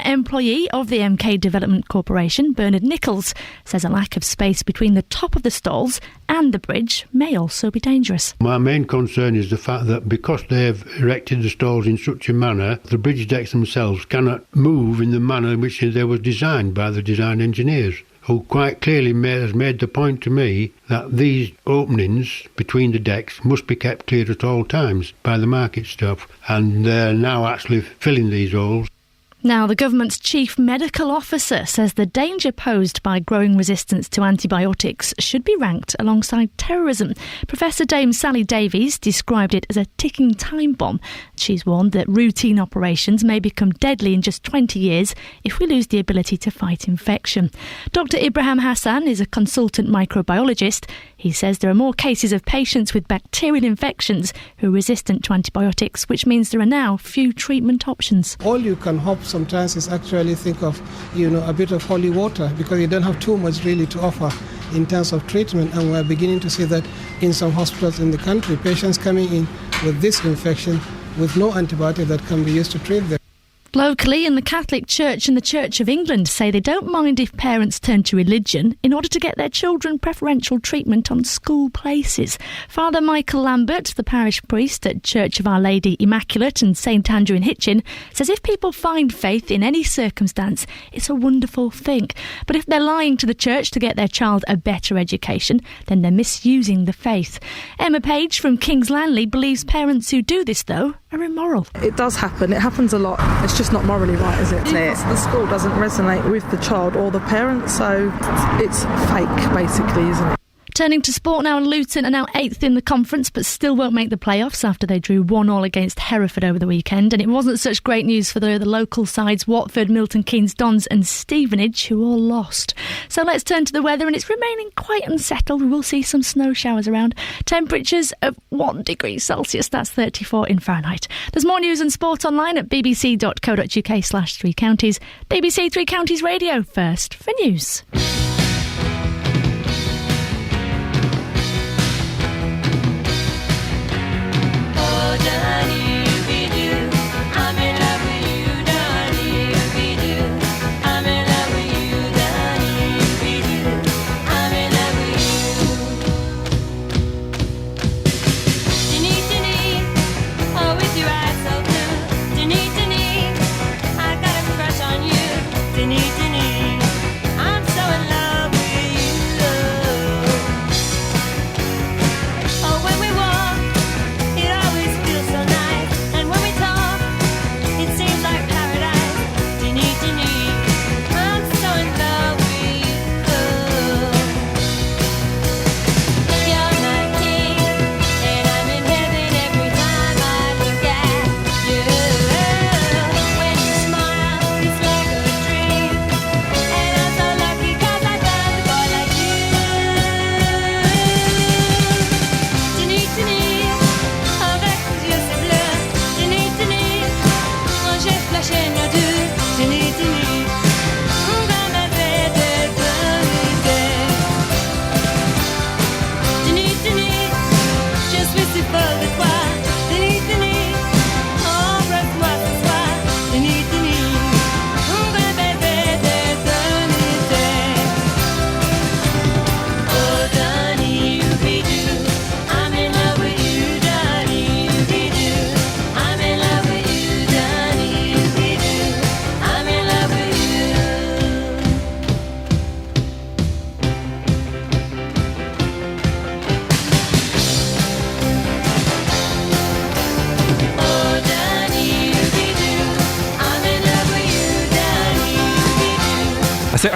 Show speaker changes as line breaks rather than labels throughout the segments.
employee of the MK Development Corporation, Bernard Nichols, says a lack of space between the top of the stalls and the bridge may also be dangerous.
My main concern is the fact that because they have erected the stalls in such a manner, the bridge decks themselves cannot move in the manner in which they were designed by the design engineers, who quite clearly has made the point to me that these openings between the decks must be kept clear at all times by the market staff, and they're now actually filling these holes.
Now, the government's chief medical officer says the danger posed by growing resistance to antibiotics should be ranked alongside terrorism. Professor Dame Sally Davies described it as a ticking time bomb. She's warned that routine operations may become deadly in just 20 years if we lose the ability to fight infection. Dr. Ibrahim Hassan is a consultant microbiologist. He says there are more cases of patients with bacterial infections who are resistant to antibiotics, which means there are now few treatment options.
All you can hope sometimes is actually think of, a bit of holy water, because you don't have too much really to offer in terms of treatment. And we're beginning to see that in some hospitals in the country, patients coming in with this infection with no antibiotic that can be used to treat them.
Locally, in the Catholic Church and the Church of England say they don't mind if parents turn to religion in order to get their children preferential treatment on school places. Father Michael Lambert, the parish priest at Church of Our Lady Immaculate and St Andrew in Hitchin, says if people find faith in any circumstance, it's a wonderful thing. But if they're lying to the church to get their child a better education, then they're misusing the faith. Emma Page from Kings Langley believes parents who do this, though, are immoral.
It does happen. It happens a lot. It's just not morally right, is it? The school doesn't resonate with the child or the parent, so it's fake, basically, isn't it?
Turning to sport now, Luton are now 8th in the conference but still won't make the playoffs after they drew 1-1 against Hereford over the weekend. And it wasn't such great news for the local sides Watford, Milton Keynes Dons and Stevenage, who all lost. So let's turn to the weather, and it's remaining quite unsettled. We will see some snow showers around. Temperatures of 1 degree Celsius, that's 34 in Fahrenheit. There's more news and sport online at bbc.co.uk/3 counties. BBC Three Counties Radio, first for news.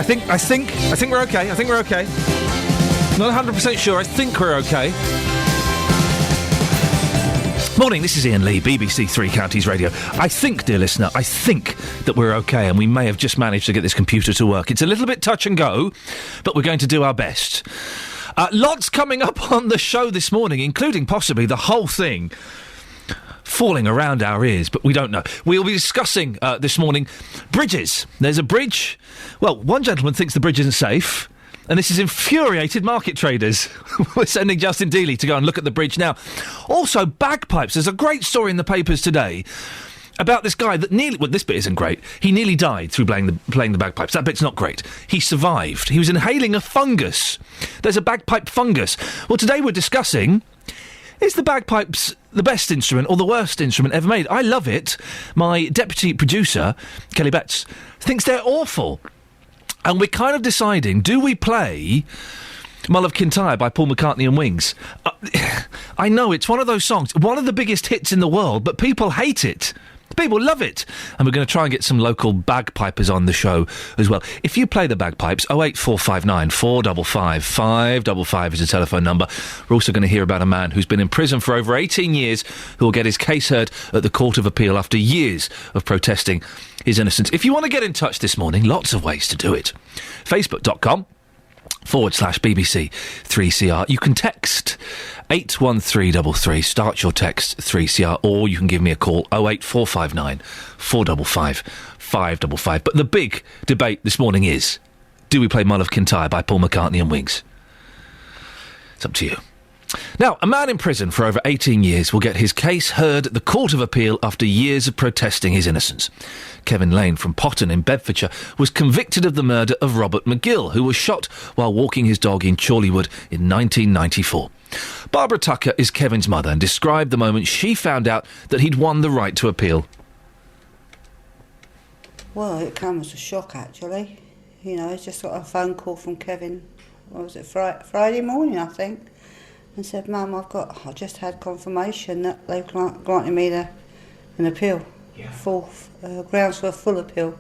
I think we're okay. Not 100% sure. I think we're okay. Morning, this is Iain Lee, BBC Three Counties Radio. I think, dear listener, that we're okay, and we may have just managed to get this computer to work. It's a little bit touch and go, but we're going to do our best. Lots coming up on the show this morning, including possibly the whole thing falling around our ears, but we don't know. We'll be discussing this morning bridges. There's a bridge. Well, one gentleman thinks the bridge isn't safe, and this has infuriated market traders. We're sending Justin Dealey to go and look at the bridge now. Also, bagpipes. There's a great story in the papers today about this guy that nearly... Well, this bit isn't great. He nearly died through playing the bagpipes. That bit's not great. He survived. He was inhaling a fungus. There's a bagpipe fungus. Well, today we're discussing... Is the bagpipes the best instrument or the worst instrument ever made? I love it. My deputy producer, Kelly Betts, thinks they're awful. And we're kind of deciding, do we play Mull of Kintyre by Paul McCartney and Wings? I know, it's one of those songs, one of the biggest hits in the world, but people hate it. People love it. And we're going to try and get some local bagpipers on the show as well. If you play the bagpipes, 08459 455 555 is the telephone number. We're also going to hear about a man who's been in prison for over 18 years who will get his case heard at the Court of Appeal after years of protesting his innocence. If you want to get in touch this morning, lots of ways to do it. Facebook.com/BBC 3CR. You can text 81333, start your text 3CR, or you can give me a call 08459 455 555. But the big debate this morning is, do we play Mull of Kintyre by Paul McCartney and Wings? It's up to you. Now, a man in prison for over 18 years will get his case heard at the Court of Appeal after years of protesting his innocence. Kevin Lane from Potton in Bedfordshire was convicted of the murder of Robert McGill, who was shot while walking his dog in Chorleywood in 1994. Barbara Tucker is Kevin's mother and described the moment she found out that he'd won the right to appeal.
Well, it came as a shock, actually. You know, I just got a phone call from Kevin, what was it, Friday morning, I think, and said, Mum, I just had confirmation that they've granted me an appeal, grounds for a full appeal,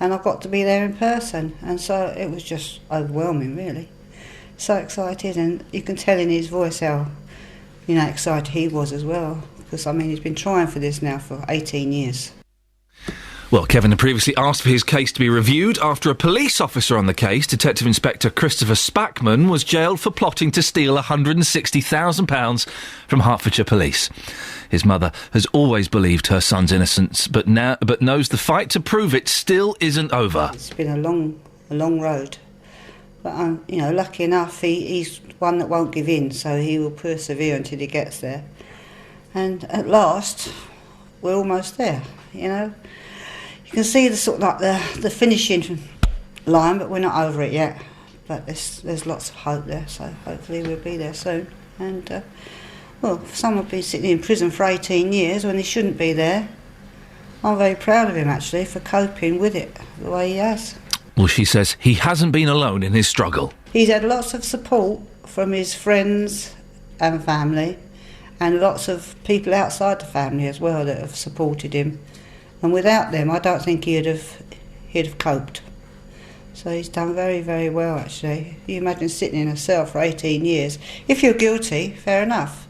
and I've got to be there in person. And so it was just overwhelming, really. So excited, and you can tell in his voice how, excited he was as well, because, he's been trying for this now for 18 years.
Well, Kevin had previously asked for his case to be reviewed after a police officer on the case, Detective Inspector Christopher Spackman, was jailed for plotting to steal £160,000 from Hertfordshire Police. His mother has always believed her son's innocence, but knows the fight to prove it still isn't over.
It's been a long road, but lucky enough, he's one that won't give in, so he will persevere until he gets there. And at last, we're almost there. You can see the finishing line, but we're not over it yet. But there's lots of hope there, so hopefully we'll be there soon. And someone been sitting in prison for 18 years when he shouldn't be there. I'm very proud of him, actually, for coping with it the way he has.
Well, she says he hasn't been alone in his struggle.
He's had lots of support from his friends and family, and lots of people outside the family as well that have supported him. And without them, I don't think he'd have coped. So he's done very, very well, actually. You imagine sitting in a cell for 18 years. If you're guilty, fair enough.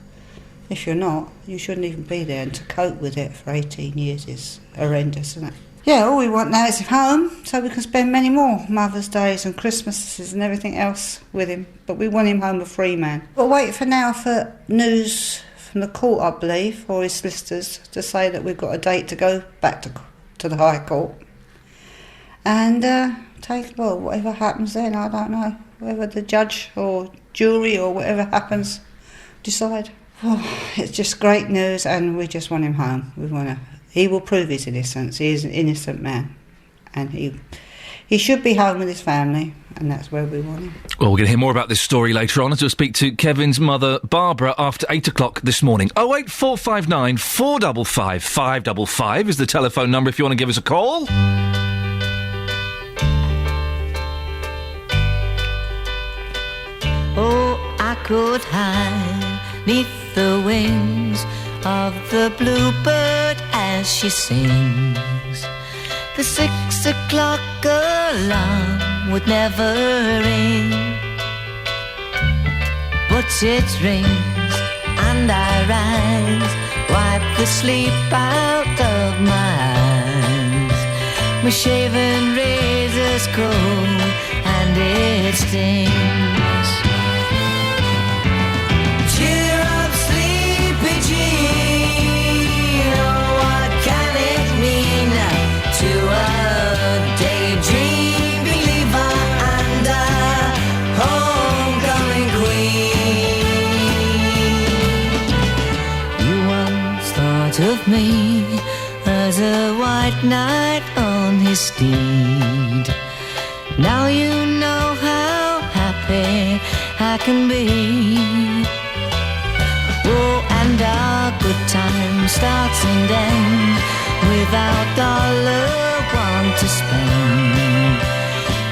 If you're not, you shouldn't even be there. And to cope with it for 18 years is horrendous, isn't it? Yeah, all we want now is him home, so we can spend many more Mother's Days and Christmases and everything else with him. But we want him home a free man. We'll wait for now for news from the court, I believe, or his solicitors, to say that we've got a date to go back to the High Court. And whatever happens then, I don't know. Whether the judge or jury or whatever happens, decide. It's just great news, and we just want him home. He will prove his innocence. He is an innocent man, and he should be home with his family, and that's where we want him.
Well, we're going to hear more about this story later on as we'll speak to Kevin's mother, Barbara, after 8 o'clock this morning. 08459 455 555 is the telephone number if you want to give us a call.
Oh, I could hide 'neath the wings of the bluebird as she sings. The 6 o'clock alarm would never ring, but it rings and I rise, wipe the sleep out of my eyes. My shaven razor's cold and it stings. Cheer up, sleepy Jean, oh, what can it mean to a daydream believer and a homecoming queen? You once thought of me as a steed. Now you know how happy I can be. Oh, and our good time starts and ends without $1 to spend.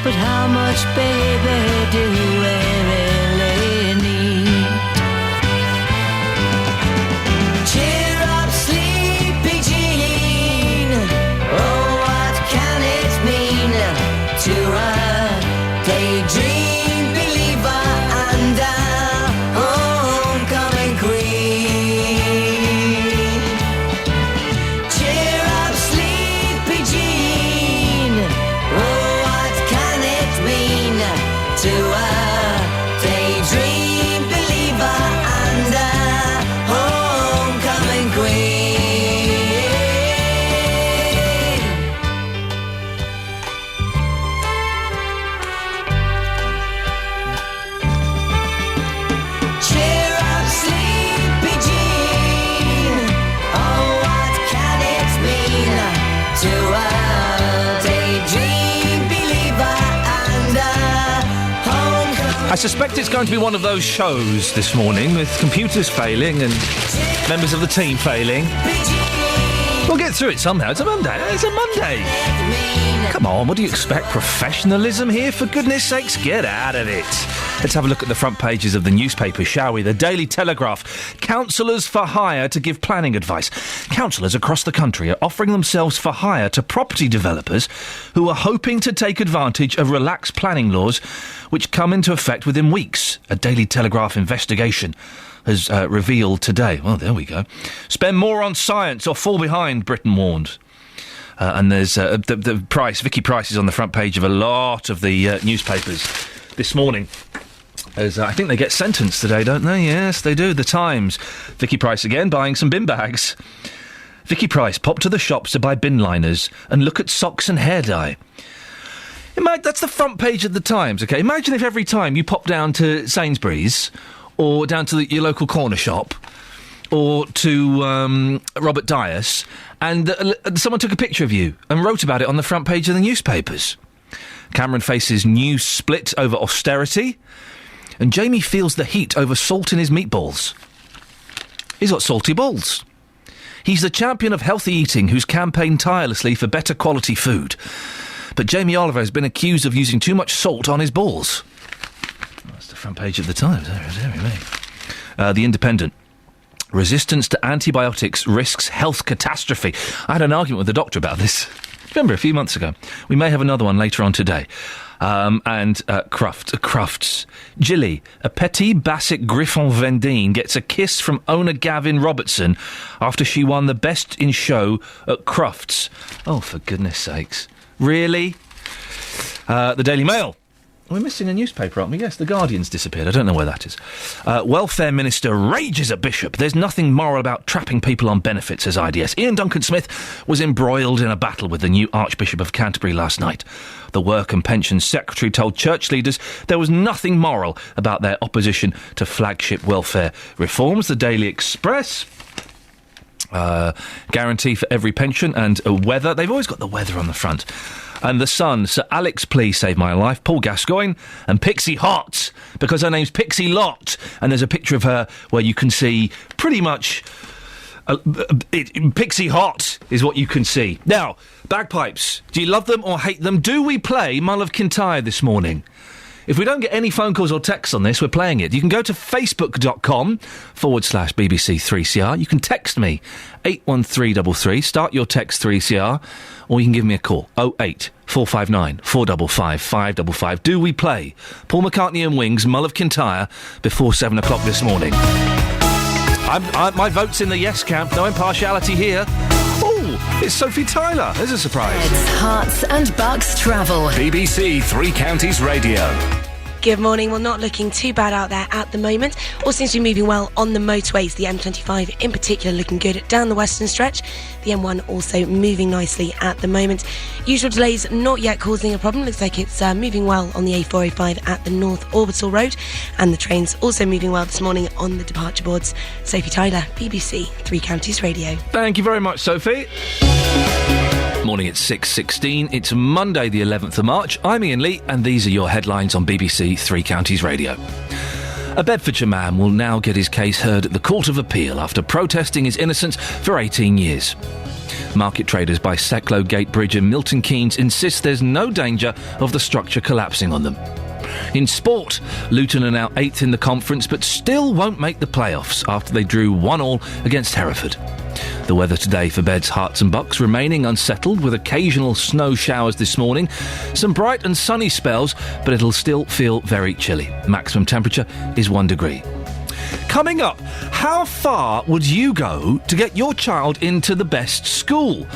But how much, baby, do we really need? Cheer up, sleepy Jean. Oh, what can it mean to a daydream believer and a homecoming queen? Cheer up, sleepy Jean. Oh, what can it mean to a daydream believer and a homecoming queen? Cheer up, sleepy Jean. Oh, what can it mean to a daydream believer and a homecoming?
I suspect it's going to be one of those shows this morning with computers failing and members of the team failing. We'll get through it somehow. It's a Monday. It's a Monday. Come on, what do you expect? Professionalism here? For goodness sakes, get out of it. Let's have a look at the front pages of the newspapers, shall we? The Daily Telegraph. Councillors for hire to give planning advice. Councillors across the country are offering themselves for hire to property developers who are hoping to take advantage of relaxed planning laws which come into effect within weeks. A Daily Telegraph investigation has revealed today. Well, there we go. Spend more on science or fall behind, Britain warned. And there's the Price, Vicky Price is on the front page of a lot of the newspapers this morning. As I think they get sentenced today, don't they? Yes, they do. The Times. Vicky Price again, buying some bin bags. Vicky Price popped to the shops to buy bin liners and look at socks and hair dye. That's the front page of the Times, OK? Imagine if every time you pop down to Sainsbury's or down to your local corner shop or to Robert Dias and someone took a picture of you and wrote about it on the front page of the newspapers. Cameron faces new split over austerity, and Jamie feels the heat over salt in his meatballs. He's got salty balls. He's the champion of healthy eating who's campaigned tirelessly for better quality food. But Jamie Oliver has been accused of using too much salt on his balls. That's the front page of the Times. The Independent. Resistance to antibiotics risks health catastrophe. I had an argument with the doctor about this. Remember, a few months ago. We may have another one later on today. Crufts. Gilly, a Petit Basset Griffon Vendine, gets a kiss from owner Gavin Robertson after she won the Best in Show at Crufts. Oh, for goodness sakes. Really? The Daily Mail. We're missing a newspaper, aren't we? Yes, The Guardian's disappeared. I don't know where that is. Welfare Minister rages at Bishop. There's nothing moral about trapping people on benefits, says IDS. Ian Duncan-Smith was embroiled in a battle with the new Archbishop of Canterbury last night. The Work and Pensions Secretary told church leaders there was nothing moral about their opposition to flagship welfare reforms. The Daily Express. Guarantee for every pension and weather. They've always got the weather on the front. And The Sun, Sir Alex Please Saved My Life, Paul Gascoigne and Pixie Hot, because her name's Pixie Lott. And there's a picture of her where you can see pretty much... Pixie Hot is what you can see. Now, bagpipes. Do you love them or hate them? Do we play Mull of Kintyre this morning? If we don't get any phone calls or texts on this, we're playing it. You can go to facebook.com/BBC3CR. You can text me, 81333. Start your text 3CR. Or you can give me a call, 08 459 455 555. Do we play Paul McCartney and Wings, Mull of Kintyre, before 7 o'clock this morning? My vote's in the yes camp. No impartiality here. Oh, it's Sophie Tyler. There's a surprise.
Hearts and Bucks travel.
BBC Three Counties Radio.
Good morning. Well, not looking too bad out there at the moment. All seems to be moving well on the motorways. The M25 in particular looking good down the western stretch. The M1 also moving nicely at the moment. Usual delays not yet causing a problem. Looks like it's moving well on the A405 at the North Orbital Road. And the trains also moving well this morning on the departure boards. Sophie Tyler, BBC Three Counties Radio.
Thank you very much, Sophie. Morning at 6:16. It's Monday the 11th of March. I'm Iain Lee and these are your headlines on BBC Three Counties Radio. A Bedfordshire man will now get his case heard at the Court of Appeal after protesting his innocence for 18 years. Market traders by Secklow Gate Bridge in Milton Keynes insist there's no danger of the structure collapsing on them. In sport, Luton are now 8th in the conference but still won't make the playoffs after they drew 1-1 against Hereford. The weather today for Beds, Herts and Bucks remaining unsettled with occasional snow showers this morning. Some bright and sunny spells, but it'll still feel very chilly. Maximum temperature is 1 degree. Coming up, how far would you go to get your child into the best school?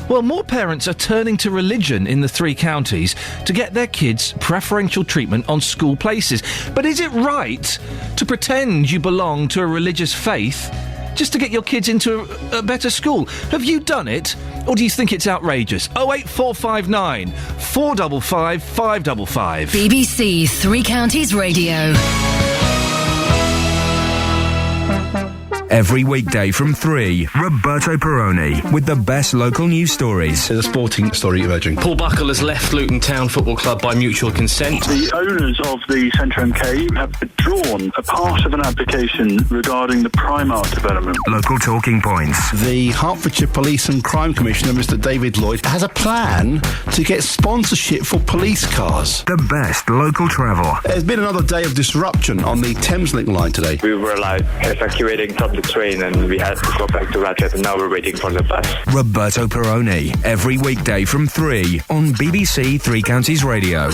Well, more parents are turning to religion in the Three Counties to get their kids preferential treatment on school places. But is it right to pretend you belong to a religious faith just to get your kids into a better school? Have you done it, or do you think it's outrageous? 08459 455 555.
BBC Three Counties Radio.
Every weekday from 3, Roberto Perrone with the best local news stories.
There's a sporting story emerging.
Paul Buckle has left Luton Town Football Club by mutual consent.
The owners of the Centre MK have withdrawn a part of an application regarding the Primark development.
Local talking points.
The Hertfordshire Police and Crime Commissioner, Mr David Lloyd, has a plan to get sponsorship for police cars.
The best local travel.
There's been another day of disruption on the Thameslink line today.
We were evacuating from the train and we had to go back to Ratchet and now we're waiting for the bus.
Roberto Perrone, every weekday from 3 on BBC Three Counties Radio.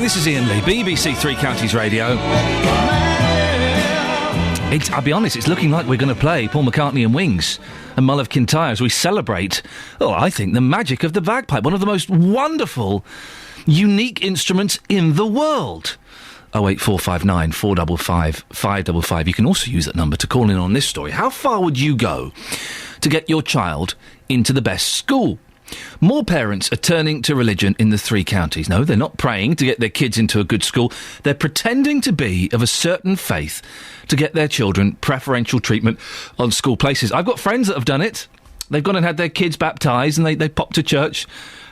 This is Iain Lee, BBC Three Counties Radio. I'll be honest, it's looking like we're going to play Paul McCartney and Wings and Mull of Kintyre as we celebrate, I think, the magic of the bagpipe, one of the most wonderful, unique instruments in the world. 08459 455 555. You can also use that number to call in on this story. How far would you go to get your child into the best school? More parents are turning to religion in the 3 counties. No, they're not praying to get their kids into a good school. They're pretending to be of a certain faith to get their children preferential treatment on school places. I've got friends that have done it. They've gone and had their kids baptised, and they pop to church,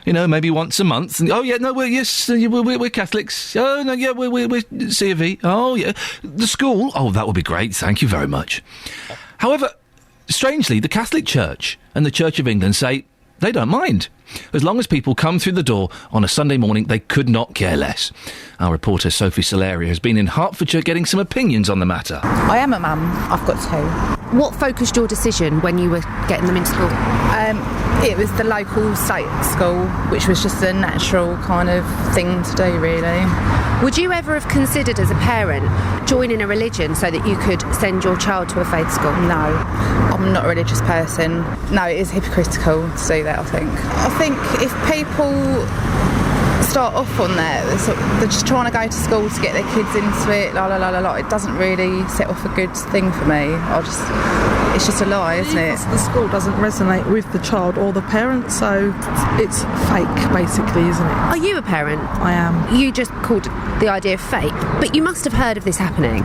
maybe once a month. And, we're Catholics. Oh, no, yeah, we're C of E. Oh, yeah. The school, that would be great. Thank you very much. However, strangely, the Catholic Church and the Church of England say they don't mind. As long as people come through the door on a Sunday morning, they could not care less. Our reporter Sophie Solaria has been in Hertfordshire getting some opinions on the matter.
I am a mum. I've got 2.
What focused your decision when you were getting them into school?
It was the local state school, which was just a natural kind of thing to do, really.
Would you ever have considered, as a parent, joining a religion so that you could send your child to a faith school?
No, I'm not a religious person. No, it is hypocritical to do that, I think. I think if people start off on that, they're just trying to go to school to get their kids into it, it doesn't really set off a good thing for me. It's just a lie, isn't it?
The school doesn't resonate with the child or the parent, so it's fake, basically, isn't it?
Are you a parent?
I am.
You just called the idea fake, but you must have heard of this happening.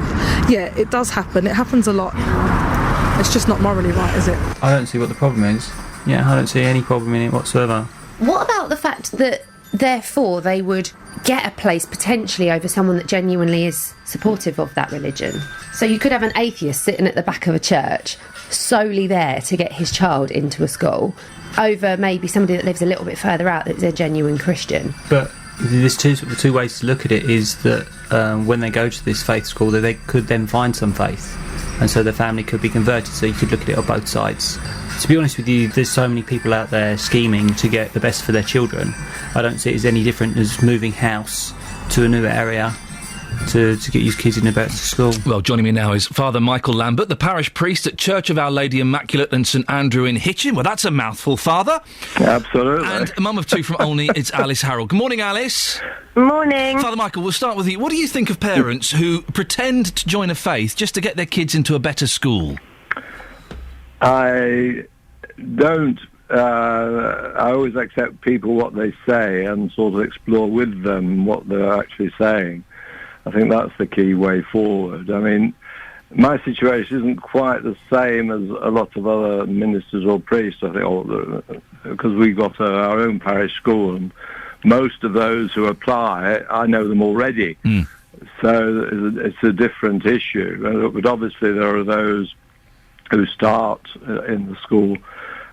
Yeah, it does happen. It happens a lot. It's just not morally right, is it?
I don't see what the problem is. Yeah, I don't see any problem in it whatsoever.
What about the fact that, therefore, they would get a place potentially over someone that genuinely is supportive of that religion? So you could have an atheist sitting at the back of a church, solely there to get his child into a school, over maybe somebody that lives a little bit further out that's a genuine Christian.
But there's two ways to look at it. Is that when they go to this faith school, that they could then find some faith, and so their family could be converted. So you could look at it on both sides. To be honest with you, there's so many people out there scheming to get the best for their children. I don't see it as any different as moving house to a new area to get your kids in a better school.
Well, joining me now is Father Michael Lambert, the parish priest at Church of Our Lady Immaculate and St Andrew in Hitchin. Well, that's a mouthful, Father.
Absolutely.
And a mum of 2 from Olney, it's Alice Harrell. Good morning, Alice.
Morning.
Father Michael, we'll start with you. What do you think of parents who pretend to join a faith just to get their kids into a better school?
I don't. I always accept people what they say and sort of explore with them what they're actually saying. I think that's the key way forward. I mean, my situation isn't quite the same as a lot of other ministers or priests, I think, because we got our own parish school, and most of those who apply, I know them already. So it's a different issue. But obviously there are those who start in the school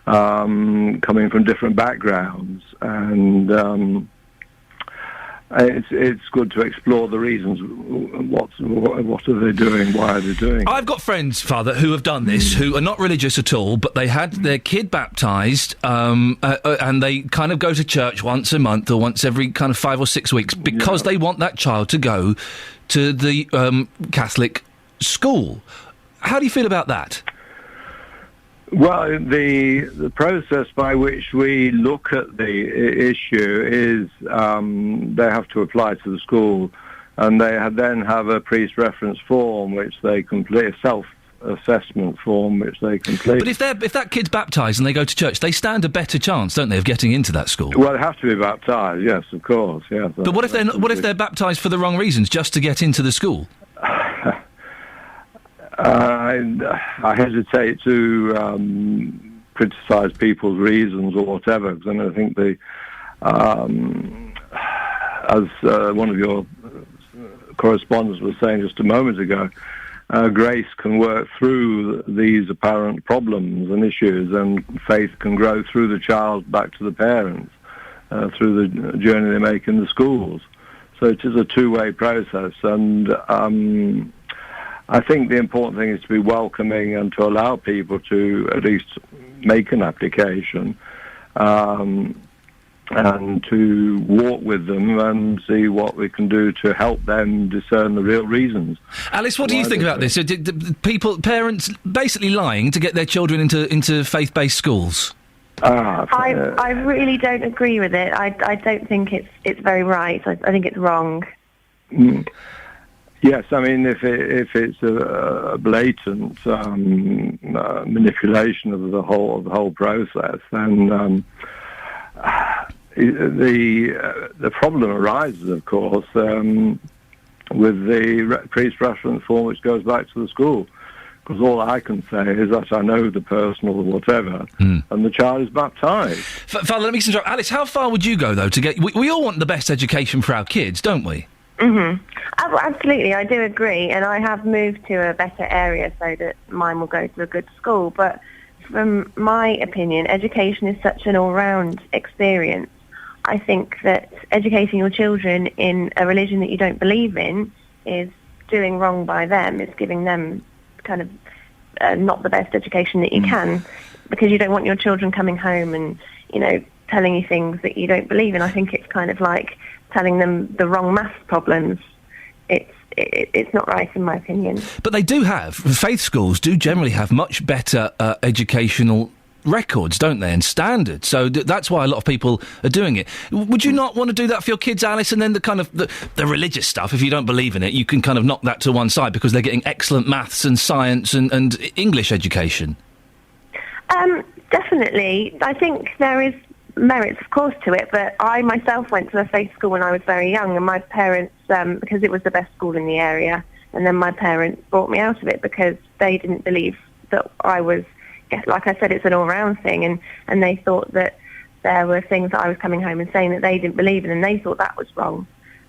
coming from different backgrounds, and it's good to explore the reasons. What are they doing? Why are they doing it?
I've got friends, Father, who have done this, who are not religious at all, but they had their kid baptised, and they kind of go to church once a month or once every kind of 5 or 6 weeks because they want that child to go to the Catholic school. How do you feel about that?
Well, the process by which we look at the issue is they have to apply to the school, and they then have a priest reference form which they complete, a self-assessment form which they complete.
But if that kid's baptised and they go to church, they stand a better chance, don't they, of getting into that school?
Well, they have to be baptised, yes, of course, yes.
But what if they're baptised for the wrong reasons, just to get into the school?
I hesitate to criticise people's reasons or whatever, because I think as one of your correspondents was saying just a moment ago, grace can work through these apparent problems and issues, and faith can grow through the child back to the parents through the journey they make in the schools. So it is a two-way process, and I think the important thing is to be welcoming and to allow people to at least make an application and to walk with them and see what we can do to help them discern the real reasons.
Alice, what do you think about this? Parents basically lying to get their children into faith-based schools?
I really don't agree with it. I don't think it's very right. I think it's wrong.
Yes, I mean, if it's a blatant manipulation of the whole process, then the problem arises, of course, with the pre-preference form, which goes back to the school. Because all I can say is that I know the person or whatever, and the child is baptised.
Father, let me interrupt. Alice, how far would you go, though, to get... We all want the best education for our kids, don't we?
Mm-hmm. Absolutely, I do agree, and I have moved to a better area so that mine will go to a good school. But from my opinion, education is such an all-round experience. I think that educating your children in a religion that you don't believe in is doing wrong by them. It's giving them kind of not the best education that you can, because you don't want your children coming home and, you know, telling you things that you don't believe in. I think it's kind of like telling them the wrong maths problems. It's not right, in my opinion.
But they do have, faith schools do generally have much better educational records, don't they, and standards. So that's why a lot of people are doing it. Would you not want to do that for your kids, Alice? And then the kind of the religious stuff, if you don't believe in it, you can kind of knock that to one side because they're getting excellent maths and science and English education.
Definitely. I think there is merits, of course, to it, but I myself went to a faith school when I was very young, and my parents, because it was the best school in the area, and then my parents brought me out of it because they didn't believe that I was, like I said, it's an all-round thing, and they thought that there were things that I was coming home and saying that they didn't believe in, and they thought that was wrong.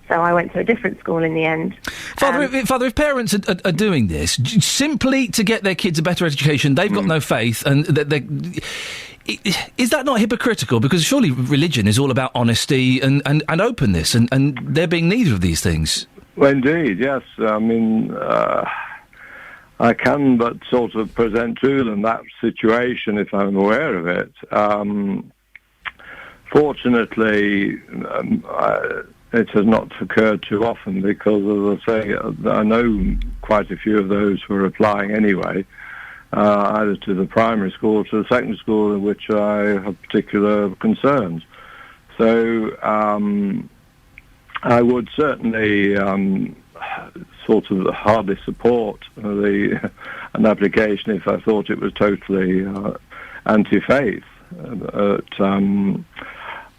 So I went to a different school in the end.
Father, if parents are doing this simply to get their kids a better education, they've got no faith, and is that not hypocritical? Because surely religion is all about honesty and openness, and there being neither of these things.
Well, indeed, yes. I mean, I can but sort of present to them that situation if I'm aware of it. Fortunately, it has not occurred too often because, as I say, I know quite a few of those who are applying anyway, either to the primary school or to the secondary school in which I have particular concerns. So I would certainly sort of hardly support an application if I thought it was totally anti-faith.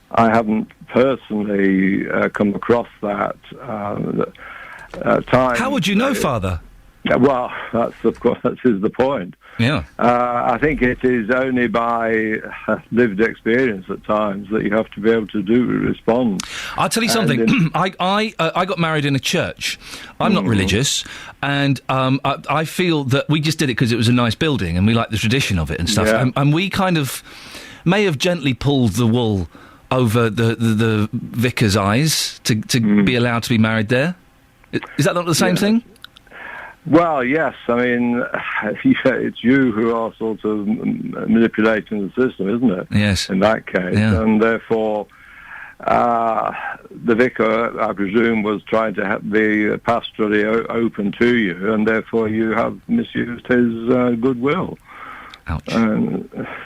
I haven't personally come across that time.
How would you know, Father?
Well, that's of course that is the point.
Yeah.
I think it is only by lived experience at times that you have to be able to respond.
I'll tell you something. I got married in a church. I'm not religious, and I feel that we just did it because it was a nice building and we like the tradition of it and stuff.
Yeah.
And we kind of may have gently pulled the wool over the vicar's eyes to be allowed to be married there. Is that not the same thing?
Well, yes. I mean, it's you who are sort of manipulating the system, isn't it?
Yes.
In that case.
Yeah.
And therefore, the vicar, I presume, was trying to be pastorally open to you, and therefore you have misused his goodwill.
Ouch.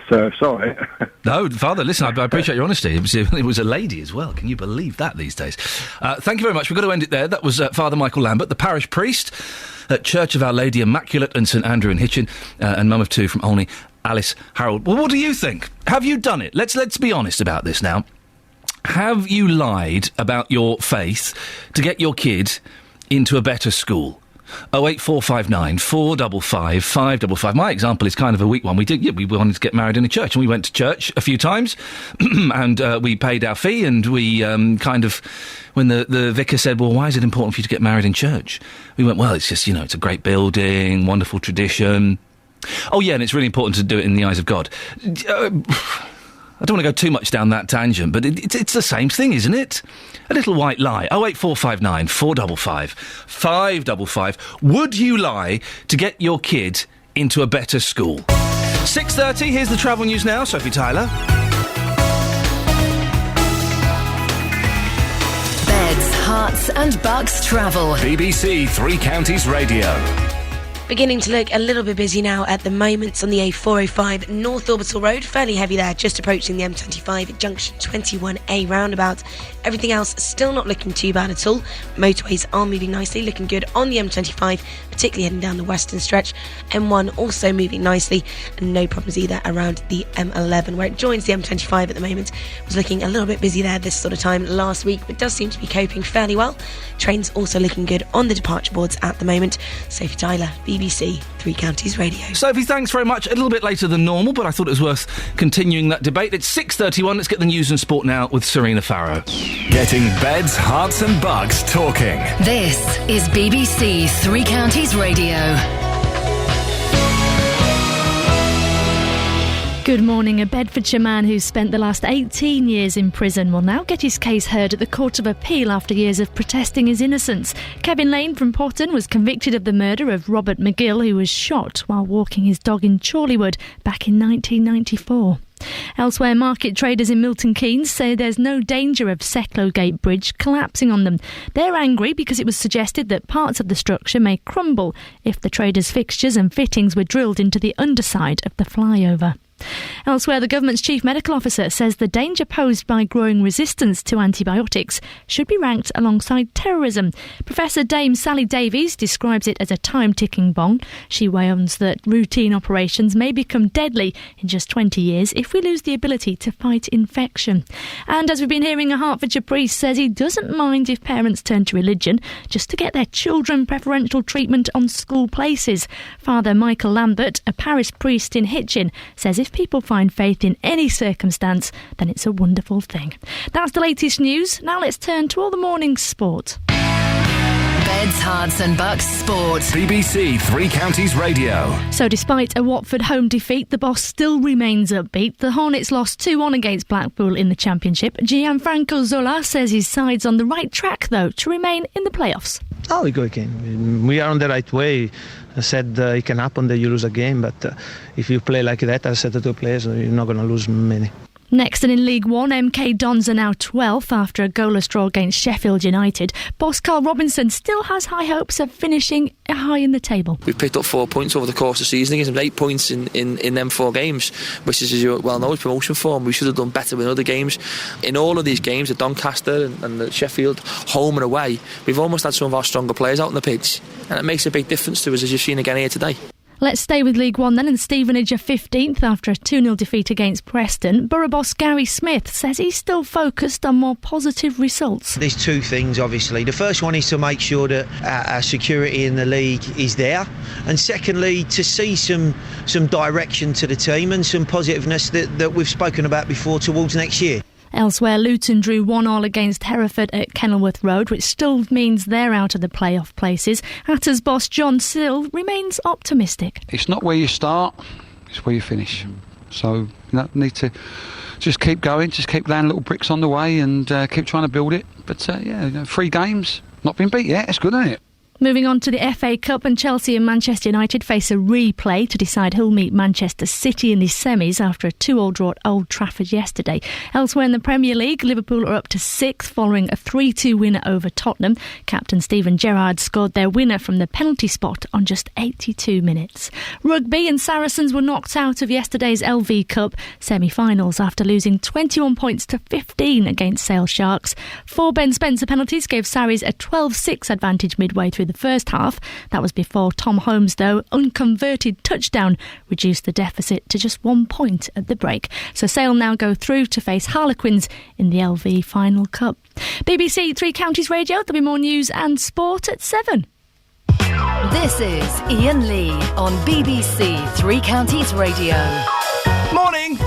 So, sorry.
No, Father, listen, I appreciate your honesty. It was a lady as well. Can you believe that these days? Thank you very much. We've got to end it there. That was Father Michael Lambert, the parish priest at Church of Our Lady Immaculate and St Andrew in Hitchin, and mum of two from Olney, Alice Harold. Well, what do you think? Have you done it? Let's be honest about this now. Have you lied about your faith to get your kid into a better school? 08459 455 555. My example is kind of a weak one. We wanted to get married in a church, and we went to church a few times, and we paid our fee, and we kind of, when the vicar said, well, why is it important for you to get married in church? We went, well, it's just, it's a great building, wonderful tradition. Oh, yeah, and it's really important to do it in the eyes of God. I don't want to go too much down that tangent, but it's the same thing, isn't it? A little white lie. 08459 455 555. Would you lie to get your kid into a better school? 6:30, here's the travel news now. Sophie Tyler.
Beds, Hearts and Bucks travel.
BBC Three Counties Radio.
Beginning to look a little bit busy now at the moment on the A405 North Orbital Road. Fairly heavy there, just approaching the M25 at junction 21A roundabout. Everything else still not looking too bad at all. Motorways are moving nicely, looking good on the M25, particularly heading down the western stretch. M1 also moving nicely, and no problems either around the M11, where it joins the M25 at the moment. Was looking a little bit busy there this sort of time last week, but does seem to be coping fairly well. Trains also looking good on the departure boards at the moment. Sophie Tyler, BBC Three Counties Radio.
Sophie, thanks very much. A little bit later than normal, but I thought it was worth continuing that debate. It's 6:31. Let's get the news and sport now with Serena Farrow.
Getting beds, hearts and bugs talking.
This is BBC Three Counties Radio.
Good morning. A Bedfordshire man who spent the last 18 years in prison will now get his case heard at the Court of Appeal after years of protesting his innocence. Kevin Lane from Potton was convicted of the murder of Robert McGill, who was shot while walking his dog in Chorleywood back in 1994. Elsewhere, market traders in Milton Keynes say there's no danger of Secklowgate Bridge collapsing on them. They're angry because it was suggested that parts of the structure may crumble if the traders' fixtures and fittings were drilled into the underside of the flyover. Elsewhere, the government's chief medical officer says the danger posed by growing resistance to antibiotics should be ranked alongside terrorism. Professor Dame Sally Davies describes it as a time-ticking bomb. She warns that routine operations may become deadly in just 20 years if we lose the ability to fight infection. And as we've been hearing, a Hertfordshire priest says he doesn't mind if parents turn to religion just to get their children preferential treatment on school places. Father Michael Lambert, a parish priest in Hitchin, says if people find faith in any circumstance, then it's a wonderful thing. That's the latest news. Now let's turn to all the morning's sport.
Beds, Hearts and Bucks Sport.
BBC Three Counties Radio.
So despite a Watford home defeat, the boss still remains upbeat. The Hornets lost 2-1 against Blackpool in the Championship. Gianfranco Zola says his side's on the right track, though, to remain in the playoffs.
Oh, we go again. We are on the right way. I said it can happen that you lose a game, but if you play like that, I said to the players, you're not going to lose many.
Next, and in League One, MK Dons are now 12th after a goalless draw against Sheffield United. Boss Carl Robinson still has high hopes of finishing high in the table.
We've picked up 4 points over the course of the season, against 8 points in them 4 games, which is, as you well know, is promotion form. We should have done better in other games. In all of these games, at Doncaster and the Sheffield, home and away, we've almost had some of our stronger players out on the pitch, and it makes a big difference to us, as you've seen again here today.
Let's stay with League One then, and Stevenage are 15th after a 2-0 defeat against Preston. Borough boss Gary Smith says he's still focused on more positive results.
There's 2 things, obviously. The first one is to make sure that our security in the league is there, and secondly, to see some direction to the team and some positiveness that we've spoken about before towards next year.
Elsewhere, Luton drew 1-1 against Hereford at Kenilworth Road, which still means they're out of the playoff places. Hatters boss John Sill remains optimistic.
It's not where you start, it's where you finish. So you need to just keep going, just keep laying little bricks on the way and keep trying to build it. But 3 games, not been beat yet, it's good, isn't it?
Moving on to the FA Cup, and Chelsea and Manchester United face a replay to decide who'll meet Manchester City in the semis after a 2-2 draw at Old Trafford yesterday. Elsewhere in the Premier League, Liverpool are up to 6th following a 3-2 winner over Tottenham. Captain Steven Gerrard scored their winner from the penalty spot on just 82 minutes. Rugby, and Saracens were knocked out of yesterday's LV Cup semi-finals after losing 21 points to 15 against Sale Sharks. 4 Ben Spencer penalties gave Sarries a 12-6 advantage midway through the first half. That was before Tom Holmes, though, unconverted touchdown reduced the deficit to just 1 point at the break. So Sale now go through to face Harlequins in the LV Final Cup. BBC Three Counties Radio. There'll be more news and sport at 7.
This is Iain Lee on BBC Three Counties Radio.
Morning!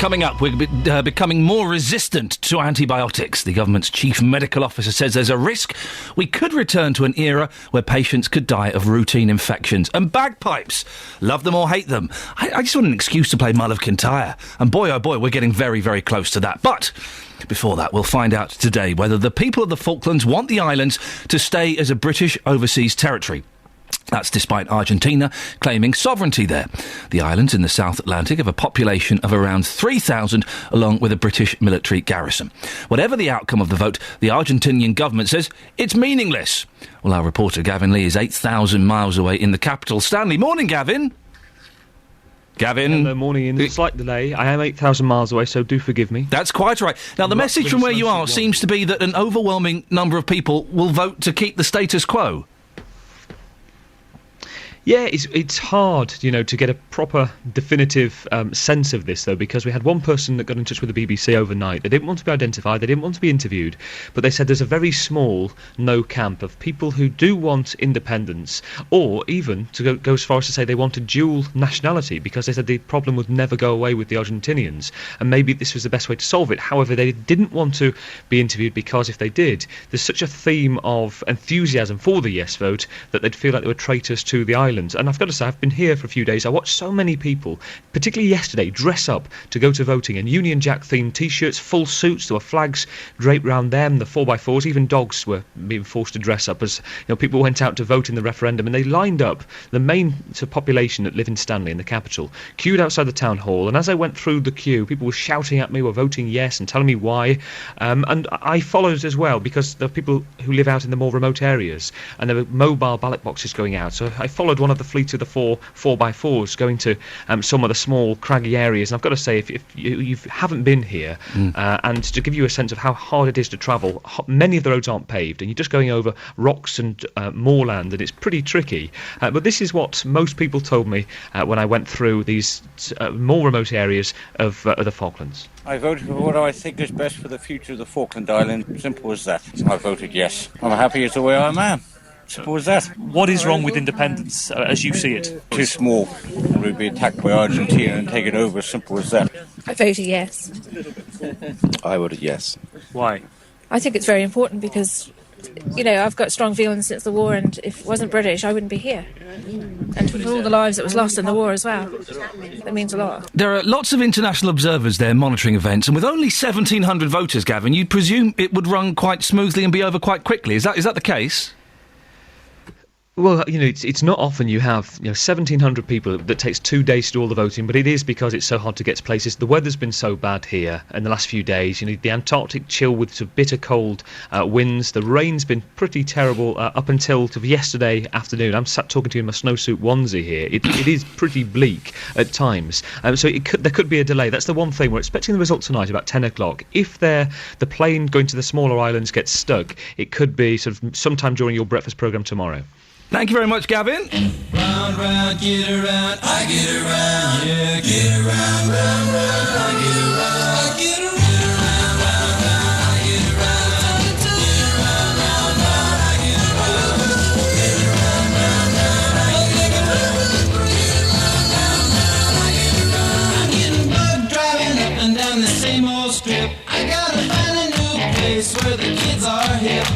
Coming up, we're becoming more resistant to antibiotics. The government's chief medical officer says there's a risk we could return to an era where patients could die of routine infections. And bagpipes, love them or hate them. I just want an excuse to play Mull of Kintyre. And boy, oh boy, we're getting very, very close to that. But before that, we'll find out today whether the people of the Falklands want the islands to stay as a British overseas territory. That's despite Argentina claiming sovereignty there. The islands in the South Atlantic have a population of around 3,000, along with a British military garrison. Whatever the outcome of the vote, the Argentinian government says it's meaningless. Well, our reporter Gavin Lee is 8,000 miles away in the capital, Stanley. Morning, Gavin. Gavin.
Hello, morning. In a slight delay. I am 8,000 miles away, so do forgive me.
That's quite right. Now, the message from where you are seems to be that an overwhelming number of people will vote to keep the status quo.
Yeah, it's hard, to get a proper, definitive sense of this, though, because we had one person that got in touch with the BBC overnight. They didn't want to be identified, they didn't want to be interviewed, but they said there's a very small no camp of people who do want independence, or even to go as far as to say they want a dual nationality, because they said the problem would never go away with the Argentinians, and maybe this was the best way to solve it. However, they didn't want to be interviewed because if they did, there's such a theme of enthusiasm for the yes vote that they'd feel like they were traitors to the island. And I've got to say, I've been here for a few days. I watched so many people, particularly yesterday, dress up to go to voting in Union Jack themed T-shirts, full suits. There were flags draped around them, the 4x4s. Even dogs were being forced to dress up as people went out to vote in the referendum. And they lined up, the main population that live in Stanley, in the capital, queued outside the town hall. And as I went through the queue, people were shouting at me, were voting yes and telling me why. And I followed as well, because there are people who live out in the more remote areas, and there were mobile ballot boxes going out. So I followed one of the fleet of the 4x4s going to some of the small craggy areas. And I've got to say, if you haven't been here, and to give you a sense of how hard it is to travel, many of the roads aren't paved and you're just going over rocks and moorland, and it's pretty tricky. But this is what most people told me when I went through these more remote areas of the Falklands.
I voted for what I think is best for the future of the Falkland Islands. Simple as that. I voted yes. I'm happy as the way I am. Simple as that.
What is wrong with independence, as you see it?
Too small. We'd be attacked by Argentina and taken over. Simple as that.
I voted yes.
I voted yes.
Why?
I think it's very important because, I've got strong feelings since the war, and if it wasn't British, I wouldn't be here. And for all the lives that was lost in the war as well, that means a lot.
There are lots of international observers there monitoring events, and with only 1,700 voters, Gavin, you'd presume it would run quite smoothly and be over quite quickly. Is that the case?
Well, it's not often you have 1,700 people that takes 2 days to do all the voting, but it is because it's so hard to get to places. The weather's been so bad here in the last few days. The Antarctic chill with some bitter cold winds. The rain's been pretty terrible up until yesterday afternoon. I'm sat talking to you in my snowsuit onesie here. It is pretty bleak at times. So there could be a delay. That's the one thing. We're expecting the result tonight about 10 o'clock. If the plane going to the smaller islands gets stuck, it could be sort of sometime during your breakfast programme tomorrow.
Thank you very much, Gavin.
Round, round, get around, I get around, yeah, get around, round, round, I get around, I get around, round, round, I get around, get around, round, round, I get around, get around, round, round, I get around, get around, round, round, I get around. I'm getting bugged driving up and down the same old strip. I gotta find a new place where the kids are hip.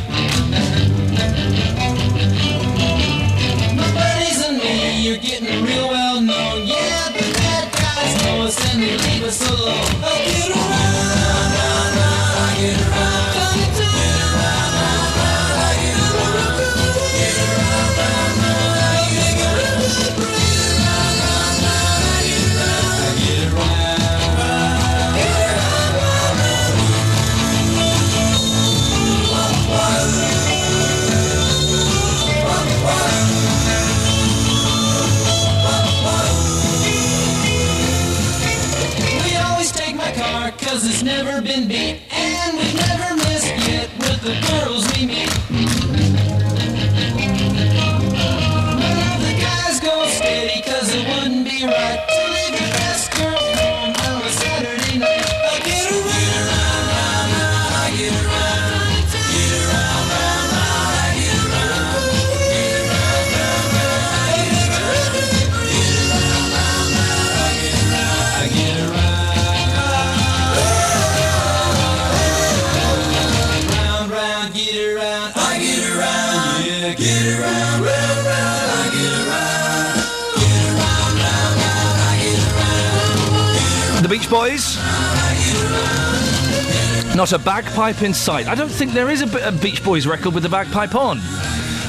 You're getting real well known, yeah, the bad guys know us and they leave us alone. I get around, round, round, I get around, get around, round, round, I get around, get around, round, round, I get around, get around, round, round, I get around, I get around, get around, round, cause it's never been beat, and we've never missed yet with the girls we meet. None of the guys go steady, cause it wouldn't be right to leave your best girl home on a Saturday night. I get around, round, round, I get around, get around, round, round, I get around, get around, round, round, I get around, get around, round, round, I get around, I get around. Get around, round, round, I get around. Get around, round, round, I get around.
The Beach Boys? Not a bagpipe in sight. I don't think there is a Beach Boys record with the bagpipe on.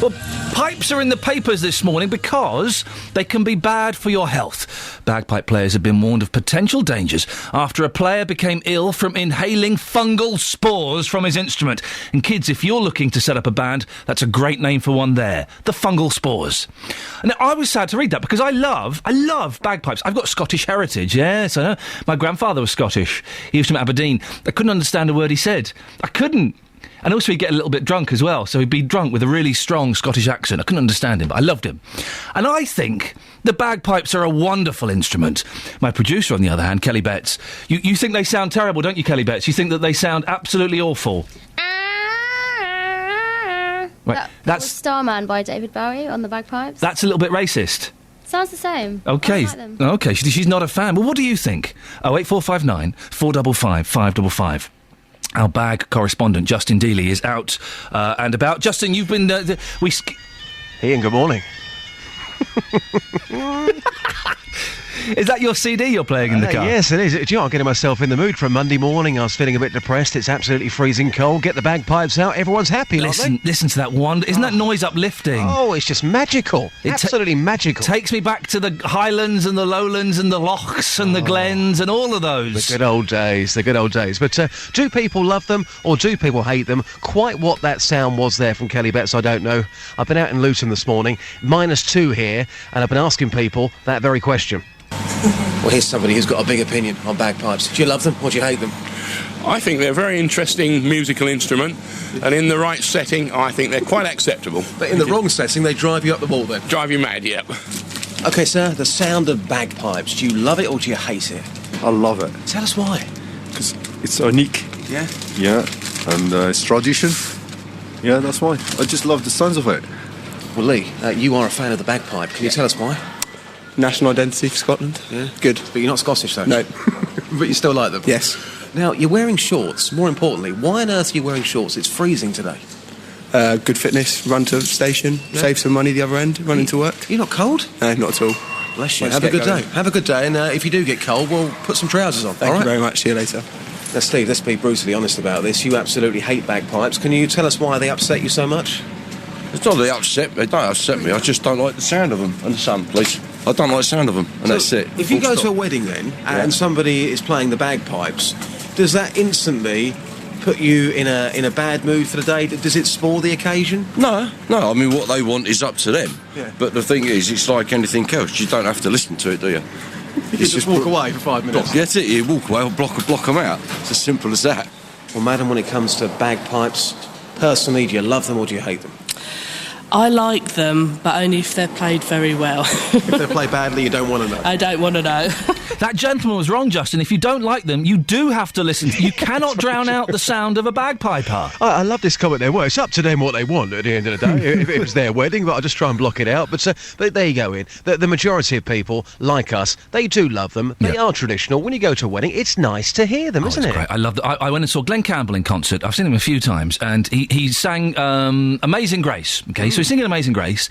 Well, pipes are in the papers this morning because they can be bad for your health. Bagpipe players have been warned of potential dangers after a player became ill from inhaling fungal spores from his instrument. And kids, if you're looking to set up a band, that's a great name for one there. The fungal spores. And I was sad to read that because I love bagpipes. I've got Scottish heritage, yes, I know. My grandfather was Scottish. He was from Aberdeen. I couldn't understand a word he said. I couldn't. And also he'd get a little bit drunk as well, so he'd be drunk with a really strong Scottish accent. I couldn't understand him, but I loved him. And I think the bagpipes are a wonderful instrument. My producer, on the other hand, Kelly Betts, you think they sound terrible, don't you, Kelly Betts? You think that they sound absolutely awful. Right,
That was Starman by David Bowie on the bagpipes.
That's a little bit racist.
Sounds the same.
Okay.
I like them.
Okay, she's not a fan. Well, what do you think? 08459 455 555. Our bag correspondent, Justin Dealey, is out and about. Justin, you've been...
Ian, good morning.
Is that your CD you're playing in the car?
Yes, it is. Do you know, I'm getting myself in the mood for a Monday morning. I was feeling a bit depressed. It's absolutely freezing cold. Get the bagpipes out. Everyone's happy, aren't they?
Listen to that one. Isn't that noise uplifting?
Oh, it's just magical. Absolutely magical.
Takes me back to the highlands and the lowlands and the lochs and the glens and all of those.
The good old days, the good old days. But do people love them or do people hate them? Quite what that sound was there from Kelly Betts, I don't know. I've been out in Luton this morning, -2 here, and I've been asking people that very question.
Well, here's somebody who's got a big opinion on bagpipes. Do you love them or do you hate them?
I think they're a very interesting musical instrument, and in the right setting, I think they're quite acceptable.
But in the wrong setting, they drive you up the wall then?
Drive you mad, yep.
OK, sir, the sound of bagpipes. Do you love it or do you hate it?
I love it.
Tell us why.
Because it's unique.
Yeah?
Yeah, and it's tradition. Yeah, that's why. I just love the sounds of it.
Well, Lee, you are a fan of the bagpipe. Can you tell us why?
National identity for Scotland.
Yeah. Good. But you're not Scottish, though?
No.
But you still like them?
Yes.
Now, you're wearing shorts. More importantly, why on earth are you wearing shorts? It's freezing today.
Good fitness, run to the station, save some money the other end, running to work.
You're not cold?
No, not at all.
Bless you. Have a good day. Have a good day, and if you do get cold, well, put some trousers on.
Thank you very much. See you later.
Now, Steve, let's be brutally honest about this. You absolutely hate bagpipes. Can you tell us why they upset you so much?
It's not that they upset me. They don't upset me. I just don't like the sound of them. And the sound, please. I don't like the sound of them, and that's it.
If you go to a wedding then, and somebody is playing the bagpipes, does that instantly put you in a bad mood for the day? Does it spoil the occasion?
No. I mean, what they want is up to them.
Yeah.
But the thing is, it's like anything else. You don't have to listen to it, do you?
You just walk away for 5 minutes.
Get it? You walk away or block them out. It's as simple as that.
Well, madam, when it comes to bagpipes, personally, do you love them or do you hate them?
I like them, but only if they're played very well.
If they play badly, you don't want to know.
I don't want to know.
That gentleman was wrong, Justin. If you don't like them, you do have to listen. You cannot drown out the sound of a bagpiper.
I love this comment there. Well, it's up to them what they want at the end of the day. If it was their wedding, but I'll just try and block it out. But there you go, Ian. The majority of people, like us, they do love them. They are traditional. When you go to a wedding, it's nice to hear them, isn't it?
Great. I love that. I went and saw Glenn Campbell in concert. I've seen him a few times, and he sang Amazing Grace. Okay, so he's singing Amazing Grace,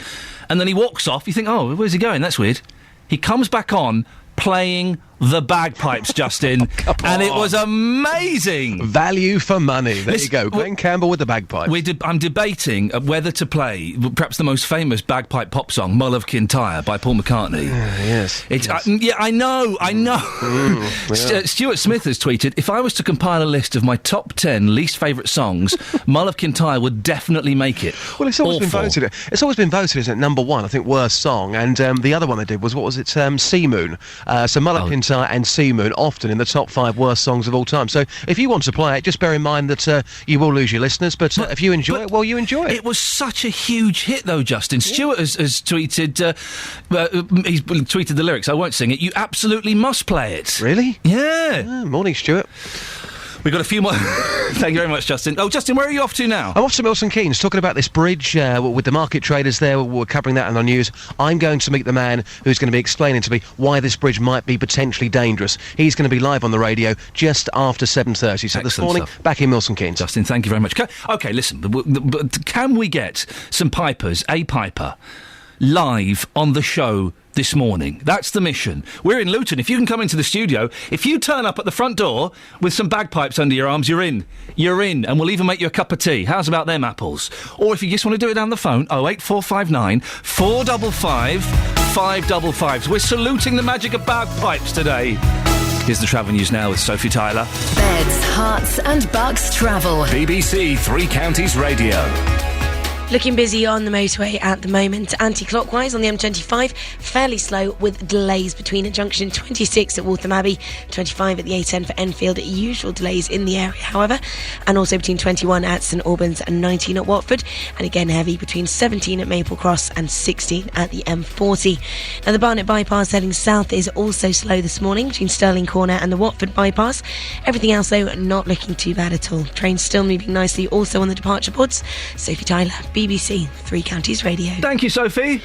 and then he walks off. You think, oh, where's he going? That's weird. He comes back on playing the bagpipes, Justin, and it was amazing.
Value for money. There you go. Glenn Campbell with the bagpipes.
I'm debating whether to play perhaps the most famous bagpipe pop song, Mull of Kintyre, by Paul McCartney.
Yes.
I know. Stuart Smith has tweeted, if I was to compile a list of my top 10 least favourite songs, Mull of Kintyre would definitely make it.
Well, it's always been voted. It's always been voted, isn't it? Number one, I think, worst song. And the other one they did was, what was it? Sea Moon. So Mull of Kintyre and Sea Moon often in the top 5 worst songs of all time. So if you want to play it, just bear in mind that you will lose your listeners, but if you enjoy it, well, you enjoy it.
It was such a huge hit, though, Justin. Stuart has tweeted, he's tweeted the lyrics. I won't sing it. You absolutely must play it.
Really?
Yeah.
Morning, Stuart.
We've got a few more. Thank you very much, Justin. Oh, Justin, where are you off to now?
I'm off to Milton Keynes, talking about this bridge with the market traders there. We're covering that in the news. I'm going to meet the man who's going to be explaining to me why this bridge might be potentially dangerous. He's going to be live on the radio just after 7:30. So this morning, back in Milton Keynes.
Justin, thank you very much. OK, listen, but can we get some pipers, a piper, live on the show this morning. That's the mission. We're in Luton. If you can come into the studio, if you turn up at the front door with some bagpipes under your arms, you're in. You're in, and we'll even make you a cup of tea. How's about them apples? Or if you just want to do it down the phone, 08459 455 555. We're saluting the magic of bagpipes today. Here's the travel news now with Sophie Tyler.
Beds, hearts and bucks travel.
BBC Three Counties Radio.
Looking busy on the motorway at the moment. Anti-clockwise on the M25, fairly slow with delays between junction 26 at Waltham Abbey, 25 at the A10 for Enfield. Usual delays in the area, however, and also between 21 at St Albans and 19 at Watford, and again heavy between 17 at Maple Cross and 16 at the M40. Now the Barnet bypass heading south is also slow this morning between Stirling Corner and the Watford bypass. Everything else though not looking too bad at all. Trains still moving nicely also on the departure pods. Sophie Tyler, BBC Three Counties Radio.
Thank you, Sophie.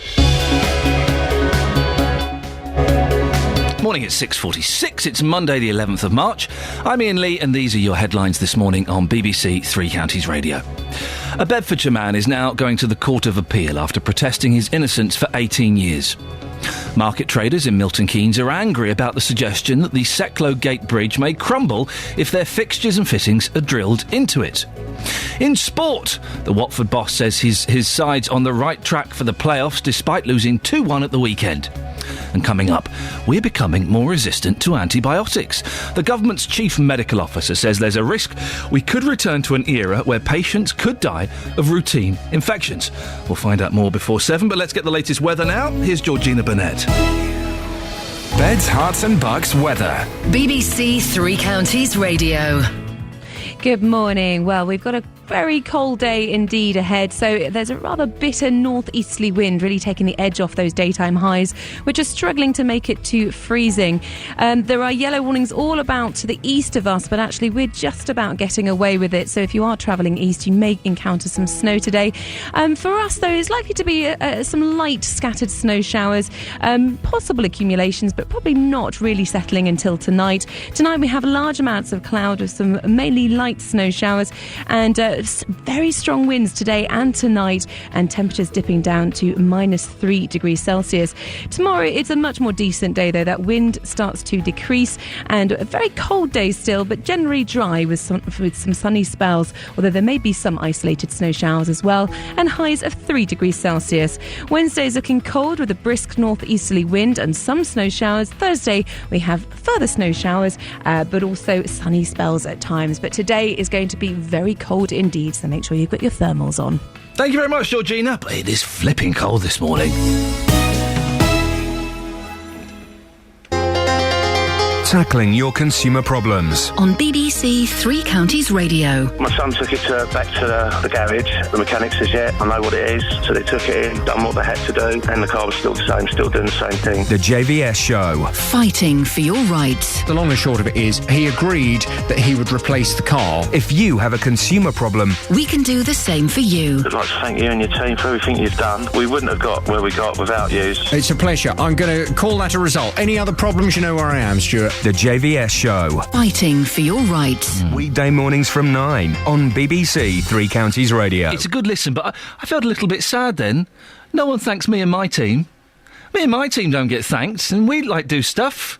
Morning at 6:46. It's Monday the 11th of March. I'm Iain Lee and these are your headlines this morning on BBC Three Counties Radio. A Bedfordshire man is now going to the Court of Appeal after protesting his innocence for 18 years. Market traders in Milton Keynes are angry about the suggestion that the Secklow Gate Bridge may crumble if their fixtures and fittings are drilled into it. In sport, the Watford boss says his side's on the right track for the playoffs despite losing 2-1 at the weekend. And coming up, we're becoming more resistant to antibiotics. The government's chief medical officer says there's a risk we could return to an era where patients could die of routine infections. We'll find out more before 7, but let's get the latest weather now. Here's Georgina Burnett.
Beds, hearts and bucks weather.
BBC Three Counties Radio.
Good morning. Well, we've got a very cold day indeed ahead, so there's a rather bitter northeasterly wind really taking the edge off those daytime highs. We're just struggling to make it to freezing. There are yellow warnings all about to the east of us, but actually we're just about getting away with it, so if you are travelling east you may encounter some snow today. For us though, it's likely to be some light scattered snow showers, possible accumulations, but probably not really settling until tonight. Tonight we have large amounts of cloud with some mainly light snow showers and very strong winds today and tonight, and temperatures dipping down to -3 degrees Celsius. Tomorrow it's a much more decent day though. That wind starts to decrease and a very cold day still, but generally dry with some sunny spells, although there may be some isolated snow showers as well, and highs of 3 degrees Celsius. Wednesday's looking cold with a brisk northeasterly wind and some snow showers. Thursday we have further snow showers, but also sunny spells at times. But today is going to be very cold indeed, so make sure you've got your thermals on.
Thank you very much, Georgina. But it is flipping cold this morning.
Tackling your consumer problems.
On BBC Three Counties Radio.
My son took it back to the garage. The mechanic says, yeah, I know what it is. So they took it in, done what they had to do, and the car was still the same, still doing the same thing.
The JVS Show.
Fighting for your rights.
The long and short of it is, he agreed that he would replace the car.
If you have a consumer problem,
we can do the same for you.
I'd like to thank you and your team for everything you've done. We wouldn't have got where we got without you.
It's a pleasure. I'm going to call that a result. Any other problems, you know where I am, Stuart.
The JVS Show.
Fighting for your rights.
Weekday mornings from 9 on BBC Three Counties Radio.
It's a good listen, but I felt a little bit sad then. No one thanks me and my team. Me and my team don't get thanked, and we, do stuff.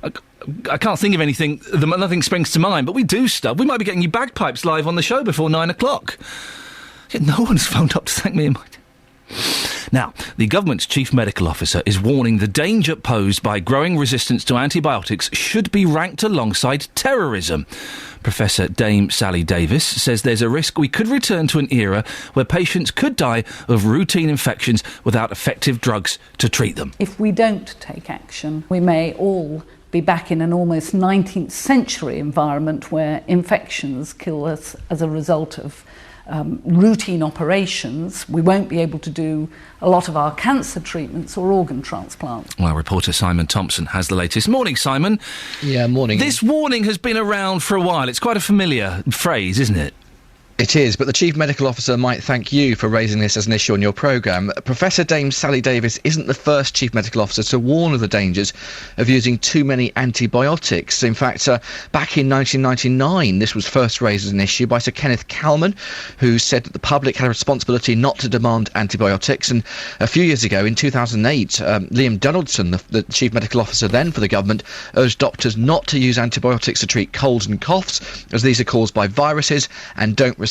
I can't think of anything, nothing springs to mind, but we do stuff. We might be getting you bagpipes live on the show before 9 o'clock. Yet no one's phoned up to thank me and my team. Now, the government's chief medical officer is warning the danger posed by growing resistance to antibiotics should be ranked alongside terrorism. Professor Dame Sally Davies says there's a risk we could return to an era where patients could die of routine infections without effective drugs to treat them.
If we don't take action, we may all be back in an almost 19th century environment where infections kill us as a result of routine operations. We won't be able to do a lot of our cancer treatments or organ transplants.
Well, reporter Simon Thompson has the latest. Morning, Simon.
Yeah, morning.
This warning has been around for a while. It's quite a familiar phrase, isn't it?
It is, but the Chief Medical Officer might thank you for raising this as an issue on your programme. Professor Dame Sally Davies isn't the first Chief Medical Officer to warn of the dangers of using too many antibiotics. In fact, back in 1999, this was first raised as an issue by Sir Kenneth Calman, who said that the public had a responsibility not to demand antibiotics. And a few years ago, in 2008, Liam Donaldson, the Chief Medical Officer then for the government, urged doctors not to use antibiotics to treat colds and coughs, as these are caused by viruses and don't respond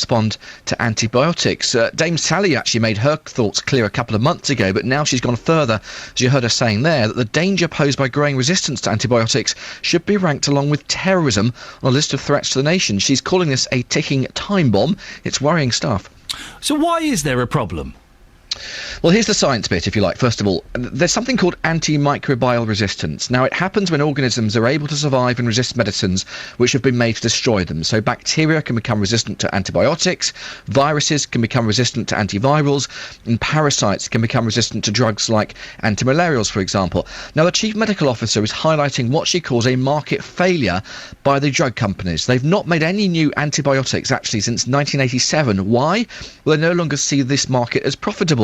to antibiotics. Dame Sally actually made her thoughts clear a couple of months ago, but now she's gone further, as you heard her saying there, that the danger posed by growing resistance to antibiotics should be ranked along with terrorism on a list of threats to the nation. She's calling this a ticking time bomb. It's worrying stuff.
So why is there a problem?
Well, here's the science bit, if you like. First of all, there's something called antimicrobial resistance. Now, it happens when organisms are able to survive and resist medicines which have been made to destroy them. So bacteria can become resistant to antibiotics, viruses can become resistant to antivirals, and parasites can become resistant to drugs like antimalarials, for example. Now, the Chief Medical Officer is highlighting what she calls a market failure by the drug companies. They've not made any new antibiotics, actually, since 1987. Why? Well, they no longer see this market as profitable.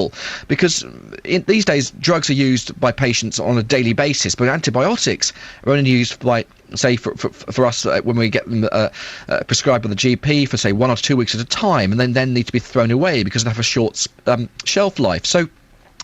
Because these days drugs are used by patients on a daily basis, but antibiotics are only used by, say, for us when we get them prescribed by the GP for, say, 1 or 2 weeks at a time, and then need to be thrown away because they have a short shelf life. So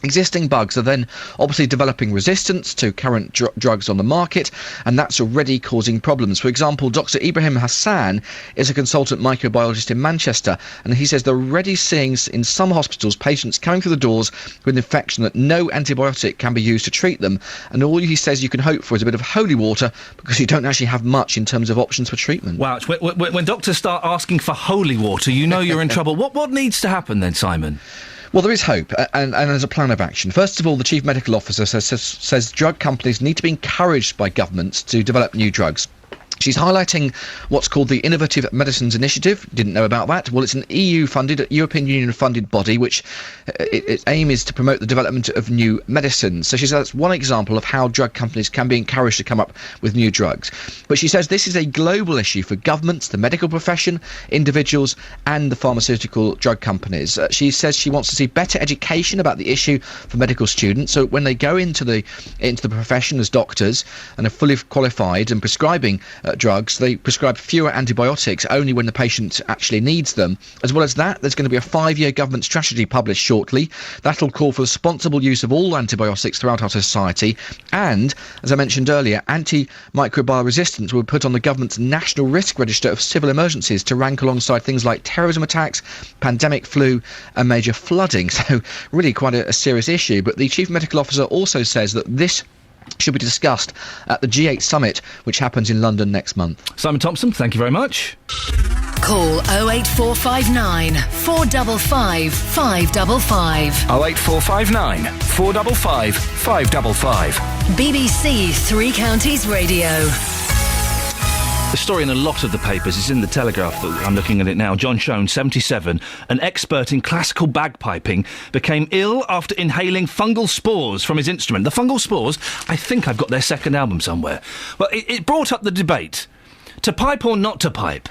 existing bugs are then obviously developing resistance to current drugs on the market, and that's already causing problems. For example, Dr. Ibrahim Hassan is a consultant microbiologist in Manchester, and he says they're already seeing in some hospitals patients coming through the doors with an infection that no antibiotic can be used to treat them, and all he says you can hope for is a bit of holy water, because you don't actually have much in terms of options for treatment.
Wow, when doctors start asking for holy water, you know you're in trouble. What needs to happen then, Simon?
Well, there is hope, and there's a plan of action. First of all, the Chief Medical Officer says drug companies need to be encouraged by governments to develop new drugs. She's highlighting what's called the Innovative Medicines Initiative. Didn't know about that. Well, it's an EU-funded, European Union-funded body which its aim is to promote the development of new medicines. So she says that's one example of how drug companies can be encouraged to come up with new drugs. But she says this is a global issue for governments, the medical profession, individuals and the pharmaceutical drug companies. She says she wants to see better education about the issue for medical students, so when they go into the profession as doctors and are fully qualified and prescribing drugs, they prescribe fewer antibiotics only when the patient actually needs them. As well as that, there's going to be a 5-year government strategy published shortly. That'll call for responsible use of all antibiotics throughout our society, and, as I mentioned earlier, antimicrobial resistance will be put on the government's national risk register of civil emergencies to rank alongside things like terrorism attacks, pandemic flu and major flooding. So really quite a serious issue. But the Chief Medical Officer also says that this should be discussed at the G8 summit, which happens in London next month.
Simon Thompson, thank you very much.
Call 08459 455 555.
08459 455 555.
BBC Three Counties Radio.
The story in a lot of the papers is in the Telegraph. I'm looking at it now. John Shone, 77, an expert in classical bagpiping, became ill after inhaling fungal spores from his instrument. The fungal spores, I think I've got their second album somewhere. Well, it brought up the debate. To pipe or not to pipe?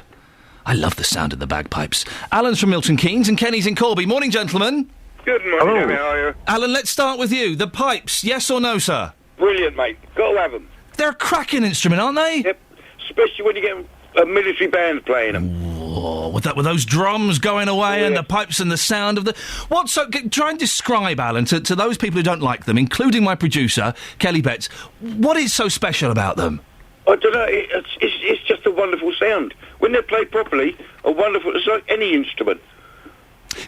I love the sound of the bagpipes. Alan's from Milton Keynes and Kenny's in Corby. Morning, gentlemen.
Good morning, Jimmy, how are you?
Alan, let's start with you. The pipes, yes or no, sir?
Brilliant, mate. Got to have them.
They're a cracking instrument, aren't they?
Yep. Especially when you get a military band playing them.
Whoa, with those drums going away and the pipes and the sound of the... Try and describe, Alan, to those people who don't like them, including my producer, Kelly Betts, what is so special about them?
I don't know, it's just a wonderful sound. When they're played properly, it's like any instrument.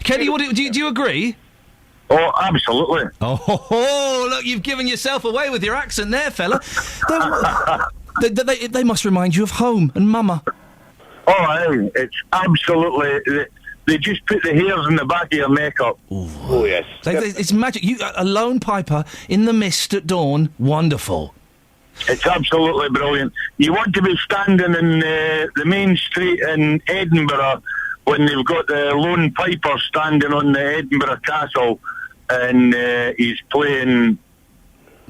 Kenny, do you agree?
Oh, absolutely.
Oh, look, you've given yourself away with your accent there, fella. They must remind you of home and mama.
Oh, it's absolutely... They just put the hairs in the back of your makeup.
Oh, yes.
It's magic. A lone piper in the mist at dawn. Wonderful.
It's absolutely brilliant. You want to be standing in the main street in Edinburgh when they've got the lone piper standing on the Edinburgh Castle and he's playing...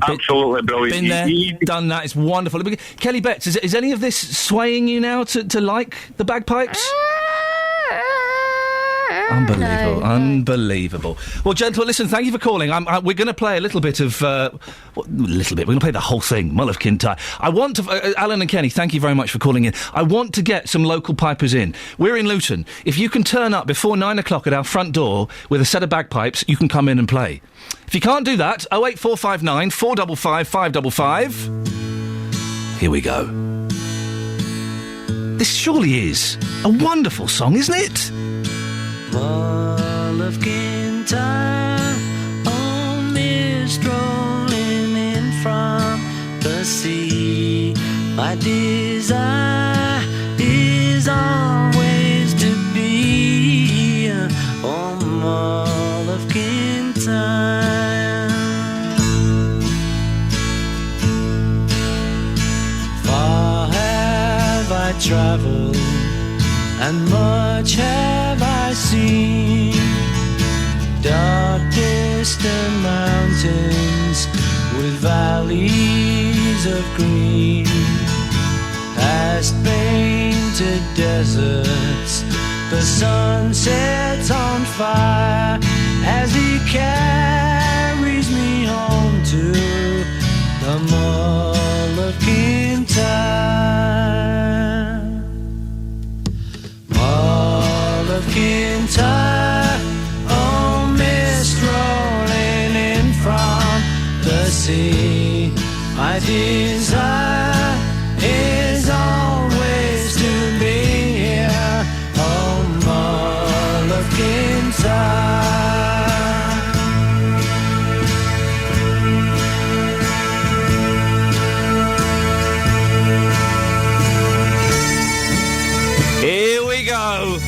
Absolutely brilliant.
Been there, done that. It's wonderful. Kelly Betts, is any of this swaying you now to like the bagpipes? Unbelievable. Well, gentlemen, listen, thank you for calling. We're going to play a little bit of... We're going to play the whole thing, Mull of Kintyre. I want to... Alan and Kenny, thank you very much for calling in. I want to get some local pipers in. We're in Luton. If you can turn up before 9 o'clock at our front door with a set of bagpipes, you can come in and play. If you can't do that, 08459 455 555. Here we go. This surely is a wonderful song, isn't it?
Mull of Kintyre, on mist rolling in from the sea. My desire is always to be on Mull of Kintyre. Far have I travelled, and much have I seen. Dark distant mountains with valleys of green, past painted deserts, the sun sets on fire as he carries me home to the Mull of Kintyre. Mull of Kintyre, oh mist rolling in from the sea. My desire is always to be here, oh Mull of Kintyre.
Here we go.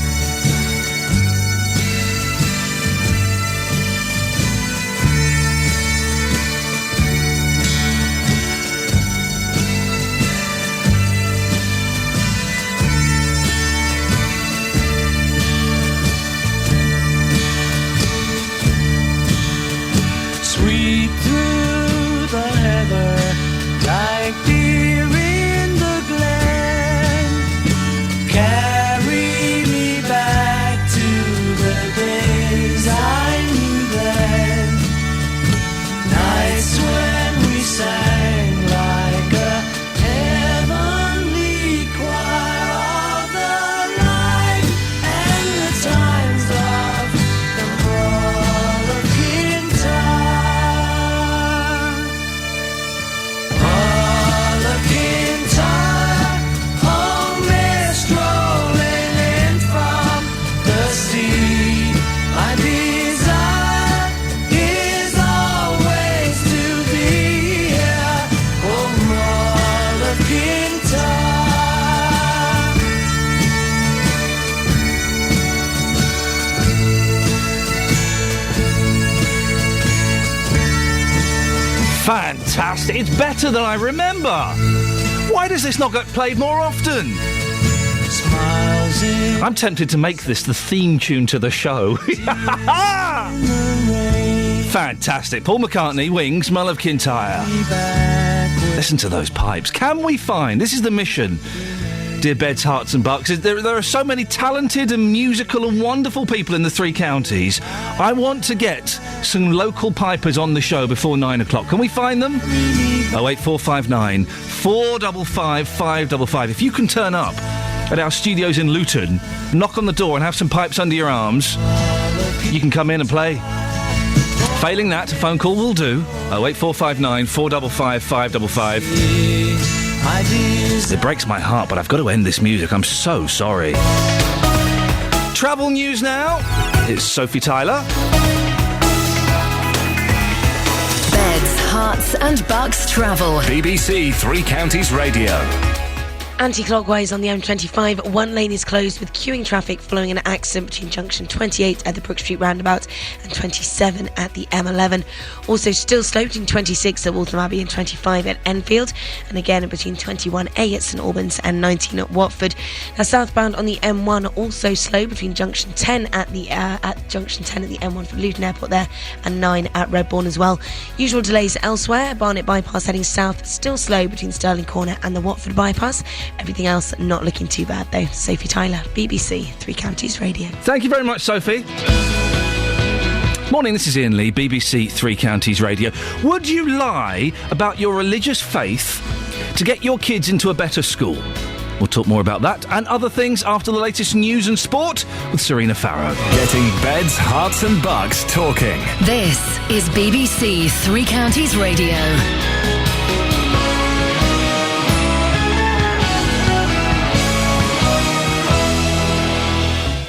Sweep through the heather like deer in the glen. Carry me back to the days I knew then. Nights when we sang like a heavenly choir of the light and the times of the Mull of Kintyre. Mull of Kintyre, oh mist rolling in from the sea. My desire is always to be here, oh Mull of Kintyre.
Fantastic. It's better than I remember. Why does this not get played more often?
Smiles in
I'm tempted to make this the theme tune to the show. Fantastic. Paul McCartney, Wings, Mull of Kintyre. Listen to those pipes. Can we find... This is the mission, dear Beds, Hearts and Bucks. There are so many talented and musical and wonderful people in the three counties. I want to get some local pipers on the show before 9 o'clock. Can we find them? 08459 455 555. If you can turn up at our studios in Luton, knock on the door and have some pipes under your arms, you can come in and play. Failing that, a phone call will do. 08459 455 555. It breaks my heart, but I've got to end this music. I'm so sorry. Travel news now. It's Sophie Tyler.
Beds, Hearts and Bucks travel.
BBC Three Counties Radio.
Anti-clockwise on the M25, one lane is closed with queuing traffic following an accident between junction 28 at the Brook Street roundabout and 27 at the M11. Also still slow between 26 at Waltham Abbey and 25 at Enfield, and again between 21A at St Albans and 19 at Watford. Now southbound on the M1 also slow between junction 10 at the M1 for Luton Airport there, and 9 at Redbourne as well. Usual delays elsewhere. Barnet bypass heading south still slow between Stirling Corner and the Watford bypass. Everything else not looking too bad though. Sophie Tyler, BBC Three Counties Radio.
Thank you very much, Sophie. Morning, this is Iain Lee, BBC Three Counties Radio. Would you lie about your religious faith to get your kids into a better school? We'll talk more about that and other things after the latest news and sport with Serena Farrow.
Getting beds, hearts and bucks talking.
This is BBC Three Counties Radio.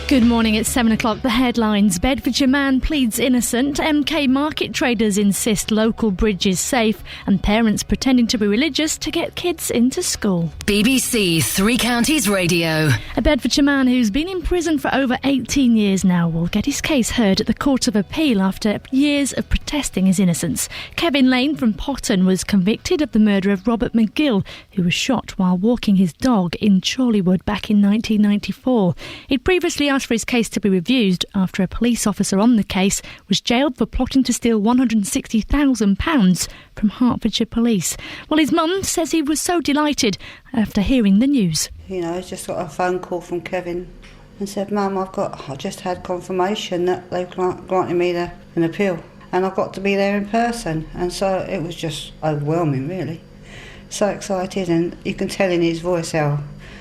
Good morning, it's 7 o'clock. The headlines. Bedfordshire man pleads innocent. MK market traders insist local bridge is safe. And parents pretending to be religious to get kids into school.
BBC Three Counties Radio.
A Bedfordshire man who's been in prison for over 18 years now will get his case heard at the Court of Appeal after years of protesting his innocence. Kevin Lane from Potton was convicted of the murder of Robert McGill, who was shot while walking his dog in Chorleywood back in 1994. He'd previously asked for his case to be reviewed after a police officer on the case was jailed for plotting to steal £160,000 from Hertfordshire Police. Well, his mum says he was so delighted after hearing the news.
You know, I just got a phone call from Kevin and said, Mum, I just had confirmation that they've granted me an appeal and I've got to be there in person. And so it was just overwhelming, really. So excited, and you can tell in his voice how,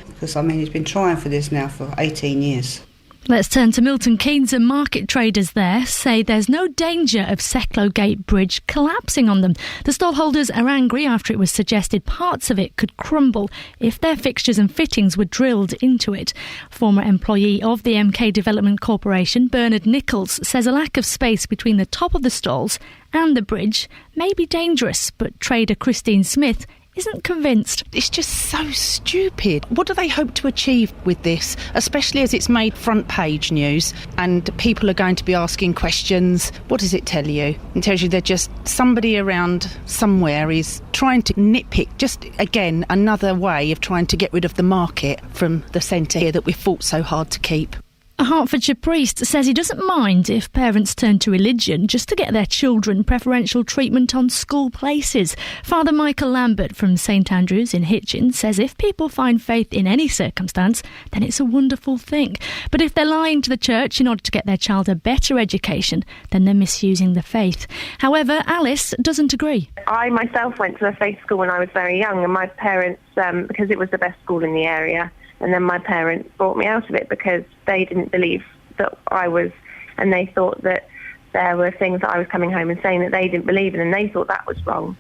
because I mean he's been trying for this now for 18 years.
Let's turn to Milton Keynes, and market traders there say there's no danger of Secklow Gate Bridge collapsing on them. The stallholders are angry after it was suggested parts of it could crumble if their fixtures and fittings were drilled into it. Former employee of the MK Development Corporation, Bernard Nichols, says a lack of space between the top of the stalls and the bridge may be dangerous, but trader Christine Smith isn't convinced.
It's just so stupid. What do they hope to achieve with this, especially as it's made front page news and people are going to be asking questions? What does it tell you? It tells you that just somebody around somewhere is trying to nitpick, just again another way of trying to get rid of the market from the centre here that we fought so hard to keep.
A Hertfordshire priest says he doesn't mind if parents turn to religion just to get their children preferential treatment on school places. Father Michael Lambert from St Andrews in Hitchin says if people find faith in any circumstance, then it's a wonderful thing. But if they're lying to the church in order to get their child a better education, then they're misusing the faith. However, Alice doesn't agree.
I myself went to a faith school when I was very young, and my parents, because it was the best school in the area, and then my parents brought me out of it because they didn't believe that I was, and they thought that there were things that I was coming home and saying that they didn't believe in, and they thought that was wrong.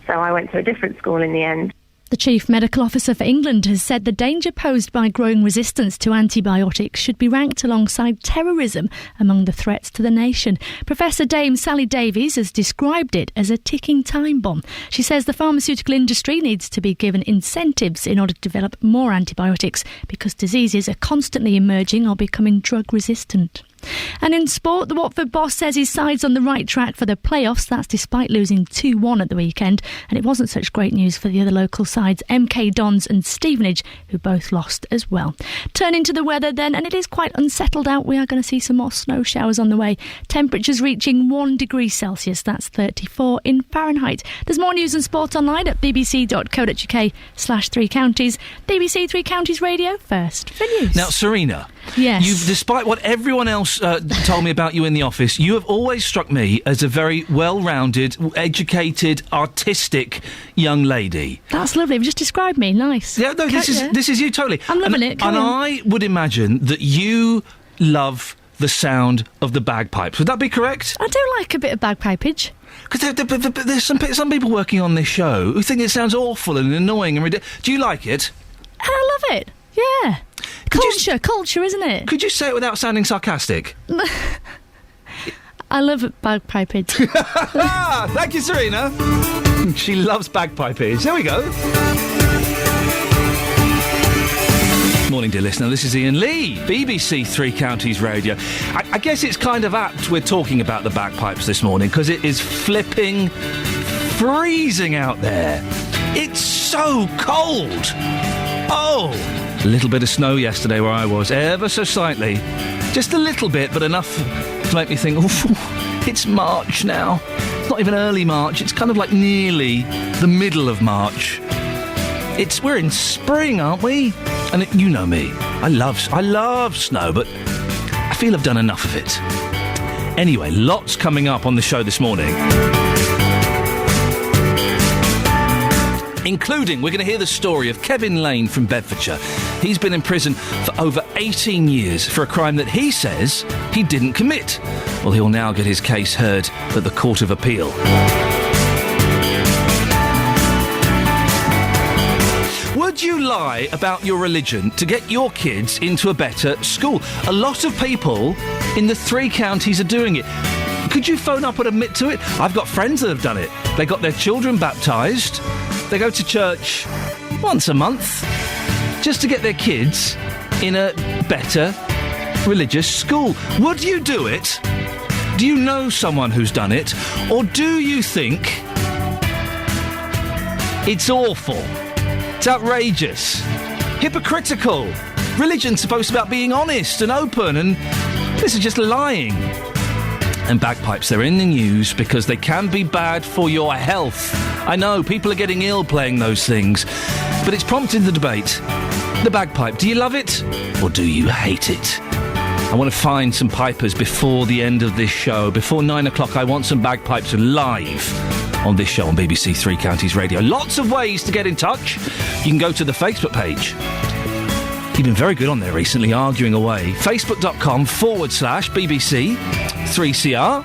So I went to a different school in the end.
The Chief Medical Officer for England has said the danger posed by growing resistance to antibiotics should be ranked alongside terrorism among the threats to the nation. Professor Dame Sally Davies has described it as a ticking time bomb. She says the pharmaceutical industry needs to be given incentives in order to develop more antibiotics because diseases are constantly emerging or becoming drug resistant. And in sport, the Watford boss says his side's on the right track for the playoffs. That's despite losing 2-1 at the weekend. And it wasn't such great news for the other local sides, MK Dons and Stevenage, who both lost as well. Turning to the weather then, and it is quite unsettled out. We are going to see some more snow showers on the way. Temperatures reaching 1 degree Celsius. That's 34 in Fahrenheit. There's more news and sport online at bbc.co.uk/3 counties. BBC Three Counties Radio, first for news.
Now, Serena.
Yes.
You've, despite what everyone else told me about you in the office, you have always struck me as a very well-rounded, educated, artistic young lady.
That's lovely. You've just described me. Nice.
Yeah, no, this is you totally.
I'm loving it. Come
and
on.
I would imagine that you love the sound of the bagpipes. Would that be correct?
I do like a bit of bagpipage.
Because there's some people working on this show who think it sounds awful and annoying and ridiculous. Do you like it?
I love it. Yeah. Culture, isn't it?
Could you say it without sounding sarcastic?
I love bagpipage.
Thank you, Serena. She loves bagpipage. There we go. Morning, dear listener. This is Iain Lee, BBC Three Counties Radio. I guess it's kind of apt we're talking about the bagpipes this morning because it is flipping freezing out there. It's so cold. Oh! A little bit of snow yesterday where I was, ever so slightly. Just a little bit, but enough to make me think, it's March now. It's not even early March, it's kind of like nearly the middle of March. We're in spring, aren't we? And you know me. I love snow, but I feel I've done enough of it. Anyway, lots coming up on the show this morning. Including, we're going to hear the story of Kevin Lane from Bedfordshire. He's been in prison for over 18 years for a crime that he says he didn't commit. Well, he'll now get his case heard at the Court of Appeal. Would you lie about your religion to get your kids into a better school? A lot of people in the 3 counties are doing it. Could you phone up and admit to it? I've got friends that have done it. They got their children baptised. They go to church once a month just to get their kids in a better religious school. Would you do it? Do you know someone who's done it? Or do you think it's awful? It's outrageous. Hypocritical. Religion's supposed to be about being honest and open, and this is just lying. And bagpipes, they're in the news because they can be bad for your health. I know, people are getting ill playing those things, but it's prompted the debate. The bagpipe, do you love it or do you hate it? I want to find some pipers before the end of this show. Before 9 o'clock, I want some bagpipes live on this show on BBC 3 Counties Radio. Lots of ways to get in touch. You can go to the Facebook page. You've been very good on there recently, arguing away. Facebook.com/BBC 3CR.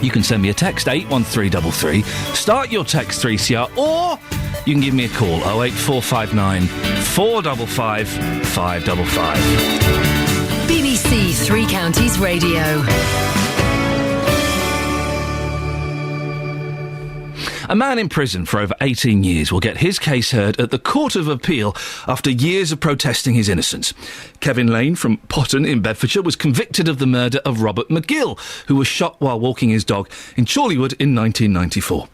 You can send me a text, 81333. Start your text 3CR, or you can give me a call, 08459 455 555.
BBC 3 Counties Radio.
A man in prison for over 18 years will get his case heard at the Court of Appeal after years of protesting his innocence. Kevin Lane from Potton in Bedfordshire was convicted of the murder of Robert McGill, who was shot while walking his dog in Chorleywood in 1994.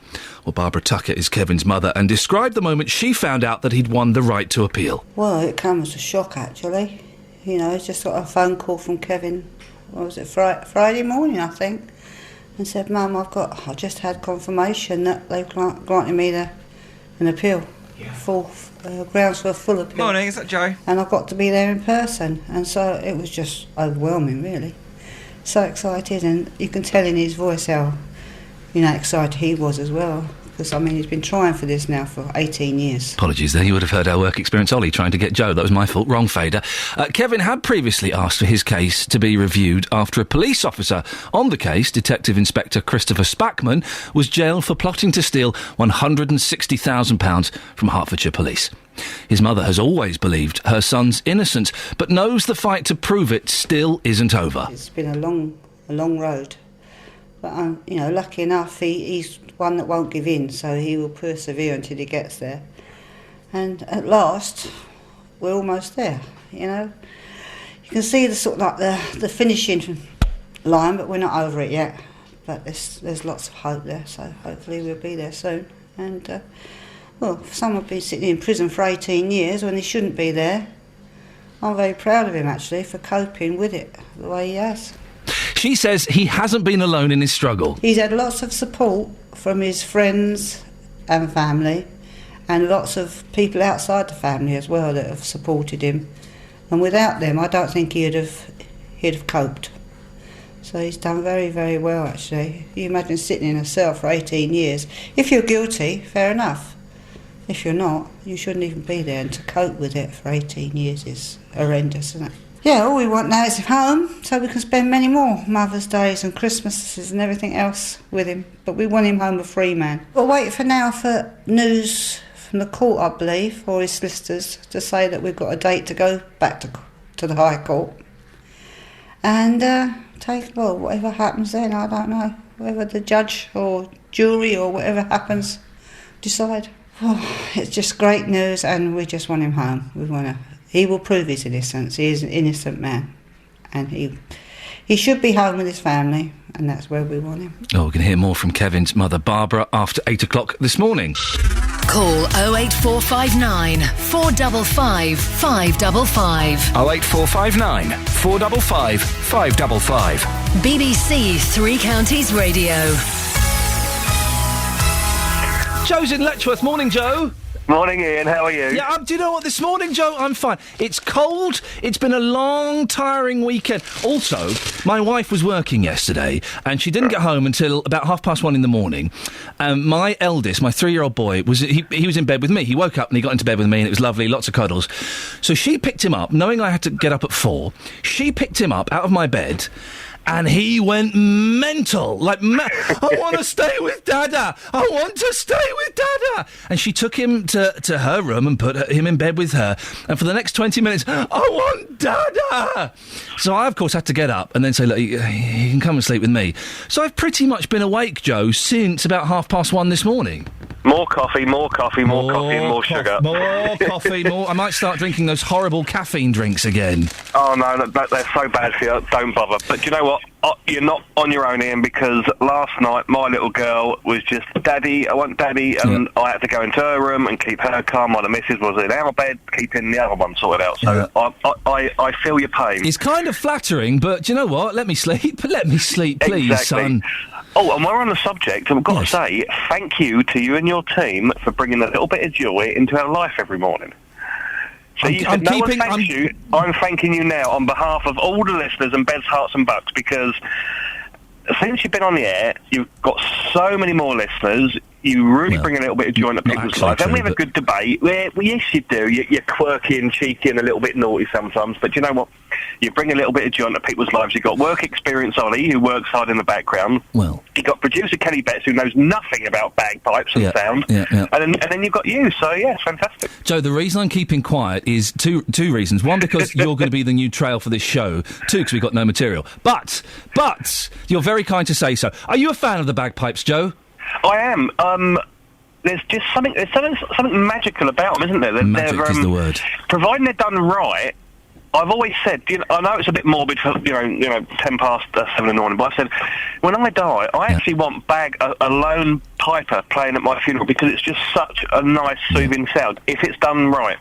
Well, Barbara Tucker is Kevin's mother and described the moment she found out that he'd won the right to appeal.
Well, it came as a shock, actually. You know, I just got a phone call from Kevin, what was it, Friday morning, I think, and said, Mum, I just had confirmation that they've granted me an appeal. Yeah. Full grounds for a full appeal.
Morning, is that Joe?
And I got to be there in person, and so it was just overwhelming, really. So excited, and you can tell in his voice how, excited he was as well. Because, he's been trying for this now for 18 years.
Apologies there, you would have heard our work experience Ollie trying to get Joe. That was my fault, wrong fader. Kevin had previously asked for his case to be reviewed after a police officer on the case, Detective Inspector Christopher Spackman, was jailed for plotting to steal £160,000 from Hertfordshire Police. His mother has always believed her son's innocent, but knows the fight to prove it still isn't over.
It's been a long road. But, lucky enough, he's one that won't give in, so he will persevere until he gets there. And at last, we're almost there, You can see the the finishing line, but we're not over it yet. But there's lots of hope there, so hopefully we'll be there soon. And, for someone been sitting in prison for 18 years when he shouldn't be there, I'm very proud of him, actually, for coping with it the way he has.
She says he hasn't been alone in his struggle.
He's had lots of support from his friends and family, and lots of people outside the family as well that have supported him. And without them, I don't think he'd have coped. So he's done very, very well, actually. You imagine sitting in a cell for 18 years. If you're guilty, fair enough. If you're not, you shouldn't even be there, and to cope with it for 18 years is horrendous, isn't it? Yeah, all we want now is him home, so we can spend many more Mother's Days and Christmases and everything else with him. But we want him home a free man. We'll wait for now for news from the court, I believe, or his solicitors, to say that we've got a date to go back to the High Court. And whatever happens then, I don't know. Whether the judge or jury or whatever happens, decide. Oh, it's just great news, and we just want him home. He will prove his innocence. He is an innocent man. And he should be home with his family, and that's where we want him.
Oh, we're going to hear more from Kevin's mother, Barbara, after 8 o'clock this morning.
Call 08459 455 555.
08459 455 555.
BBC 3 Counties Radio.
Joe's in Letchworth. Morning, Joe.
Morning, Ian. How are you?
Yeah, do you know what? This morning, Joe, I'm fine. It's cold. It's been a long, tiring weekend. Also, my wife was working yesterday, and she didn't get home until about 1:30 in the morning. My eldest, my 3-year-old boy, he was in bed with me. He woke up and he got into bed with me, and it was lovely, lots of cuddles. So she picked him up, knowing I had to get up at 4. She picked him up out of my bed, and he went mental. I want to stay with Dada. I want to stay with Dada. And she took him to her room and put him in bed with her. And for the next 20 minutes, I want Dada. So I, of course, had to get up and then say, look, you can come and sleep with me. So I've pretty much been awake, Joe, since about 1:30 this morning.
More coffee, and more sugar.
More coffee, more... I might start drinking those horrible caffeine drinks again.
Oh, no, they're so bad for you. Don't bother. But do you know what? You're not on your own, Ian, because last night my little girl was just, Daddy, I want Daddy, and I had to go into her room and keep her calm while the missus was in our bed, keeping the other one sorted out. So I feel your pain.
It's kind of flattering, but do you know what? Let me sleep. Let me sleep, please,
Exactly.
son.
Oh, and while on the subject, I've got to say thank you to you and your team for bringing a little bit of joy into our life every morning. So you said no one thanks you. I'm thanking you now on behalf of all the listeners and Beds, Hearts and Bucks, because since you've been on the air, you've got so many more listeners. You really bring a little bit of joy into people's lives. And we have a good debate. Well, yes, you do. You're quirky and cheeky and a little bit naughty sometimes. But you know what? You bring a little bit of joy into people's lives. You've got work experience, Ollie, who works hard in the background.
Well,
you've got producer Kenny Betts, who knows nothing about bagpipes and sound.
Yeah.
And then you've got you. So, yeah, it's fantastic.
Joe, the reason I'm keeping quiet is two reasons. One, because you're going to be the new trail for this show. 2, because we've got no material. But you're very kind to say so. Are you a fan of the bagpipes, Joe?
I am. There's just something magical about them, isn't there?
Magic is the word.
Providing they're done right. I've always said, I know it's a bit morbid for 10 past 7 in the morning, but I said, when I die, I actually want a lone piper playing at my funeral, because it's just such a nice, soothing sound if it's done right.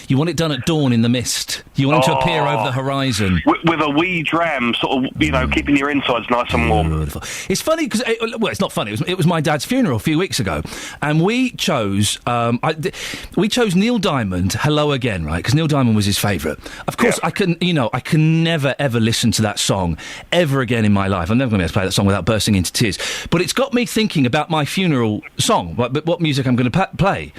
You want it done at dawn in the mist. You want it to appear over the horizon.
With a wee dram, sort of, keeping your insides nice and warm.
Beautiful. It's funny because, it's not funny. It was my dad's funeral a few weeks ago, and we chose Neil Diamond, Hello Again, right? Because Neil Diamond was his favourite. Of course, I can never ever listen to that song ever again in my life. I'm never going to be able to play that song without bursting into tears. But it's got me thinking about my funeral song, what music I'm going to play.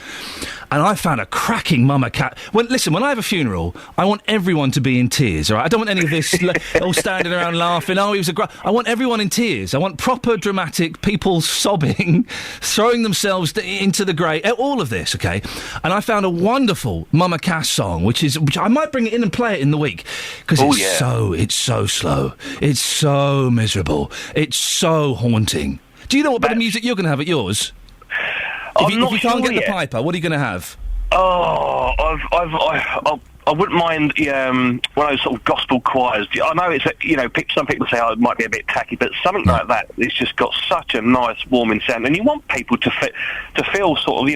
And I found a cracking Mama Cat. When I have a funeral, I want everyone to be in tears, all right? I don't want any of this all standing around laughing. Oh, he was I want everyone in tears. I want proper dramatic people sobbing, throwing themselves into the grave. All of this, okay? And I found a wonderful Mama Cass song, which I might bring it in and play it in the week, because it's so slow. It's so miserable. It's so haunting. Do you know what bit of music you're going to have at yours? If you can't get the piper, what are you going to have?
Oh, I wouldn't mind one of those sort of gospel choirs. I know it's some people say it might be a bit tacky, but something like that. It's just got such a nice, warming sound, and you want people to feel sort of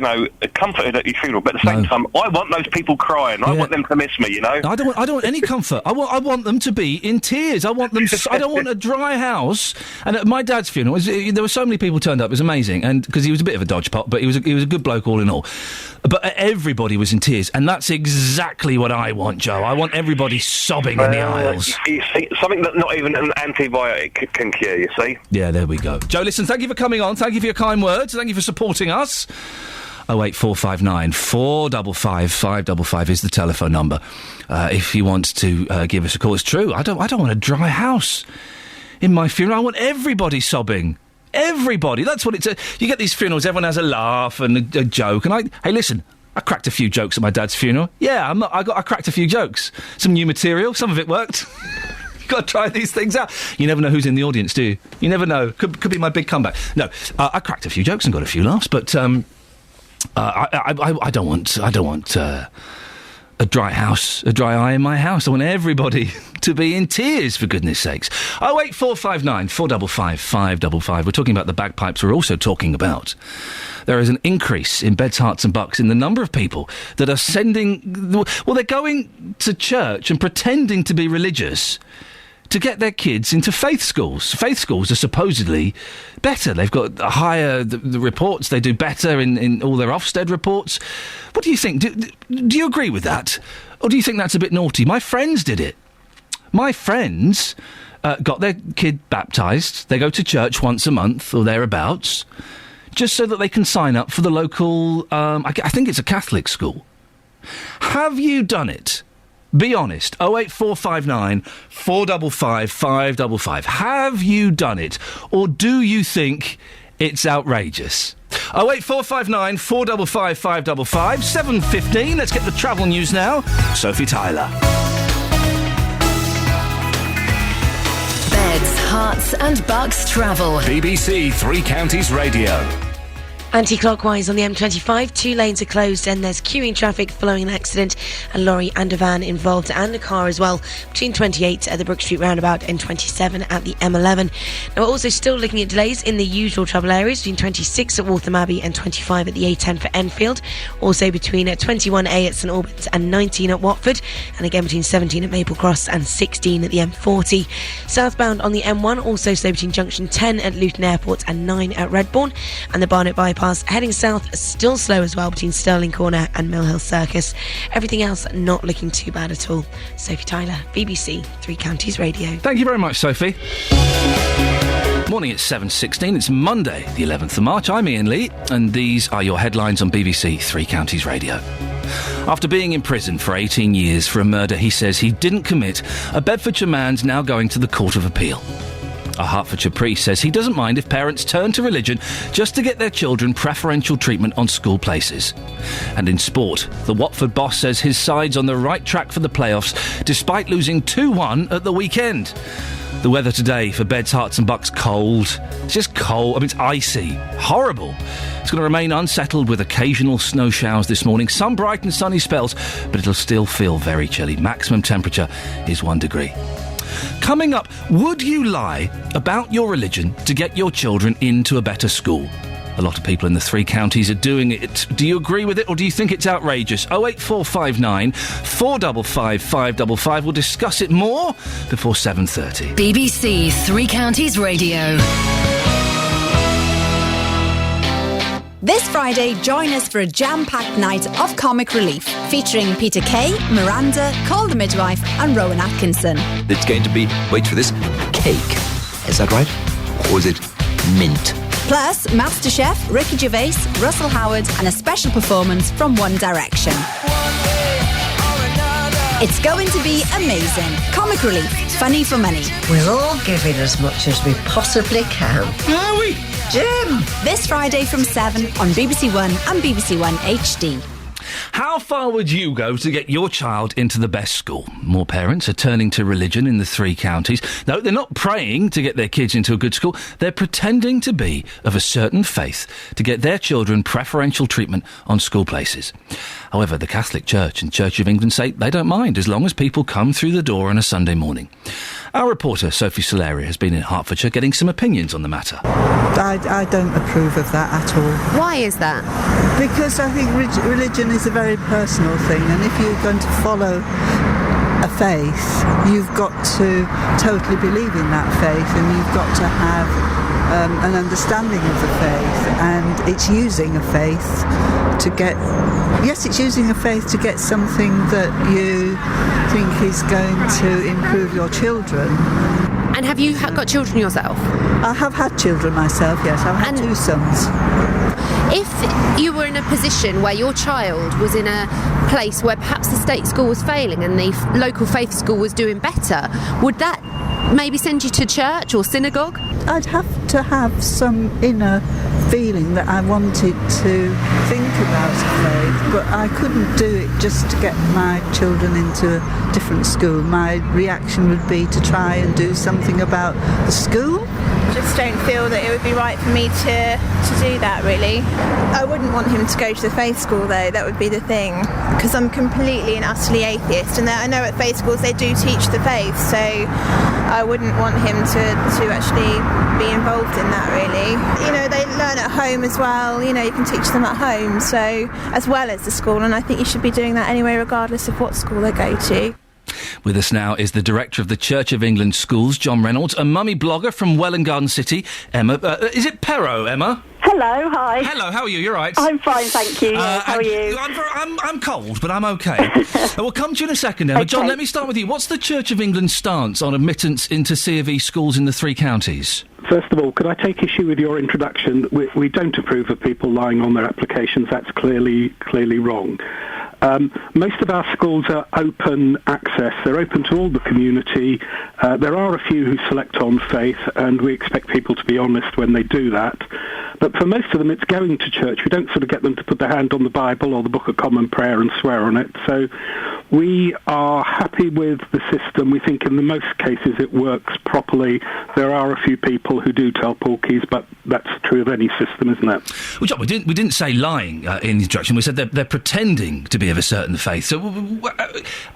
comforted at your funeral. But at the same time, I want those people crying. I want them to miss me. I
don't want any comfort. I want them to be in tears. I want them. I don't want a dry house. And at my dad's funeral, there were so many people turned up. It was amazing, and because he was a bit of a dodgepot, but he was a good bloke all in all. But everybody was in tears, and that's exactly what I want, Joe. I want everybody sobbing in the aisles.
You see, something that not even an antibiotic can cure, you see?
Yeah, there we go. Joe, listen, thank you for coming on. Thank you for your kind words. Thank you for supporting us. 08459 455 555 is the telephone number. If you want to give us a call. It's true. I don't want a dry house in my funeral. I want everybody sobbing. Everybody. That's what it's... you get these funerals, everyone has a laugh and a joke. And hey, listen, I cracked a few jokes at my dad's funeral. Yeah, I cracked a few jokes. Some new material. Some of it worked. You've got to try these things out. You never know who's in the audience, do you? You never know. Could be my big comeback. No, I cracked a few jokes and got a few laughs, but I don't want a dry house, a dry eye in my house. I want everybody to be in tears, for goodness sakes. 08459 455 555. We're talking about the bagpipes. We're also talking about there is an increase in Beds, Hearts and Bucks in the number of people that are they're going to church and pretending to be religious to get their kids into faith schools. Faith schools are supposedly better. They've got higher the reports. They do better in all their Ofsted reports. What do you think? Do you agree with that? Or do you think that's a bit naughty? My friends did it. My friends got their kid baptised. They go to church once a month or thereabouts, just so that they can sign up for the local, I think it's a Catholic school. Have you done it? Be honest. 08459 455 555. Have you done it? Or do you think it's outrageous? 08459 455 555. 7:15. Let's get the travel news now. Sophie Tyler.
Beds, hearts and bucks travel.
BBC Three Counties Radio.
Anti-clockwise on the M25, 2 lanes are closed and there's queuing traffic following an accident. A lorry and a van involved and a car as well between 28 at the Brook Street roundabout and 27 at the M11. Now we're also still looking at delays in the usual trouble areas between 26 at Waltham Abbey and 25 at the A10 for Enfield. Also between 21A at St Albans and 19 at Watford, and again between 17 at Maple Cross and 16 at the M40. Southbound on the M1 also slow between junction 10 at Luton Airport and 9 at Redbourne, and the Barnet bypass heading south still slow as well between Stirling Corner and Mill Hill Circus. Everything else not looking too bad at all. Sophie Tyler, BBC Three Counties Radio.
Thank you very much, Sophie. Morning, it's 7:16. It's Monday, the 11th of March. I'm Iain Lee, and these are your headlines on BBC Three Counties Radio. After being in prison for 18 years for a murder he says he didn't commit, a Bedfordshire man's now going to the Court of Appeal. A Hertfordshire priest says he doesn't mind if parents turn to religion just to get their children preferential treatment on school places. And in sport, the Watford boss says his side's on the right track for the playoffs despite losing 2-1 at the weekend. The weather today for Beds, Herts and Bucks, cold. It's just cold. I mean, it's icy. Horrible. It's going to remain unsettled with occasional snow showers this morning. Some bright and sunny spells, but it'll still feel very chilly. Maximum temperature is 1 degree. Coming up, would you lie about your religion to get your children into a better school? A lot of people in the three counties are doing it. Do you agree with it or do you think it's outrageous? 08459 455 555. We'll discuss it more before 7:30.
BBC Three Counties Radio.
This Friday, join us for a jam-packed night of comic relief, featuring Peter Kay, Miranda, Call the Midwife and Rowan Atkinson.
It's going to be, wait for this, cake. Is that right? Or is it mint?
Plus, MasterChef, Ricky Gervais, Russell Howard and a special performance from One Direction. It's going to be amazing. Comic relief, funny for money.
We're all giving as much as we possibly can.
Are we?
Jim! This Friday from 7 on BBC One and BBC One HD.
How far would you go to get your child into the best school? More parents are turning to religion in the three counties. No, they're not praying to get their kids into a good school. They're pretending to be of a certain faith to get their children preferential treatment on school places. However, the Catholic Church and Church of England say they don't mind as long as people come through the door on a Sunday morning. Our reporter, Sophie Solaria, has been in Hertfordshire getting some opinions on the matter.
I don't approve of that at all.
Why is that?
Because I think religion is a very personal thing, and if you're going to follow a faith, you've got to totally believe in that faith, and you've got to have an understanding of the faith, and it's using a faith to get... Yes, it's using a faith to get something that you think is going to improve your children.
And have you got children yourself?
I have had children myself, yes. I've had 2 sons.
If you were in a position where your child was in a place where perhaps the state school was failing and the local faith school was doing better, would that maybe send you to church or synagogue?
I'd have to have some inner feeling that I wanted to think about faith, but I couldn't do it just to get my children into a different school. My reaction would be to try and do something about the school.
Just don't feel that it would be right for me to do that, really. I wouldn't want him to go to the faith school, though. That would be the thing, because I'm completely and utterly atheist, and I know at faith schools they do teach the faith, so I wouldn't want him to actually be involved in that, really. You know, they learn at home as well. You know, you can teach them at home, so as well as the school, and I think you should be doing that anyway, regardless of what school they go to.
With us now is the director of the Church of England Schools, John Reynolds, a mummy blogger from Welwyn Garden City, Emma. Is it Pero, Emma?
Hello, hi.
Hello, how are you? You're right.
I'm fine, thank you. How are you?
I'm cold, but I'm okay. We'll come to you in a second, Emma.
Okay.
John, let me start with you. What's the Church of England's stance on admittance into C of E schools in the 3 counties?
First of all, could I take issue with your introduction? We don't approve of people lying on their applications. That's clearly wrong. Most of our schools are open access. They're open to all the community. There are a few who select on faith, and we expect people to be honest when they do that. But for most of them, it's going to church. We don't sort of get them to put their hand on the Bible or the Book of Common Prayer and swear on it. So we are happy with the system. We think in the most cases it works properly. There are a few people who do tell porkies, but that's true of any system, isn't it?
Well, John, we didn't say lying in the introduction. We said they're pretending to be of a certain faith. So,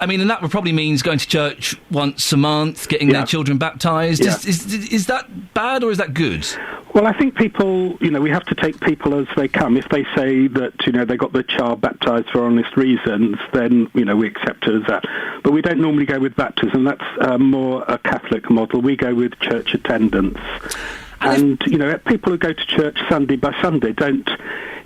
I mean, and that probably means going to church once a month, getting their children baptised.
Yeah.
Is that bad or is that good?
Well, I think people, we have to take people as they come. If they say that, they got their child baptised for honest reasons, then, we accept it as that. But we don't normally go with baptism. That's more a Catholic model. We go with church attendance. And people who go to church Sunday by Sunday don't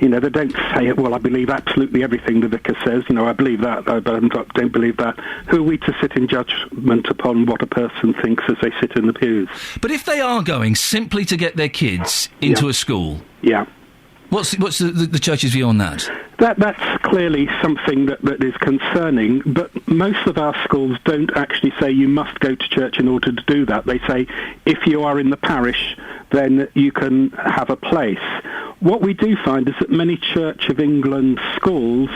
say, well, I believe absolutely everything the vicar says. I believe that, but I don't believe that. Who are we to sit in judgment upon what a person thinks as they sit in the pews?
But if they are going simply to get their kids into a school...
Yeah.
What's the church's view on that?
That's clearly something that is concerning, but most of our schools don't actually say you must go to church in order to do that. They say if you are in the parish, then you can have a place. What we do find is that many Church of England schools,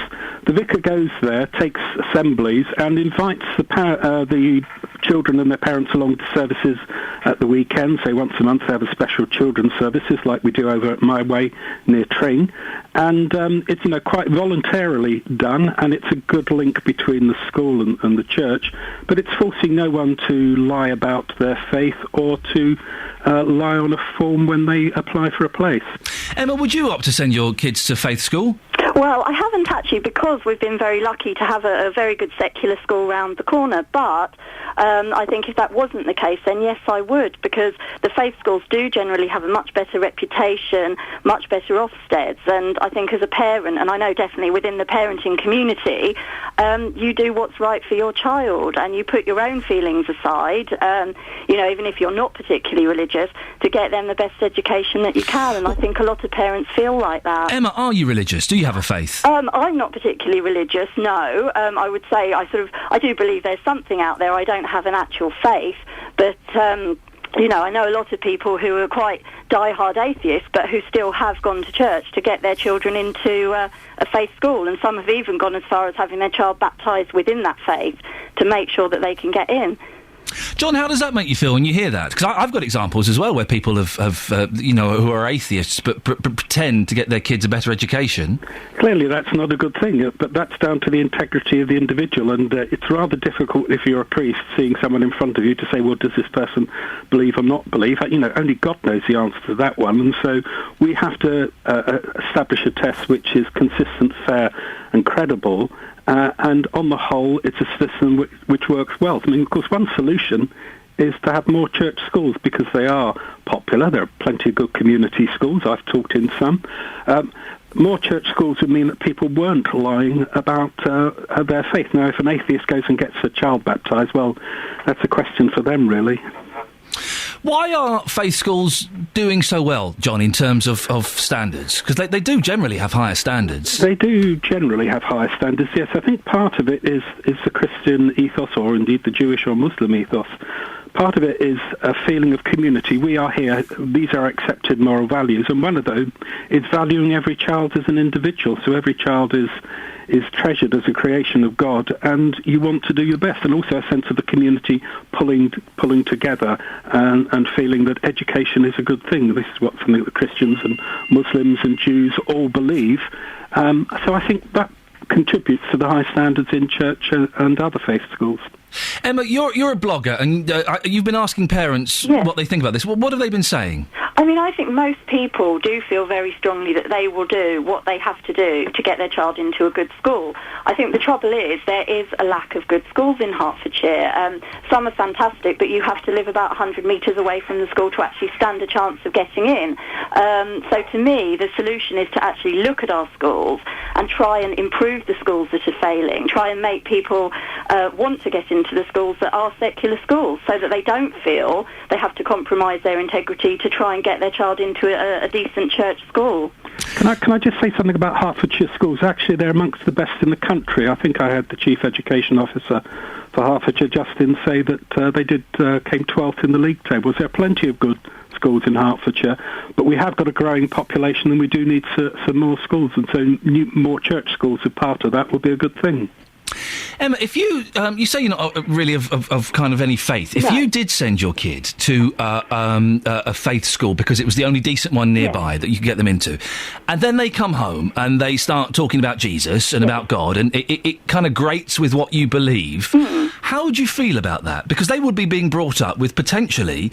the vicar goes there, takes assemblies, and invites the children and their parents along to services at the weekend. Say once a month they have a special children's services like we do over at My Way near Tring. And it's quite voluntarily done, and it's a good link between the school and the church, but it's forcing no one to lie about their faith or to lie on a form when they apply for a place.
Emma, would you opt to send your kids to faith school?
Well, I haven't actually, because we've been very lucky to have a very good secular school round the corner, but I think if that wasn't the case, then yes, I would, because the faith schools do generally have a much better reputation, much better Ofsteds, and I think as a parent, and I know definitely within the parenting community, you do what's right for your child, and you put your own feelings aside, even if you're not particularly religious, to get them the best education that you can, and I think a lot of parents feel like that.
Emma, are you religious? Do you have a faith?
I'm not particularly religious, no. I would say I do believe there's something out there. I don't have an actual faith, but I know a lot of people who are quite die-hard atheists, but who still have gone to church to get their children into a faith school, and some have even gone as far as having their child baptised within that faith to make sure that they can get in.
John, how does that make you feel when you hear that? Because I've got examples as well where people have who are atheists but pretend to get their kids a better education.
Clearly that's not a good thing, but that's down to the integrity of the individual, and it's rather difficult if you're a priest seeing someone in front of you to say, well, does this person believe or not believe? Only God knows the answer to that one, and so we have to establish a test which is consistent, fair and credible. And on the whole, it's a system which works well. I mean, of course, one solution is to have more church schools because they are popular. There are plenty of good community schools. I've taught in some. More church schools would mean that people weren't lying about their faith. Now, if an atheist goes and gets a child baptised, well, that's a question for them, really.
Why are faith schools doing so well, John, in terms of standards? Because they do generally have higher standards.
They do generally have higher standards, yes. I think part of it is the Christian ethos, or indeed the Jewish or Muslim ethos. Part of it is a feeling of community. We are here, these are accepted moral values, and one of those is valuing every child as an individual. So every child is treasured as a creation of God, and you want to do your best, and also a sense of the community pulling together and feeling that education is a good thing. This is something that Christians and Muslims and Jews all believe. So I think that contributes to the high standards in church and other faith schools.
Emma, you're a blogger, and you've been asking parents what they think about this. What have they been saying?
I mean, I think most people do feel very strongly that they will do what they have to do to get their child into a good school. I think the trouble is there is a lack of good schools in Hertfordshire. Some are fantastic, but you have to live about 100 metres away from the school to actually stand a chance of getting in. So to me, the solution is to actually look at our schools and try and improve the schools that are failing, try and make people want to get into the schools that are secular schools so that they don't feel they have to compromise their integrity to try and get their child into a decent church school.
Can I just say something about Hertfordshire schools? Actually, they're amongst the best in the country. I think I had the Chief Education Officer for Hertfordshire, Justin, say that they came 12th in the league tables. There are plenty of good schools in Hertfordshire, but we have got a growing population and we do need some more schools, and so more church schools are part of that would be a good thing.
Emma, if you say you're not really of kind of any faith. If you did send your kid to a faith school because it was the only decent one nearby that you could get them into, and then they come home and they start talking about Jesus and about God, and it kind of grates with what you believe, how would you feel about that? Because they would be being brought up with potentially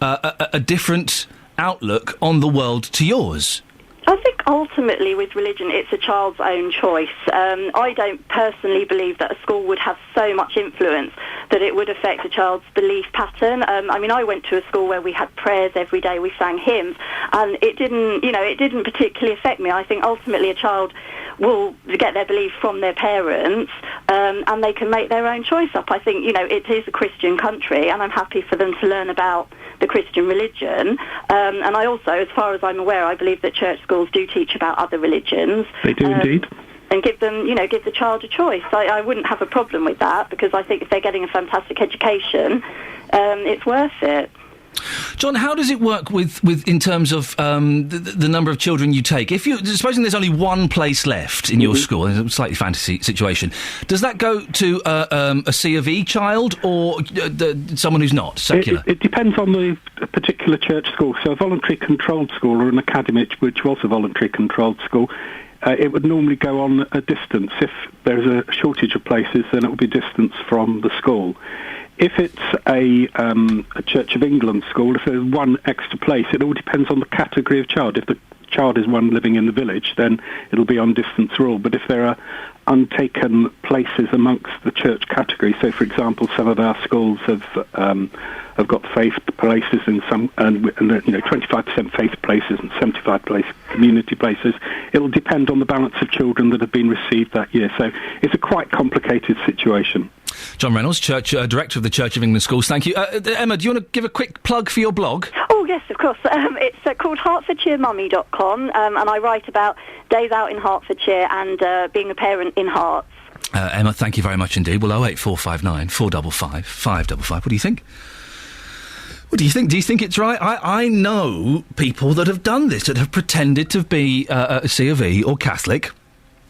a different outlook on the world to yours.
I think ultimately with religion it's a child's own choice. I don't personally believe that a school would have so much influence that it would affect a child's belief pattern. I mean, I went to a school where we had prayers every day, we sang hymns, and it didn't particularly affect me. I think ultimately a child will get their belief from their parents, and they can make their own choice up. I think, it is a Christian country, and I'm happy for them to learn about the Christian religion. And I also, as far as I'm aware, I believe that church schools do teach about other religions.
They do indeed.
And give the child a choice. I wouldn't have a problem with that, because I think if they're getting a fantastic education, it's worth it.
John, how does it work with in terms of the number of children you take? Supposing there's only one place left in your school, in a slightly fantasy situation, does that go to a C of E child or someone who's not secular?
It depends on the particular church school. So a voluntary controlled school or an academy, which was a voluntary controlled school, it would normally go on a distance. If there's a shortage of places, then it will be distance from the school. If it's a Church of England school, if there's one extra place, it all depends on the category of child. If the child is one living in the village, then it'll be on distance rule. But if there are untaken places amongst the church category, so for example, some of our schools have got faith places and 25% faith places and 75% community places. It'll depend on the balance of children that have been received that year. So it's a quite complicated situation.
John Reynolds, Director of the Church of England Schools, thank you. Emma, do you want to give a quick plug for your blog?
Oh, yes, of course. It's called HertfordshireMummy.com, and I write about days out in Hertfordshire and being a parent in Herts.
Emma, thank you very much indeed. Well, 08459 455 555. What do you think? What do you think? Do you think it's right? I know people that have done this, that have pretended to be a C of E or Catholic,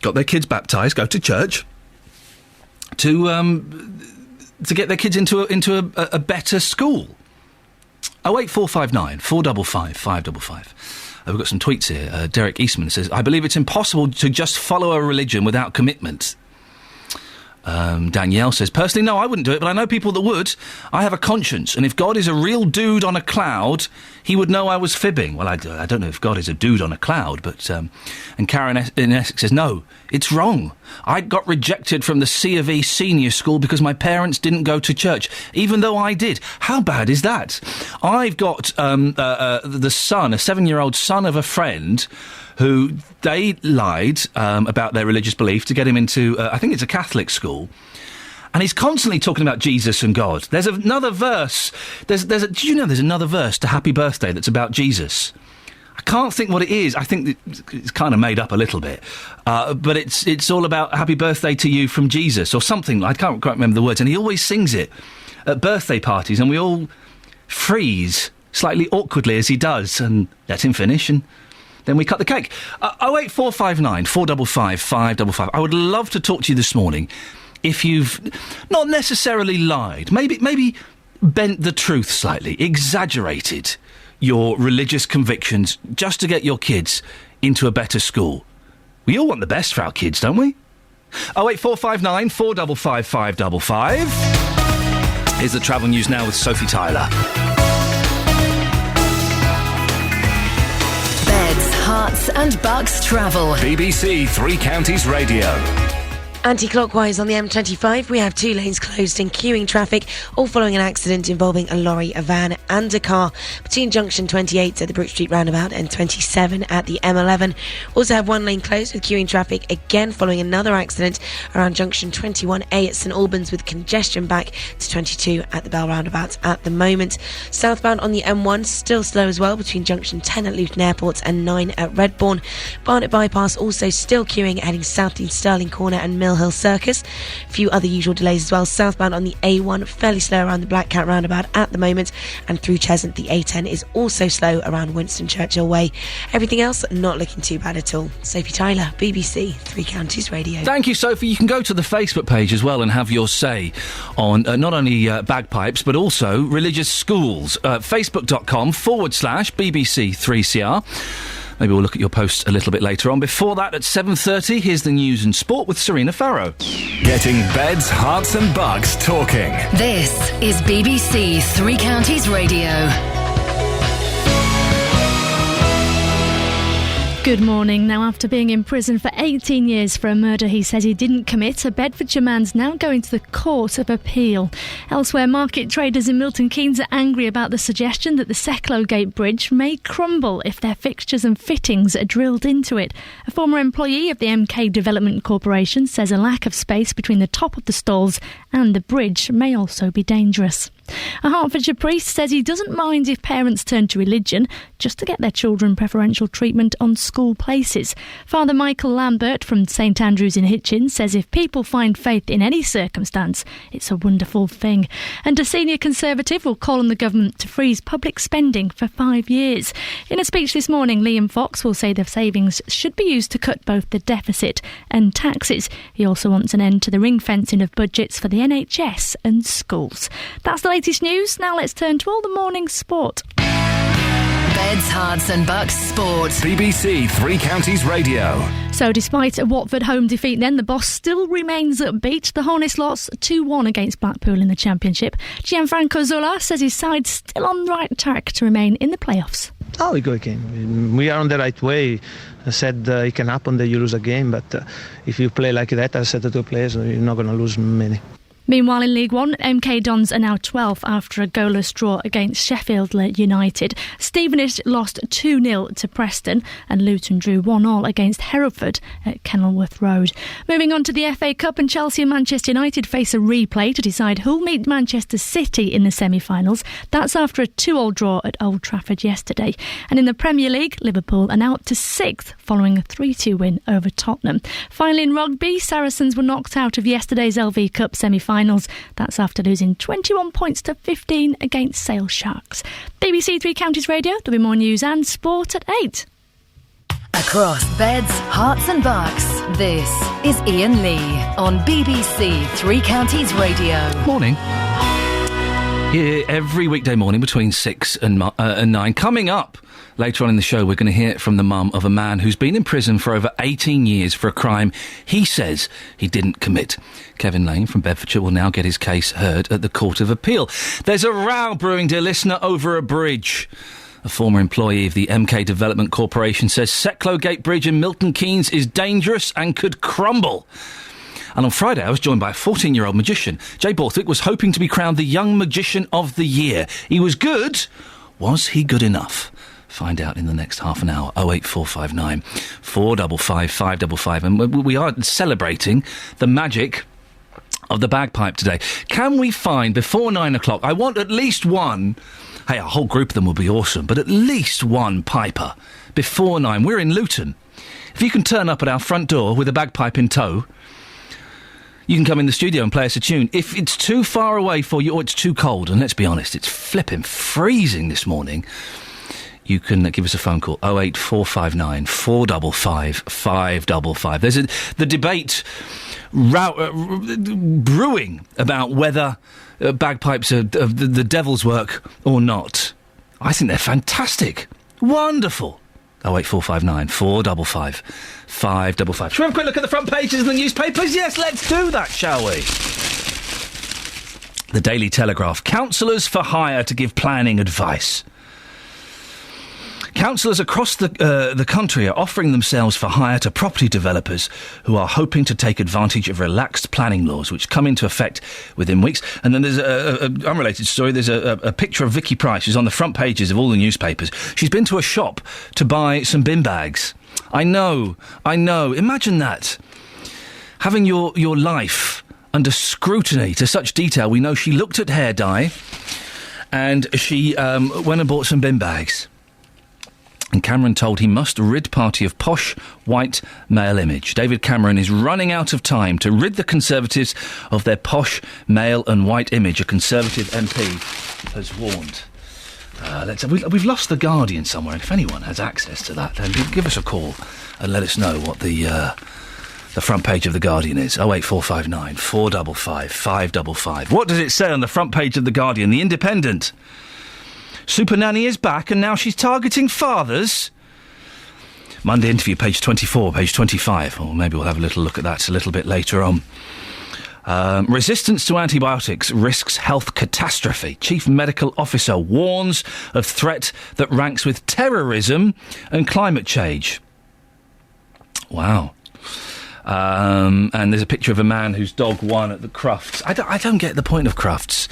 got their kids baptised, go to church, to get their kids into a better school. 08459 455 555. We've got some tweets here. Derek Eastman says, I believe it's impossible to just follow a religion without commitment. Danielle says, personally, no, I wouldn't do it, but I know people that would. I have a conscience, and if God is a real dude on a cloud, he would know I was fibbing. Well, I don't know if God is a dude on a cloud, but... and Karen in Essex says, no, it's wrong. I got rejected from the C of E senior school because my parents didn't go to church, even though I did. How bad is that? I've got the son, a 7-year-old son of a friend... who they lied about their religious belief to get him into, I think it's a Catholic school, and he's constantly talking about Jesus and God. There's another verse. Did you know there's another verse to Happy Birthday that's about Jesus? I can't think what it is. I think it's kind of made up a little bit, but it's all about Happy Birthday to you from Jesus or something. I can't quite remember the words, and he always sings it at birthday parties, and we all freeze slightly awkwardly as he does, and let him finish, and then we cut the cake. 08459 455 555. I would love to talk to you this morning if you've not necessarily lied, maybe bent the truth slightly, exaggerated your religious convictions just to get your kids into a better school. We all want the best for our kids, don't we? 08459 455 555. Here's the travel news now with Sophie Tyler.
Hearts and Bucks travel.
BBC Three Counties Radio.
Anti-clockwise on the M25, we have 2 lanes closed and queuing traffic, all following an accident involving a lorry, a van and a car between junction 28 at the Brook Street roundabout and 27 at the M11. Also have 1 lane closed with queuing traffic, again following another accident around junction 21A at St Albans, with congestion back to 22 at the Bell roundabout at the moment. Southbound on the M1, still slow as well between junction 10 at Luton Airport and 9 at Redbourne. Barnet Bypass also still queuing heading south in Stirling Corner and Mill Hill Circus. A few other usual delays as well. Southbound on the A1, fairly slow around the Black Cat roundabout at the moment, and through Cheshunt the A10 is also slow around Winston Churchill Way. Everything else not looking too bad at all. Sophie Tyler, BBC Three Counties Radio.
Thank you, Sophie. You can go to the Facebook page as well and have your say on not only bagpipes but also religious schools. Facebook.com/BBC3CR. Maybe we'll look at your posts a little bit later on. Before that, at 7:30, here's the news and sport with Serena Farrow.
Getting beds, hearts and bugs talking.
This is BBC Three Counties Radio.
Good morning. Now, after being in prison for 18 years for a murder he says he didn't commit, a Bedfordshire man's now going to the Court of Appeal. Elsewhere, market traders in Milton Keynes are angry about the suggestion that the Secklow Gate Bridge may crumble if their fixtures and fittings are drilled into it. A former employee of the MK Development Corporation says a lack of space between the top of the stalls and the bridge may also be dangerous. A Hertfordshire priest says he doesn't mind if parents turn to religion just to get their children preferential treatment on school places. Father Michael Lambert from St Andrews in Hitchin says if people find faith in any circumstance, it's a wonderful thing. And a senior Conservative will call on the government to freeze public spending for 5 years. In a speech this morning, Liam Fox will say the savings should be used to cut both the deficit and taxes. He also wants an end to the ring-fencing of budgets for the NHS and schools. That's the latest news. Now let's turn to all the morning sport.
Beds, Hearts and Bucks Sport.
BBC Three Counties Radio.
So despite a Watford home defeat then, the boss still remains upbeat. The Hornets lost 2-1 against Blackpool in the Championship. Gianfranco Zola says his side's still on the right track to remain in the playoffs.
Oh, we go again. We are on the right way. I said it can happen that you lose a game, but if you play like that, I said to the players, you're not going to lose many.
Meanwhile, in League One, MK Dons are now 12th after a goalless draw against Sheffield United. Stevenage lost 2-0 to Preston, and Luton drew 1-1 against Hereford at Kenilworth Road. Moving on to the FA Cup, and Chelsea and Manchester United face a replay to decide who'll meet Manchester City in the semi-finals. That's after a 2-2 draw at Old Trafford yesterday. And in the Premier League, Liverpool are now up to 6th following a 3-2 win over Tottenham. Finally, in rugby, Saracens were knocked out of yesterday's LV Cup semi-finals. That's after losing 21 points to 15 against Sale Sharks. BBC Three Counties Radio. There'll be more news and sport at 8.
Across beds, hearts and bucks, this is Iain Lee on BBC Three Counties Radio.
Morning. Here every weekday morning between 6 and 9. Coming up later on in the show, we're going to hear from the mum of a man who's been in prison for over 18 years for a crime he says he didn't commit. Kevin Lane from Bedfordshire will now get his case heard at the Court of Appeal. There's a row brewing, dear listener, over a bridge. A former employee of the MK Development Corporation says Secklow Gate Bridge in Milton Keynes is dangerous and could crumble. And on Friday, I was joined by a 14-year-old magician. Jay Borthwick was hoping to be crowned the Young Magician of the Year. He was good. Was he good enough? Find out in the next half an hour. 08459 455 555. And we are celebrating the magic of the bagpipe today. Can we find, before 9 o'clock, I want at least one, hey, a whole group of them will be awesome, but at least one piper before 9. We're in Luton. If you can turn up at our front door with a bagpipe in tow, you can come in the studio and play us a tune. If it's too far away for you, or it's too cold, and let's be honest, it's flipping freezing this morning, you can give us a phone call, 08459 455 555. There's the debate brewing about whether bagpipes are the devil's work or not. I think they're fantastic. Wonderful. 08459 455 555. Shall we have a quick look at the front pages of the newspapers? Yes, let's do that, shall we? The Daily Telegraph. Counsellors for hire to give planning advice. Councillors across the country are offering themselves for hire to property developers who are hoping to take advantage of relaxed planning laws, which come into effect within weeks. And then there's an unrelated story. There's a picture of Vicky Price, who's on the front pages of all the newspapers. She's been to a shop to buy some bin bags. I know. Imagine that. Having your life under scrutiny to such detail. We know she looked at hair dye and she went and bought some bin bags. And Cameron told he must rid party of posh, white, male image. David Cameron is running out of time to rid the Conservatives of their posh, male and white image, a Conservative MP has warned. We've lost The Guardian somewhere, and if anyone has access to that, then give us a call and let us know what the front page of The Guardian is. 08459 455 555. What does it say on the front page of The Guardian? The Independent. Super Nanny is back and now she's targeting fathers. Monday interview, page 24, page 25. Or maybe we'll have a little look at that a little bit later on. Resistance to antibiotics risks health catastrophe. Chief Medical Officer warns of threat that ranks with terrorism and climate change. Wow. And there's a picture of a man whose dog won at the Crufts. I don't get the point of Crufts.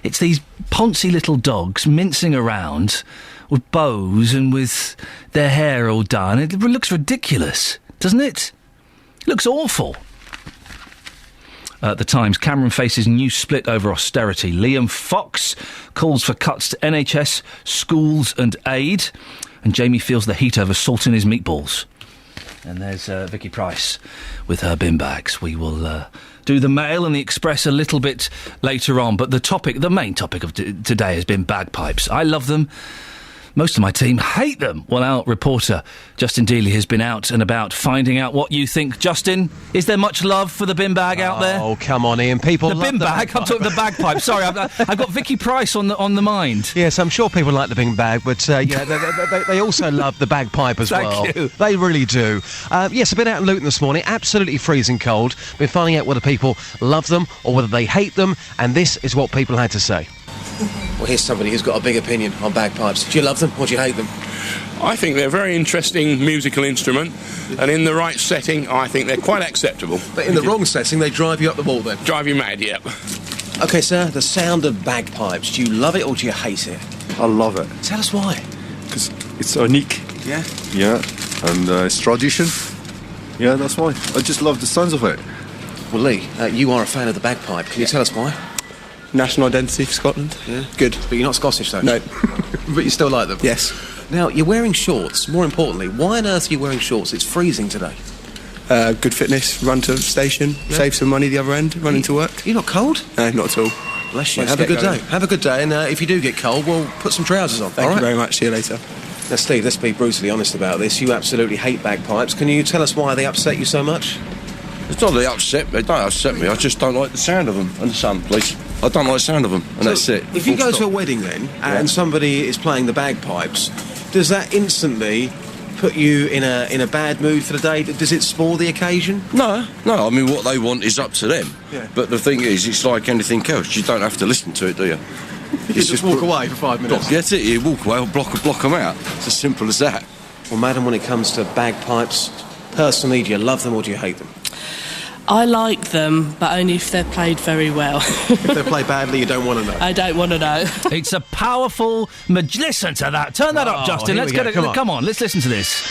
It's these poncy little dogs mincing around with bows and with their hair all done. It looks ridiculous, doesn't it? It looks awful. At the Times, Cameron faces new split over austerity. Liam Fox calls for cuts to NHS, schools and aid. And Jamie feels the heat over salt in his meatballs. And there's Vicky Price with her bin bags. We will do the Mail and the Express a little bit later on. But the main topic of today has been bagpipes. I love them. Most of my team hate them. Well, our reporter, Justin Dealey, has been out and about finding out what you think. Justin, is there much love for the bin bag out there?
Oh, come on, Ian. People love
bin bag? I'm talking the bagpipe. Sorry, I've got Vicky Price on the mind.
Yes, I'm sure people like the bin bag, but they also love the bagpipe as well.
Thank you.
They really do. Yes, I've been out in Luton this morning, absolutely freezing cold. Been finding out whether people love them or whether they hate them, and this is what people had to say.
Well, here's somebody who's got a big opinion on bagpipes. Do you love them or do you hate them?
I think they're a very interesting musical instrument, and in the right setting, I think they're quite acceptable.
But in the wrong setting, they drive you up the wall then?
Drive you mad, yep.
OK, sir, the sound of bagpipes. Do you love it or do you hate it?
I love it.
Tell us why.
Because it's unique.
Yeah?
Yeah, and it's tradition. Yeah, that's why. I just love the sounds of it.
Well, Lee, you are a fan of the bagpipe. Can you tell us why?
National identity for Scotland.
Yeah. Good. But you're not Scottish, though?
No.
But you still like them?
Yes.
Now, you're wearing shorts. More importantly, why on earth are you wearing shorts? It's freezing today.
Good fitness, run to the station, save some money the other end, running to work.
You're not cold?
No, not at all.
Bless you. Have a good day. Have a good day, and if you do get cold, well, put some trousers on.
Thank you very much. See you later.
Now, Steve, let's be brutally honest about this. You absolutely hate bagpipes. Can you tell us why they upset you so much?
It's not that they upset me. They don't upset me. I just don't like the sound of them. And the sound, please. I don't like the sound of them, and
so
that's it.
If you go to a wedding then, and somebody is playing the bagpipes, does that instantly put you in a bad mood for the day? Does it spoil the occasion?
No. I mean, what they want is up to them.
Yeah.
But the thing is, it's like anything else. You don't have to listen to it, do you?
You just walk away for 5 minutes.
Get it? You walk away or block them out. It's as simple as that.
Well, madam, when it comes to bagpipes, personally, do you love them or do you hate them?
I like them, but only if they're played very well.
If they're played badly, you don't want to know.
I don't want to know.
It's a powerful... Listen to that. Turn that up, Justin. Let's get it. Come on, let's listen to this.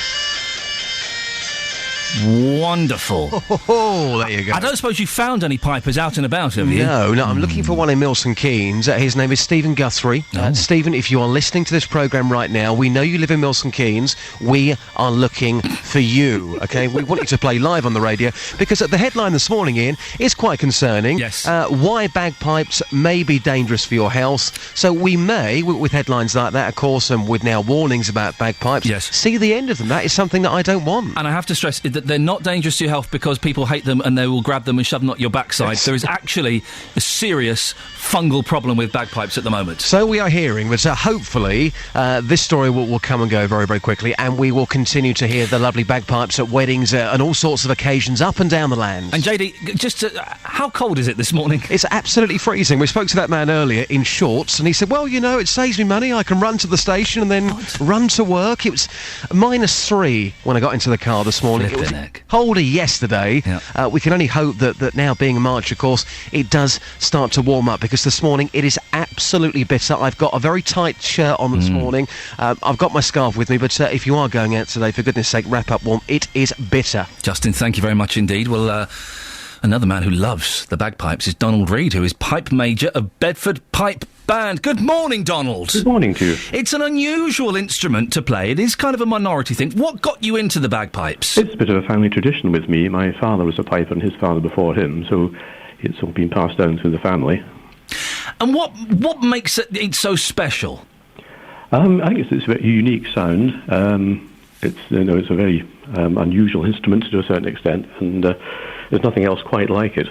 Wonderful.
Oh, there you go.
I don't suppose you found any pipers out and about, have you?
No, I'm looking for one in Milton Keynes. His name is Stephen Guthrie. Stephen, if you are listening to this programme right now, we know you live in Milton Keynes. We are looking for you, OK? We want you to play live on the radio, because the headline this morning, Ian, is quite concerning.
Yes.
Why bagpipes may be dangerous for your health. So we may, with headlines like that, of course, and with now warnings about bagpipes, see the end of them. That is something that I don't want.
And I have to stress, that they're not dangerous to your health because people hate them and they will grab them and shove them up your backside. There is actually a serious fungal problem with bagpipes at the moment.
So we are hearing that hopefully this story will come and go very, very quickly, and we will continue to hear the lovely bagpipes at weddings and all sorts of occasions up and down the land.
And JD, just how cold is it this morning?
It's absolutely freezing. We spoke to that man earlier in shorts, and he said, well, you know, it saves me money. I can run to the station and then run to work. It was -3 when I got into the car this morning. It was colder yesterday. Yeah. We can only hope that now being March, of course, it does start to warm up, because this morning it is absolutely bitter. I've got a very tight shirt on this morning. I've got my scarf with me, but if you are going out today, for goodness sake, wrap up warm. It is bitter.
Justin, thank you very much indeed. Well, another man who loves the bagpipes is Donald Reid, who is Pipe Major of Bedford Pipe Band. Good morning, Donald.
Good morning to you.
It's an unusual instrument to play. It is kind of a minority thing. What got you into the bagpipes?
It's a bit of a family tradition with me. My father was a piper and his father before him, so it's all been passed down through the family.
And what makes it so special?
I guess it's a very unique sound. It's a very unusual instrument to a certain extent, and there's nothing else quite like it.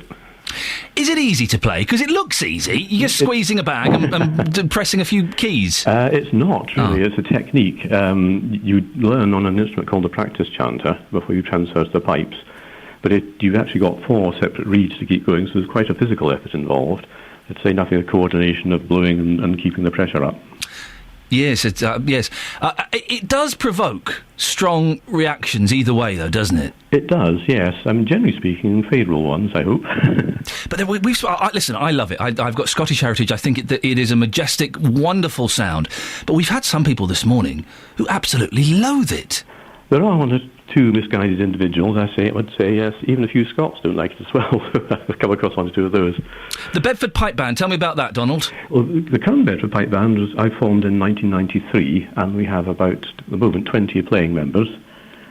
Is it easy to play? Because it looks easy. You're just squeezing a bag and pressing a few keys.
It's not, really. It's a technique. You learn on an instrument called the practice chanter before you transfer to the pipes. But you've actually got 4 separate reeds to keep going, so there's quite a physical effort involved. I'd say nothing of coordination of blowing and keeping the pressure up.
Yes, yes. It does provoke strong reactions either way, though, doesn't it?
It does, yes. Generally speaking, favourable ones, I hope.
But then listen, I love it. I've got Scottish heritage. I think it is a majestic, wonderful sound. But we've had some people this morning who absolutely loathe it.
There are 1 or 2 misguided individuals, I would say, yes. Even a few Scots don't like it as well. I've come across 1 or 2 of those.
The Bedford Pipe Band, tell me about that, Donald.
Well, the current Bedford Pipe Band I formed in 1993, and we have about, at the moment, 20 playing members.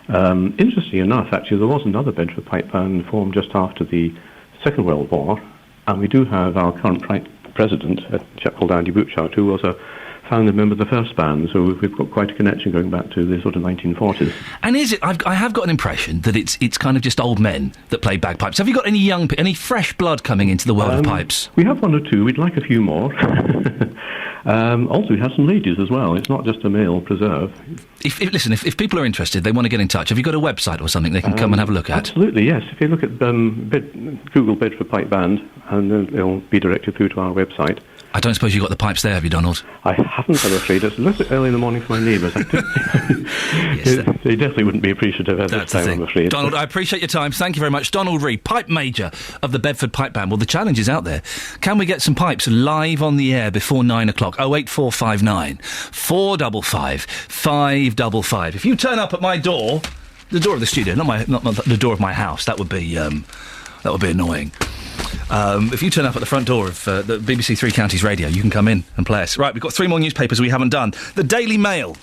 Interestingly enough, actually, there was another Bedford Pipe Band formed just after the Second World War, and we do have our current president, a chap called Andy Butchart, who was a founding member of the first band, so we've got quite a connection going back to the sort of 1940s.
And is it? I have got an impression that it's kind of just old men that play bagpipes. Have you got any fresh blood coming into the world of pipes?
We have 1 or 2. We'd like a few more. Also, we have some ladies as well. It's not just a male preserve.
If people are interested, they want to get in touch, have you got a website or something they can come and have a look at?
Absolutely, yes. If you look at Google Bedford Pipe Band, and they'll be directed through to our website.
I don't suppose you've got the pipes there, have you, Donald?
I haven't, I'm afraid. It's a little bit early in the morning for my neighbours. They definitely wouldn't be appreciative at this time, I'm afraid.
Donald, I appreciate your time. Thank you very much. Donald Reid, Pipe Major of the Bedford Pipe Band. Well, the challenge is out there. Can we get some pipes live on the air before 9 o'clock? 08459 455 555. If you turn up at my door, the door of the studio, not the door of my house, that would be annoying. If you turn up at the front door of the BBC Three Counties Radio, you can come in and play us. Right, we've got 3 more newspapers we haven't done. The Daily Mail.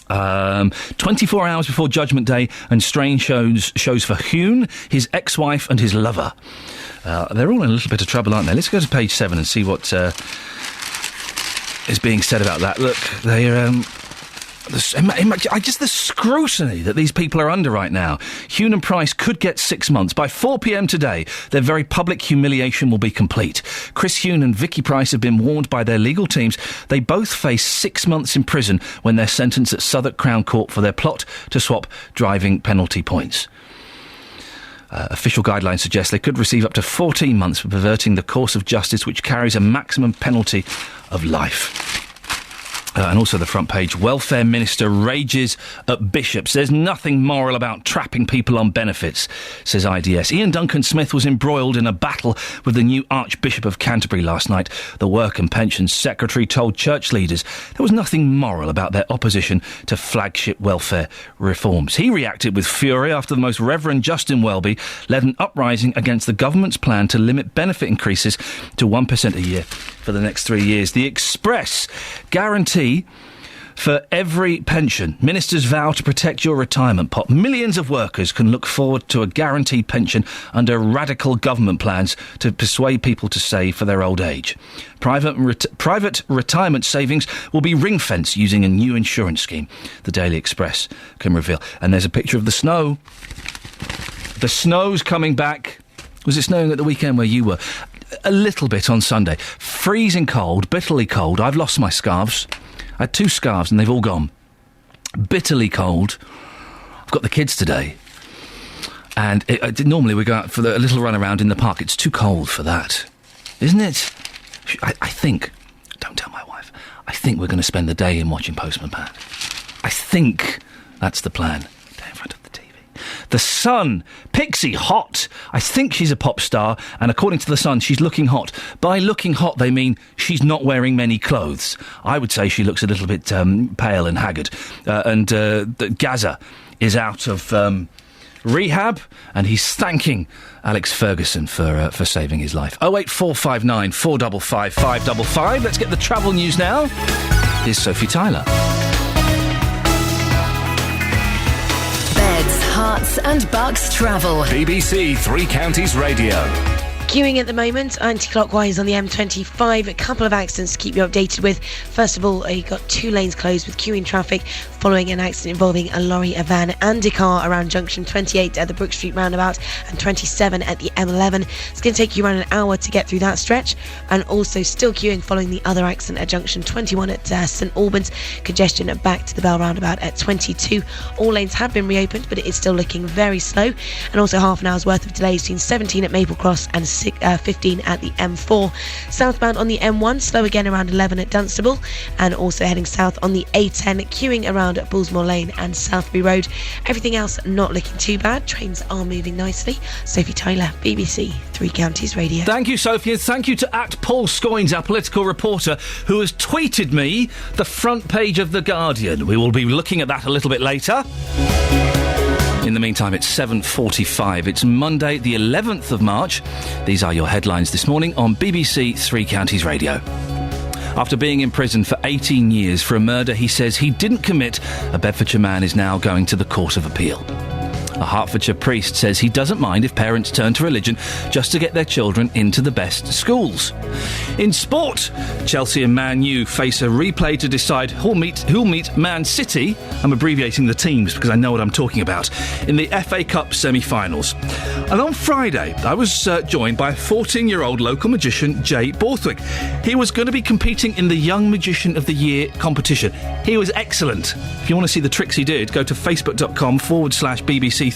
24 hours before Judgment Day, and strange shows for Huhne, his ex-wife and his lover. They're all in a little bit of trouble, aren't they? Let's go to page 7 and see what is being said about that. Look, they're... just the scrutiny that these people are under right now. Huhne and Price could get 6 months. By 4 p.m. today, their very public humiliation will be complete. Chris Huhne and Vicky Price have been warned by their legal teams. They both face 6 months in prison when they're sentenced at Southwark Crown Court for their plot to swap driving penalty points. Official guidelines suggest they could receive up to 14 months for perverting the course of justice, which carries a maximum penalty of life. And also the front page, Welfare Minister rages at bishops. There's nothing moral about trapping people on benefits, says IDS. Iain Duncan Smith was embroiled in a battle with the new Archbishop of Canterbury last night. The Work and Pensions Secretary told church leaders there was nothing moral about their opposition to flagship welfare reforms. He reacted with fury after the Most Reverend Justin Welby led an uprising against the government's plan to limit benefit increases to 1% a year for the next 3 years. The Express guarantee For every pension, ministers vow to protect your retirement pot. Millions of workers can look forward to a guaranteed pension under radical government plans to persuade people to save for their old age. Private retirement savings will be ring-fenced using a new insurance scheme, the Daily Express can reveal. And there's a picture of the snow. The snow's coming back. Was it snowing at the weekend where you were? A little bit on Sunday. Freezing cold, bitterly cold. I've lost my scarves. I had 2 scarves and they've all gone. Bitterly cold. I've got the kids today. And normally we go out for a little run around in the park. It's too cold for that. Isn't it? I think, don't tell my wife, I think we're going to spend the day in watching Postman Pat. I think that's the plan. Day in front of the TV. The Sun, Pixie, hot. I think she's a pop star, and according to The Sun, she's looking hot. By looking hot, they mean she's not wearing many clothes. I would say she looks a little bit pale and haggard. Gaza is out of rehab, and he's thanking Alex Ferguson for saving his life. 08459 455 555. Let's get the travel news now. Here's Sophie Tyler.
Beds, Hearts and Bucks travel.
BBC Three Counties Radio.
Queuing at the moment, anti-clockwise on the M25. A couple of accidents to keep you updated with. First of all, you've got 2 lanes closed with queuing traffic following an accident involving a lorry, a van and a car around junction 28 at the Brook Street roundabout and 27 at the M11. It's going to take you around an hour to get through that stretch. And also still queuing following the other accident at junction 21 at St Albans. Congestion back to the Bell roundabout at 22. All lanes have been reopened, but it is still looking very slow. And also half an hour's worth of delays between 17 at Maple Cross and 15 at the M4. Southbound on the M1, slow again around 11 at Dunstable, and also heading south on the A10, queuing around at Bullsmore Lane and Southbury Road. Everything else not looking too bad. Trains are moving nicely. Sophie Tyler, BBC Three Counties Radio.
Thank you, Sophie, and thank you to @Paul Scoins, our political reporter, who has tweeted me the front page of The Guardian. We will be looking at that a little bit later. In the meantime, it's 7:45. It's Monday, the 11th of March. These are your headlines this morning on BBC Three Counties Radio. After being in prison for 18 years for a murder he says he didn't commit, a Bedfordshire man is now going to the Court of Appeal. A Hertfordshire priest says he doesn't mind if parents turn to religion just to get their children into the best schools. In sport, Chelsea and Man U face a replay to decide who'll meet Man City. I'm abbreviating the teams because I know what I'm talking about. In the FA Cup semi-finals. And on Friday, I was joined by a 14-year-old local magician, Jay Borthwick. He was going to be competing in the Young Magician of the Year competition. He was excellent. If you want to see the tricks he did, go to facebook.com/BBC3CR.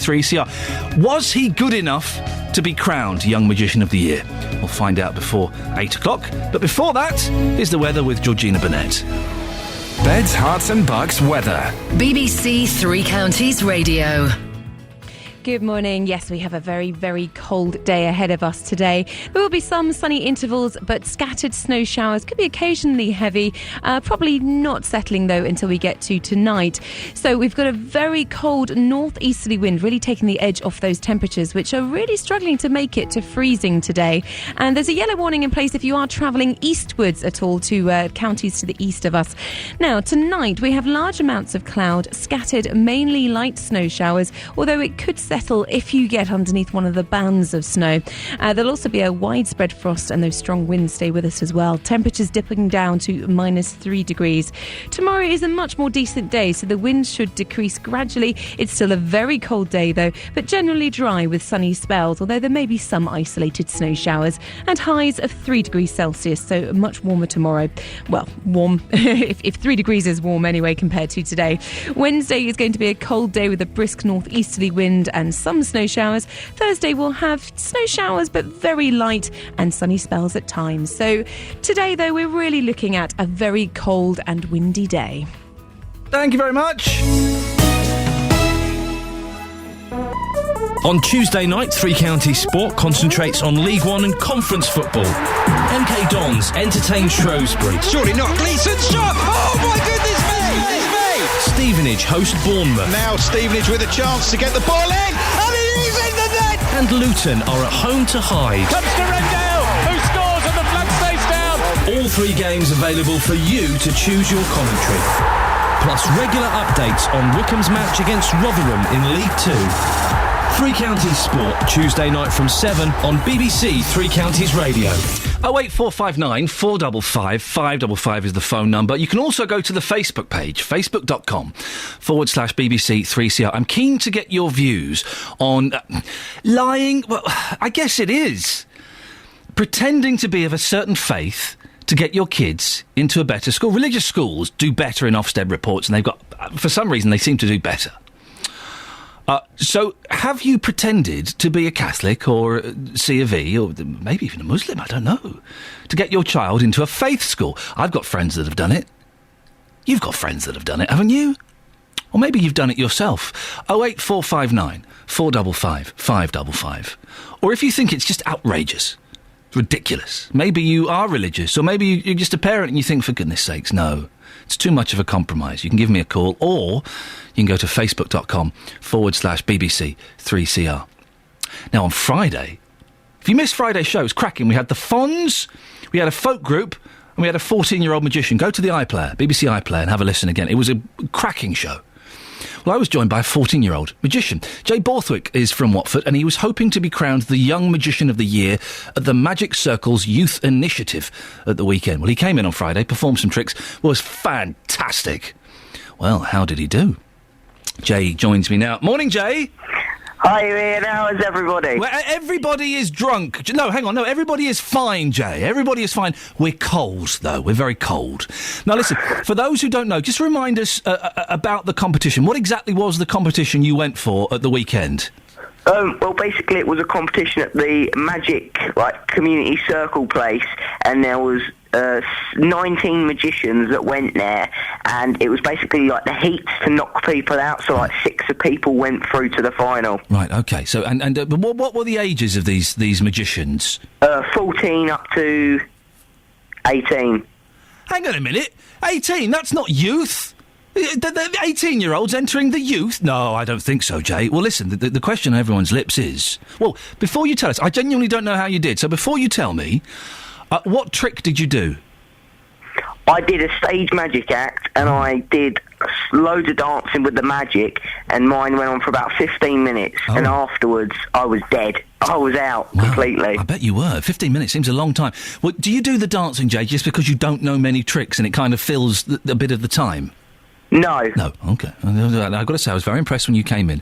Was he good enough to be crowned Young Magician of the Year? We'll find out before 8 o'clock. But before that, is the weather with Georgina Burnett.
Beds, Hearts and Bucks weather.
BBC Three Counties Radio.
Good morning. Yes, we have a very, very cold day ahead of us today. There will be some sunny intervals, but scattered snow showers could be occasionally heavy. Probably not settling, though, until we get to tonight. So we've got a very cold northeasterly wind, really taking the edge off those temperatures, which are really struggling to make it to freezing today. And there's a yellow warning in place if you are travelling eastwards at all to counties to the east of us. Now, tonight we have large amounts of cloud, scattered mainly light snow showers, although it could settle if you get underneath one of the bands of snow. There'll also be a widespread frost, and those strong winds stay with us as well. Temperatures dipping down to -3 degrees. Tomorrow is a much more decent day, so the winds should decrease gradually. It's still a very cold day though, but generally dry with sunny spells, although there may be some isolated snow showers, and highs of 3 degrees Celsius, so much warmer tomorrow. Well, warm if 3 degrees is warm anyway compared to today. Wednesday is going to be a cold day with a brisk northeasterly wind and some snow showers. Thursday will have snow showers, but very light, and sunny spells at times. So today, though, we're really looking at a very cold and windy day.
Thank you very much.
On Tuesday night, Three Counties Sport concentrates on League One and Conference football. MK Dons entertain Shrewsbury.
Surely not. Gleeson's shot! Oh my goodness me!
Stevenage host Bournemouth.
Now Stevenage with a chance to get the ball in, and it is in the net!
And Luton are at home to Hyde.
Comes to Rendell, who scores and the flag stays down.
All 3 games available for you to choose your commentary. plus regular updates on Wycombe's match against Rotherham in League 2. Three Counties Sport, Tuesday night from 7 on BBC Three Counties Radio.
08459 455 555 is the phone number. You can also go to the Facebook page, facebook.com/BBC3CR. I'm keen to get your views on lying. Well, I guess it is. Pretending to be of a certain faith to get your kids into a better school. Religious schools do better in Ofsted reports, and they've got, for some reason, they seem to do better. So, have you pretended to be a Catholic or C of E, or maybe even a Muslim, I don't know, to get your child into a faith school? I've got friends that have done it. You've got friends that have done it, haven't you? Or maybe you've done it yourself. 08459 455 555. Or if you think it's just outrageous, ridiculous, maybe you are religious, or maybe you're just a parent and you think, for goodness sakes, no. It's too much of a compromise. You can give me a call, or you can go to facebook.com/BBC3CR. Now, on Friday, if you missed Friday's show, it was cracking. We had the Fonz, we had a folk group, and we had a 14-year-old magician. Go to the iPlayer, BBC iPlayer, and have a listen again. It was a cracking show. Well, I was joined by a 14-year-old magician. Jay Borthwick is from Watford, and he was hoping to be crowned the Young Magician of the Year at the Magic Circle's Youth Initiative at the weekend. Well, he came in on Friday, performed some tricks, was fantastic. Well, how did he do? Jay joins me now. Morning, Jay.
Hi, Ian. How is everybody?
Well, everybody is drunk. No, hang on. No, everybody is fine, Jay. Everybody is fine. We're cold, though. We're very cold. Now, listen, for those who don't know, just remind us about the competition. What exactly was the competition you went for at the weekend?
Well, basically, it was a competition at the Magic community circle place, and there was 19 magicians that went there, and it was basically like the heats to knock people out. So, 6 people went through to the final.
Right. Okay. So, and what were the ages of these magicians?
14 up to 18.
Hang on a minute. 18. That's not youth. The 18-year-olds entering the youth? No, I don't think so, Jay. Well, listen, the question on everyone's lips is... Well, before you tell us, I genuinely don't know how you did, so before you tell me, what trick did you do?
I did a stage magic act, and I did loads of dancing with the magic, and mine went on for about 15 minutes, and afterwards I was dead. I was out completely.
I bet you were. 15 minutes seems a long time. Well, do you do the dancing, Jay, just because you don't know many tricks and it kind of fills a bit of the time?
No.
No, OK. I've got to say, I was very impressed when you came in.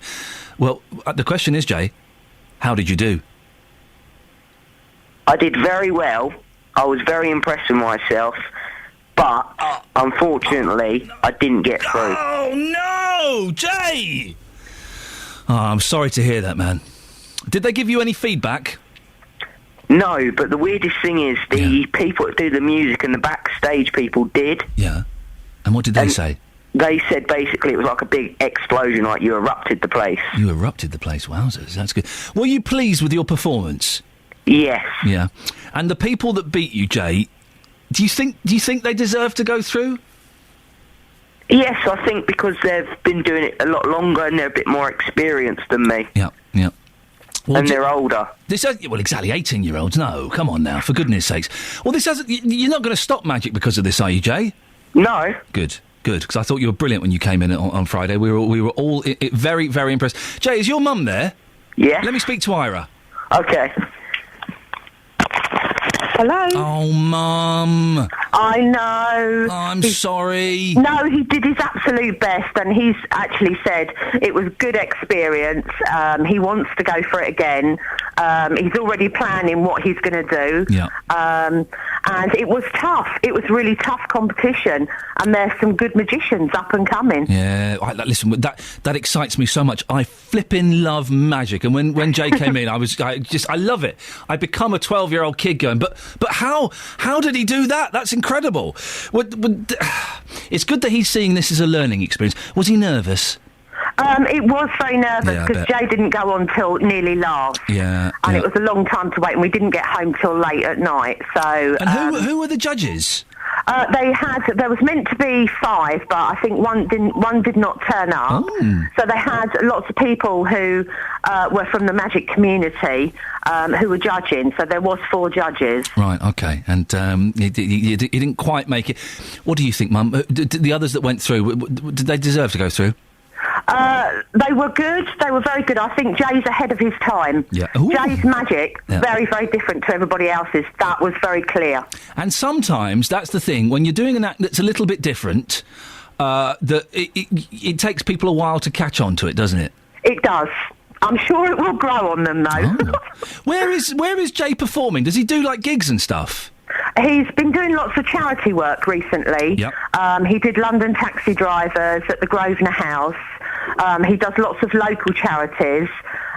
Well, the question is, Jay, how did you do?
I did very well. I was very impressed with myself, but, unfortunately, I didn't get through.
Oh, no, Jay! Oh, I'm sorry to hear that, man. Did they give you any feedback?
No, but the weirdest thing is the people that do the music and the backstage people did.
Yeah. And what did they say?
They said basically it was like a big explosion, like you erupted the place.
You erupted the place, wowzers, that's good. Were you pleased with your performance?
Yes.
Yeah. And the people that beat you, Jay, do you think they deserve to go through?
Yes, I think because they've been doing it a lot longer and they're a bit more experienced than me.
Yeah, yeah. Well,
and they're older.
Well, exactly, 18-year-olds. No, come on now, for goodness sakes. Well, you're not going to stop magic because of this, are you, Jay?
No.
Good, because I thought you were brilliant when you came in on Friday. We were all very, very impressed. Jay, is your mum there?
Yeah.
Let me speak to Ira.
Okay.
Hello?
Oh, Mum.
I know.
I'm sorry.
No, he did his absolute best, and he's actually said it was a good experience. He wants to go for it again. He's already planning what he's going to do.
Yeah.
And it was tough. It was really tough competition, and there's some good magicians up and coming.
Yeah, listen, that excites me so much. I flipping love magic, and when Jay came in, I love it. I become a 12-year-old kid going, but how did he do that? That's incredible. It's good that he's seeing this as a learning experience. Was he nervous?
It was very nervous because Jay didn't go on till nearly last.
Yeah.
And it was a long time to wait, and we didn't get home till late at night. So.
And who were the judges?
There was meant to be 5, but I think one did not turn up.
Oh.
So they had lots of people who were from the magic community who were judging. So there was 4 judges.
Right, OK. And you didn't quite make it. What do you think, Mum? Did the others that went through, did they deserve to go through?
They were good. They were very good. I think Jay's ahead of his time.
Yeah.
Jay's magic, very, very different to everybody else's. That was very clear.
And sometimes that's the thing. When you're doing an act that's a little bit different, that it takes people a while to catch on to it, doesn't it?
It does. I'm sure it will grow on them, though.
Oh. Where is Jay performing? Does he do, like, gigs and stuff?
He's been doing lots of charity work recently.
Yep.
He did London Taxi Drivers at the Grosvenor House. He does lots of local charities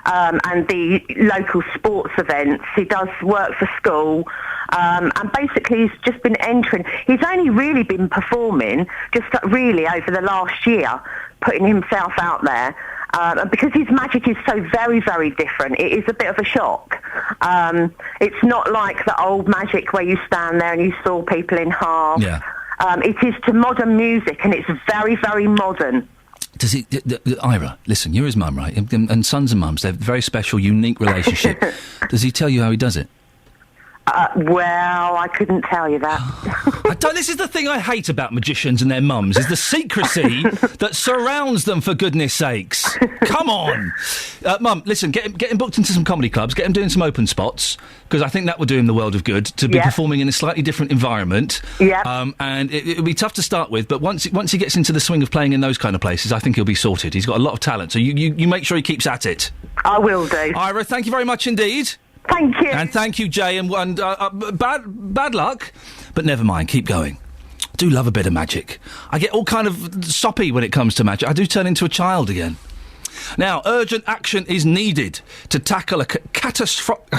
and the local sports events. He does work for school. And basically he's just been entering. He's only really been performing just really over the last year, putting himself out there. Because his magic is so very, very different, it is a bit of a shock. It's not like the old magic where you stand there and you saw people in half.
Yeah.
It is to modern music, and it's very, very modern.
Does he, Ira, listen, you're his mum, right? And sons and mums, they have a very special, unique relationship. Does he tell you how he does it?
Well, I couldn't tell you that.
This is the thing I hate about magicians and their mums, is the secrecy that surrounds them, for goodness sakes. Come on. Mum, listen, get him booked into some comedy clubs, get him doing some open spots, because I think that would do him the world of good, to be performing in a slightly different environment.
Yeah.
And it would be tough to start with, but once he gets into the swing of playing in those kind of places, I think he'll be sorted. He's got a lot of talent, so you make sure he keeps at it.
I will do.
Ira, thank you very much indeed.
Thank you.
And thank you, Jay, and bad luck, but never mind, keep going. I do love a bit of magic. I get all kind of soppy when it comes to magic. I do turn into a child again. Now, urgent action is needed to tackle a catastrophic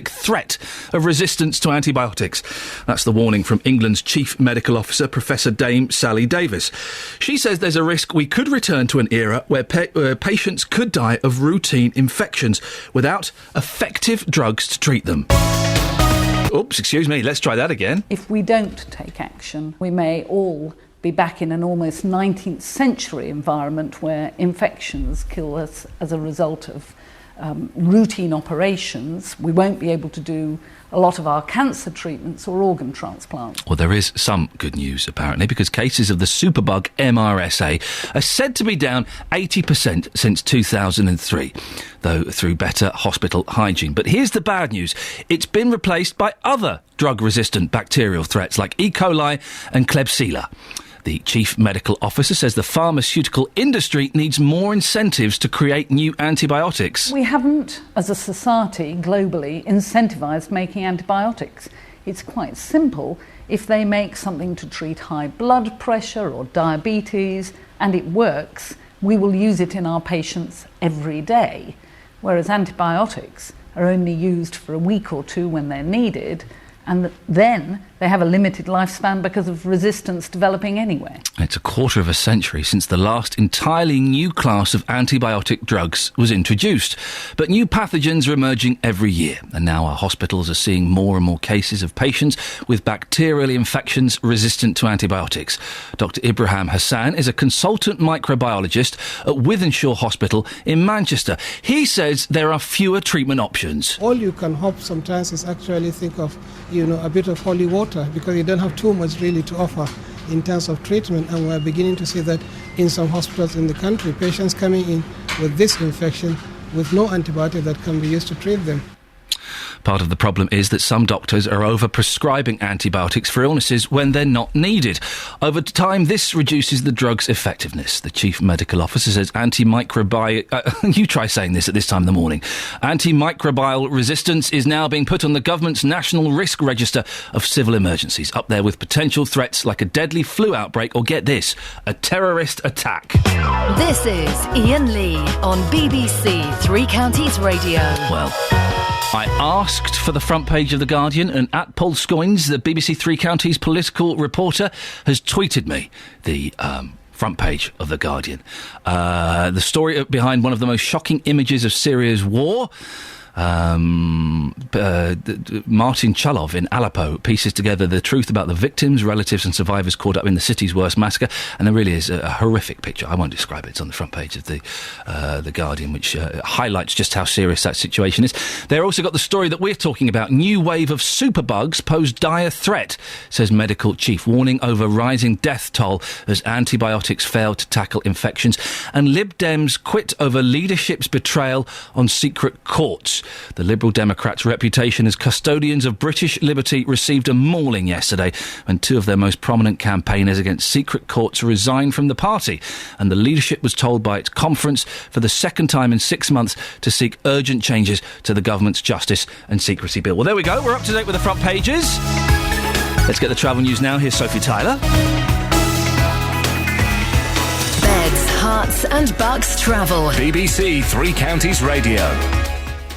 threat of resistance to antibiotics. That's the warning from England's Chief Medical Officer, Professor Dame Sally Davies. She says there's a risk we could return to an era where patients could die of routine infections without effective drugs to treat them. Oops, excuse me, let's try that again.
If we don't take action, we may all be back in an almost 19th century environment where infections kill us as a result of routine operations. We won't be able to do a lot of our cancer treatments or organ transplants.
Well, there is some good news, apparently, because cases of the superbug MRSA are said to be down 80% since 2003, though through better hospital hygiene. But here's the bad news. It's been replaced by other drug-resistant bacterial threats like E. coli and Klebsiella. The Chief Medical Officer says the pharmaceutical industry needs more incentives to create new antibiotics.
We haven't, as a society, globally, incentivised making antibiotics. It's quite simple. If they make something to treat high blood pressure or diabetes, and it works, we will use it in our patients every day. Whereas antibiotics are only used for a week or two when they're needed, and then they have a limited lifespan because of resistance developing anyway.
It's a quarter of a century since the last entirely new class of antibiotic drugs was introduced. But new pathogens are emerging every year, and now our hospitals are seeing more and more cases of patients with bacterial infections resistant to antibiotics. Dr. Ibrahim Hassan is a consultant microbiologist at Wythenshawe Hospital in Manchester. He says there are fewer treatment options.
All you can hope sometimes is actually think of, a bit of holy water, because you don't have too much really to offer in terms of treatment, and we're beginning to see that in some hospitals in the country, patients coming in with this infection with no antibiotic that can be used to treat them.
Part of the problem is that some doctors are over-prescribing antibiotics for illnesses when they're not needed. Over time, this reduces the drug's effectiveness. The Chief Medical Officer says you try saying this at this time in the morning. Antimicrobial resistance is now being put on the government's National Risk Register of Civil Emergencies, up there with potential threats like a deadly flu outbreak or, get this, a terrorist attack.
This is Iain Lee on BBC Three Counties Radio.
Well, I asked for the front page of The Guardian, and at Paul Scoins, the BBC Three Counties political reporter, has tweeted me the front page of The Guardian. The story behind one of the most shocking images of Syria's war. Martin Chalov in Aleppo pieces together the truth about the victims, relatives and survivors caught up in the city's worst massacre, and there really is a horrific picture. I won't describe it. It's on the front page of the Guardian, which highlights just how serious that situation is. They've also got the story that we're talking about. New wave of superbugs pose dire threat, says medical chief, warning over rising death toll as antibiotics fail to tackle infections. And Lib Dems quit over leadership's betrayal on secret courts. The Liberal Democrats' reputation as custodians of British liberty received a mauling yesterday when two of their most prominent campaigners against secret courts resigned from the party, and the leadership was told by its conference for the second time in 6 months to seek urgent changes to the government's Justice and Secrecy Bill. Well, there we go. We're up to date with the front pages. Let's get the travel news now. Here's Sophie Tyler.
Beds, Hearts and Bucks travel.
BBC Three Counties Radio.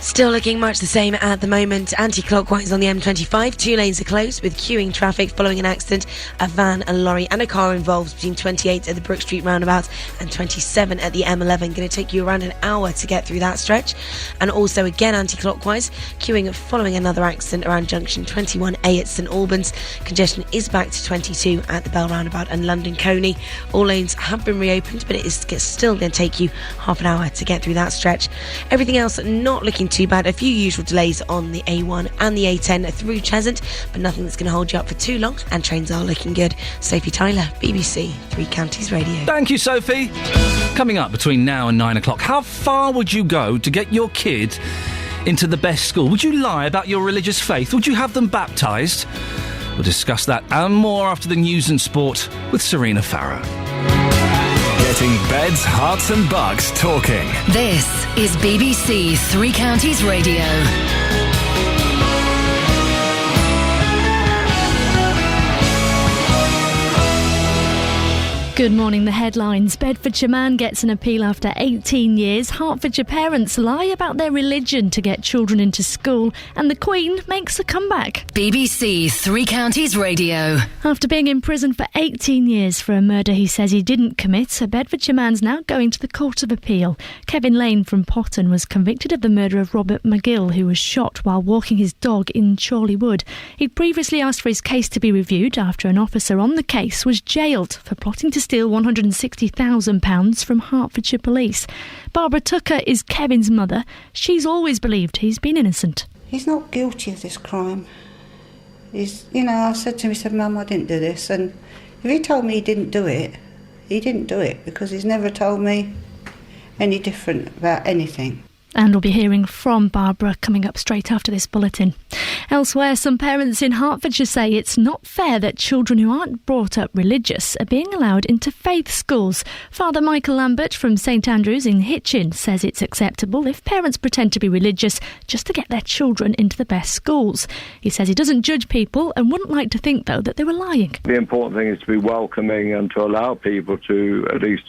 Still looking much the same at the moment. Anti-clockwise on the M25. 2 lanes are closed with queuing traffic following an accident. A van, a lorry and a car involved between 28 at the Brook Street roundabout and 27 at the M11. Going to take you around an hour to get through that stretch. And also again anti-clockwise, queuing following another accident around junction 21A at St Albans. Congestion is back to 22 at the Bell roundabout and London Coney. All lanes have been reopened, but it is still going to take you half an hour to get through that stretch. Everything else not looking too bad. A few usual delays on the A1 and the A10 through Cheshunt, but nothing that's going to hold you up for too long, and trains are looking good. Sophie Tyler, BBC Three Counties Radio.
Thank you, Sophie. Coming up between now and 9 o'clock, how far would you go to get your kid into the best school? Would you lie about your religious faith? Would you have them baptised? We'll discuss that and more after the news and sport with Serena Farrow.
Getting beds, hearts and bucks talking.
This is BBC Three Counties Radio.
Good morning, the headlines. Bedfordshire man gets an appeal after 18 years. Hertfordshire parents lie about their religion to get children into school. And the Queen makes a comeback.
BBC Three Counties Radio.
After being in prison for 18 years for a murder he says he didn't commit, a Bedfordshire man's now going to the Court of Appeal. Kevin Lane from Potton was convicted of the murder of Robert McGill, who was shot while walking his dog in Chorley Wood. He'd previously asked for his case to be reviewed after an officer on the case was jailed for plotting to steal £160,000 from Hertfordshire Police. Barbara Tucker is Kevin's mother. She's always believed he's been innocent.
He's not guilty of this crime. I said to him, he said, Mum, I didn't do this. And if he told me he didn't do it because he's never told me any different about anything.
And we'll be hearing from Barbara coming up straight after this bulletin. Elsewhere, some parents in Hertfordshire say it's not fair that children who aren't brought up religious are being allowed into faith schools. Father Michael Lambert from St Andrews in Hitchin says it's acceptable if parents pretend to be religious just to get their children into the best schools. He says he doesn't judge people and wouldn't like to think, though, that they were lying.
The important thing is to be welcoming and to allow people to at least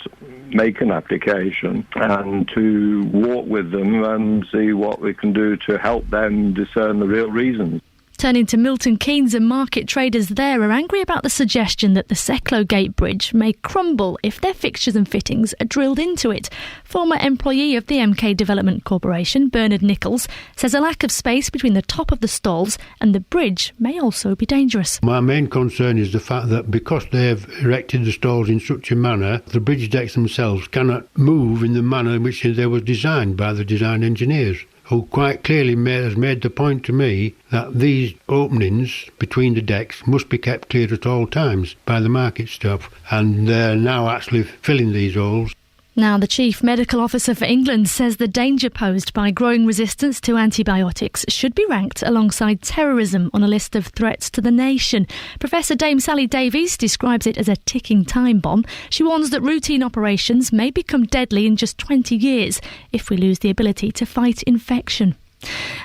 make an application and to walk with them and see what we can do to help them discern the real reasons.
Turning to Milton Keynes, and market traders there are angry about the suggestion that the Secklow Gate Bridge may crumble if their fixtures and fittings are drilled into it. Former employee of the MK Development Corporation, Bernard Nichols, says a lack of space between the top of the stalls and the bridge may also be dangerous.
My main concern is the fact that because they have erected the stalls in such a manner, the bridge decks themselves cannot move in the manner in which they were designed by the design engineers, who quite clearly has made the point to me that these openings between the decks must be kept clear at all times by the market staff, and they're now actually filling these holes.
Now, the Chief Medical Officer for England says the danger posed by growing resistance to antibiotics should be ranked alongside terrorism on a list of threats to the nation. Professor Dame Sally Davies describes it as a ticking time bomb. She warns that routine operations may become deadly in just 20 years if we lose the ability to fight infection.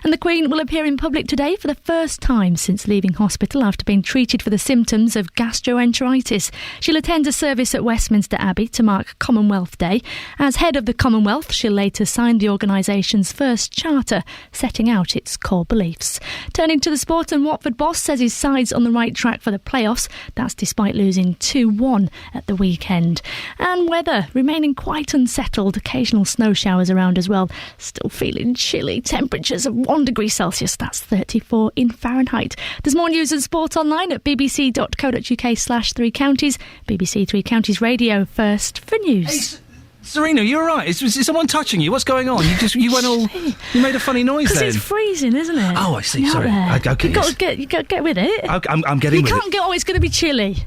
And the Queen will appear in public today for the first time since leaving hospital after being treated for the symptoms of gastroenteritis. She'll attend a service at Westminster Abbey to mark Commonwealth Day. As head of the Commonwealth, she'll later sign the organisation's first charter, setting out its core beliefs. Turning to the sport, and Watford boss says his side's on the right track for the playoffs. That's despite losing 2-1 at the weekend. And weather remaining quite unsettled, occasional snow showers around as well. Still feeling chilly. Temperatures temperatures of 1 degree Celsius, that's 34 in Fahrenheit. There's more news and sport online at bbc.co.uk/3 counties. BBC Three Counties Radio first for news.
Serena, you're right. Is someone touching you? What's going on? You went all. You made a funny noise then.
Because it's freezing, isn't it?
Oh, I see. Sorry. Okay,
you got to get with it.
I'm getting with it.
You can't go. Oh, it's going to be chilly,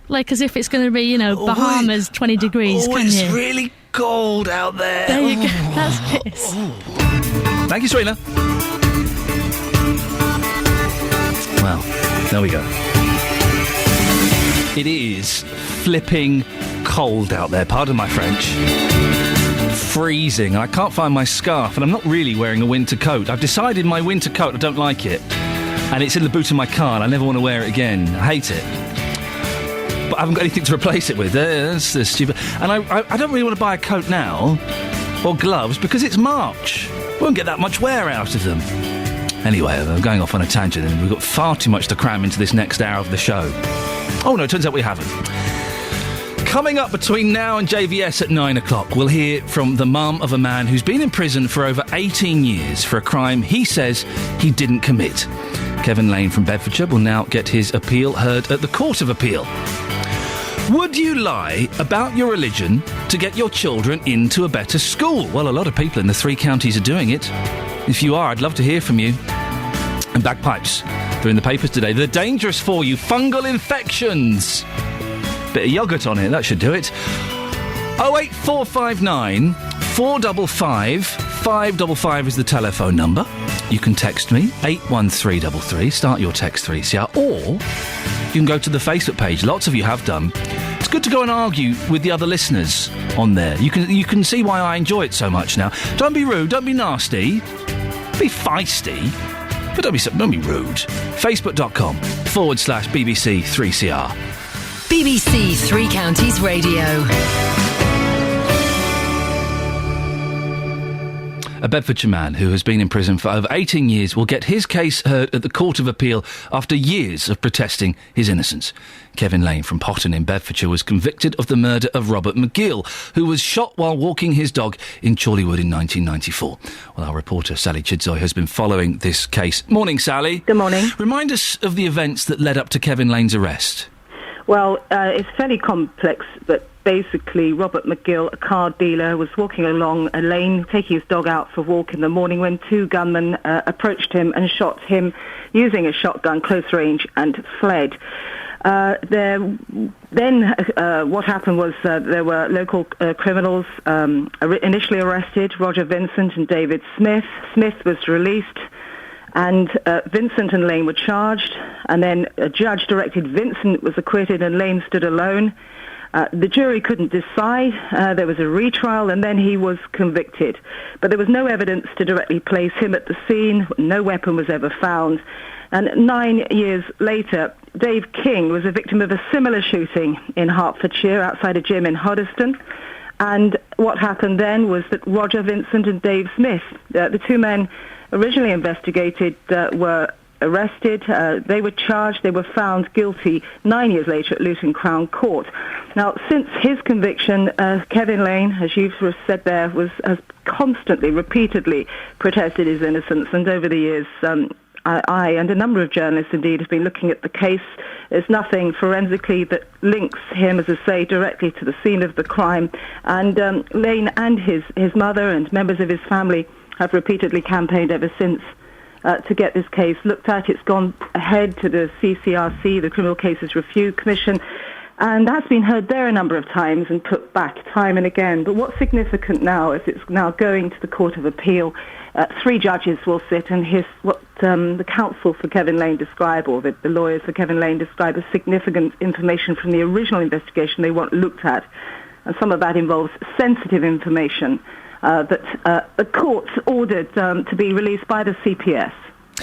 like as if it's going to be, Bahamas 20 degrees.
Oh,
can
it's
you?
really cold out there.
There you go. That's piss.
Thank you, Serena. Well, there we go. It is flipping cold out there, pardon my French. Freezing. I can't find my scarf, and I'm not really wearing a winter coat. I've decided my winter coat, I don't like it. And it's in the boot of my car, and I never want to wear it again. I hate it. But I haven't got anything to replace it with. That's stupid. And I don't really want to buy a coat now, or gloves, because it's March. We won't get that much wear out of them. Anyway, I'm going off on a tangent, and we've got far too much to cram into this next hour of the show. Oh no, it turns out we haven't. Coming up between now and JVS at 9 o'clock, we'll hear from the mum of a man who's been in prison for over 18 years for a crime he says he didn't commit. Kevin Lane from Bedfordshire will now get his appeal heard at the Court of Appeal. Would you lie about your religion to get your children into a better school? Well, a lot of people in the 3 counties are doing it. If you are, I'd love to hear from you. And bagpipes. They're in the papers today. They're dangerous for you. Fungal infections. Bit of yoghurt on it, that should do it. 08459 455 555 is the telephone number. You can text me, 81333, start your text 3CR, or you can go to the Facebook page. Lots of you have done. It's good to go and argue with the other listeners on there. You can see why I enjoy it so much now. Don't be rude, don't be nasty, be feisty, but don't be rude. Facebook.com/BBC 3CR.
BBC Three Counties Radio.
A Bedfordshire man who has been in prison for over 18 years will get his case heard at the Court of Appeal after years of protesting his innocence. Kevin Lane from Potton in Bedfordshire was convicted of the murder of Robert McGill, who was shot while walking his dog in Chorleywood in 1994. Well, our reporter Sally Chidzoy has been following this case. Morning, Sally.
Good morning.
Remind us of the events that led up to Kevin Lane's arrest.
Well, it's fairly complex, but basically Robert McGill, a car dealer, was walking along a lane, taking his dog out for a walk in the morning when 2 gunmen approached him and shot him using a shotgun close range and fled. What happened was there were local criminals initially arrested, Roger Vincent and David Smith. Smith was released, and Vincent and Lane were charged, and then a judge directed Vincent was acquitted and Lane stood alone. The jury couldn't decide. There was a retrial, and then he was convicted. But there was no evidence to directly place him at the scene. No weapon was ever found. And 9 years later, Dave King was a victim of a similar shooting in Hertfordshire outside a gym in Hoddesdon. And what happened then was that Roger Vincent and Dave Smith, the 2 men originally investigated, were arrested. They were charged. They were found guilty 9 years later at Luton Crown Court. Now, since his conviction, Kevin Lane, as you've said there, has constantly, repeatedly protested his innocence. And over the years, I and a number of journalists, indeed, have been looking at the case. There's nothing forensically that links him, as I say, directly to the scene of the crime. And Lane and his mother and members of his family have repeatedly campaigned ever since to get this case looked at. It's gone ahead to the CCRC, the Criminal Cases Review Commission, and that's been heard there a number of times and put back time and again. But what's significant now is it's now going to the Court of Appeal. 3 judges will sit, and what the counsel for Kevin Lane describe, or the lawyers for Kevin Lane describe, as significant information from the original investigation they want looked at. And some of that involves sensitive information that the court's ordered to be released by the CPS.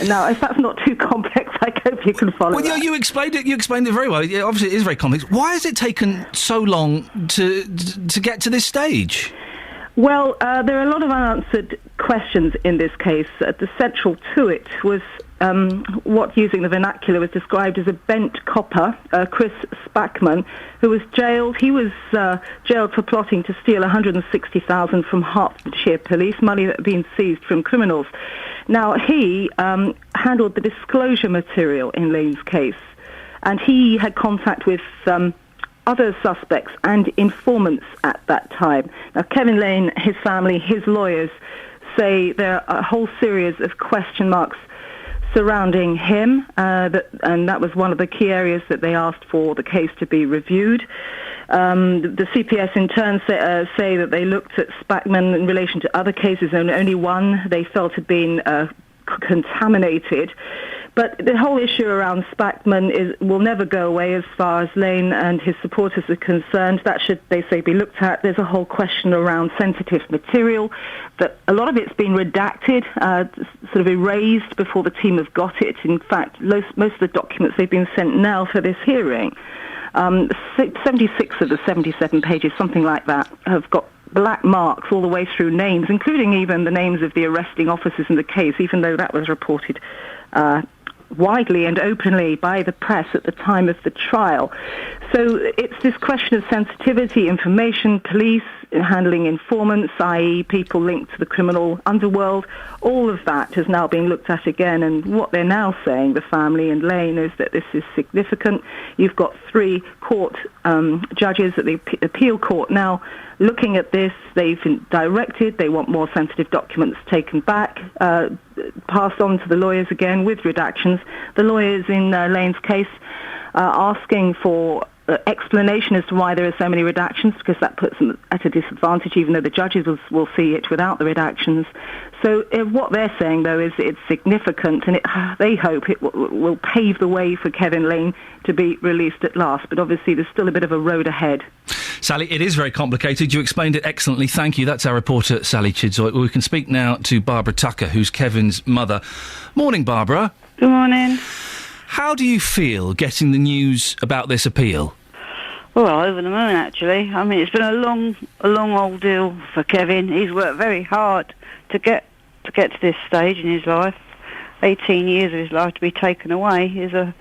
Now, if that's not too complex, I hope you can follow.
Well,
that.
You explained it. You explained it very well. Yeah, obviously, it is very complex. Why has it taken so long to get to this stage?
Well, there are a lot of unanswered questions in this case. The central to it was what, using the vernacular, was described as a bent copper, Chris Spackman, who was jailed. He was jailed for plotting to steal $160,000 from Hertfordshire police, money that had been seized from criminals. Now, he handled the disclosure material in Lane's case, and he had contact with other suspects and informants at that time. Now, Kevin Lane, his family, his lawyers say there are a whole series of question marks surrounding him, and that was one of the key areas that they asked for the case to be reviewed. The CPS in turn say that they looked at Spackman in relation to other cases, and only one they felt had been contaminated. But the whole issue around Spackman will never go away as far as Lane and his supporters are concerned. That should, they say, be looked at. There's a whole question around sensitive material, that a lot of it's been redacted, sort of erased before the team have got it. In fact, most of the documents they've been sent now for this hearing, 76 of the 77 pages, something like that, have got black marks all the way through names, including even the names of the arresting officers in the case, even though that was reported widely and openly by the press at the time of the trial. So it's this question of sensitivity, information, police handling informants, i.e. people linked to the criminal underworld. All of that has now been looked at again, and what they're now saying, the family and Lane, is that this is significant. You've got 3 court judges at the appeal court now looking at this. They've directed, they want more sensitive documents taken back, passed on to the lawyers again with redactions. The lawyers in Lane's case are asking for explanation as to why there are so many redactions, because that puts them at a disadvantage, even though the judges will see it without the redactions. So what they're saying, though, is it's significant, and they hope it will pave the way for Kevin Lane to be released at last. But obviously there's still a bit of a road ahead.
Sally, it is very complicated. You explained it excellently. Thank you. That's our reporter, Sally Chidzoy. We can speak now to Barbara Tucker, who's Kevin's mother. Morning, Barbara.
Good morning.
How do you feel getting the news about this appeal?
Well, over the moon, actually. I mean, it's been a long old deal for Kevin. He's worked very hard to get to this stage in his life. 18 years of his life to be taken away is a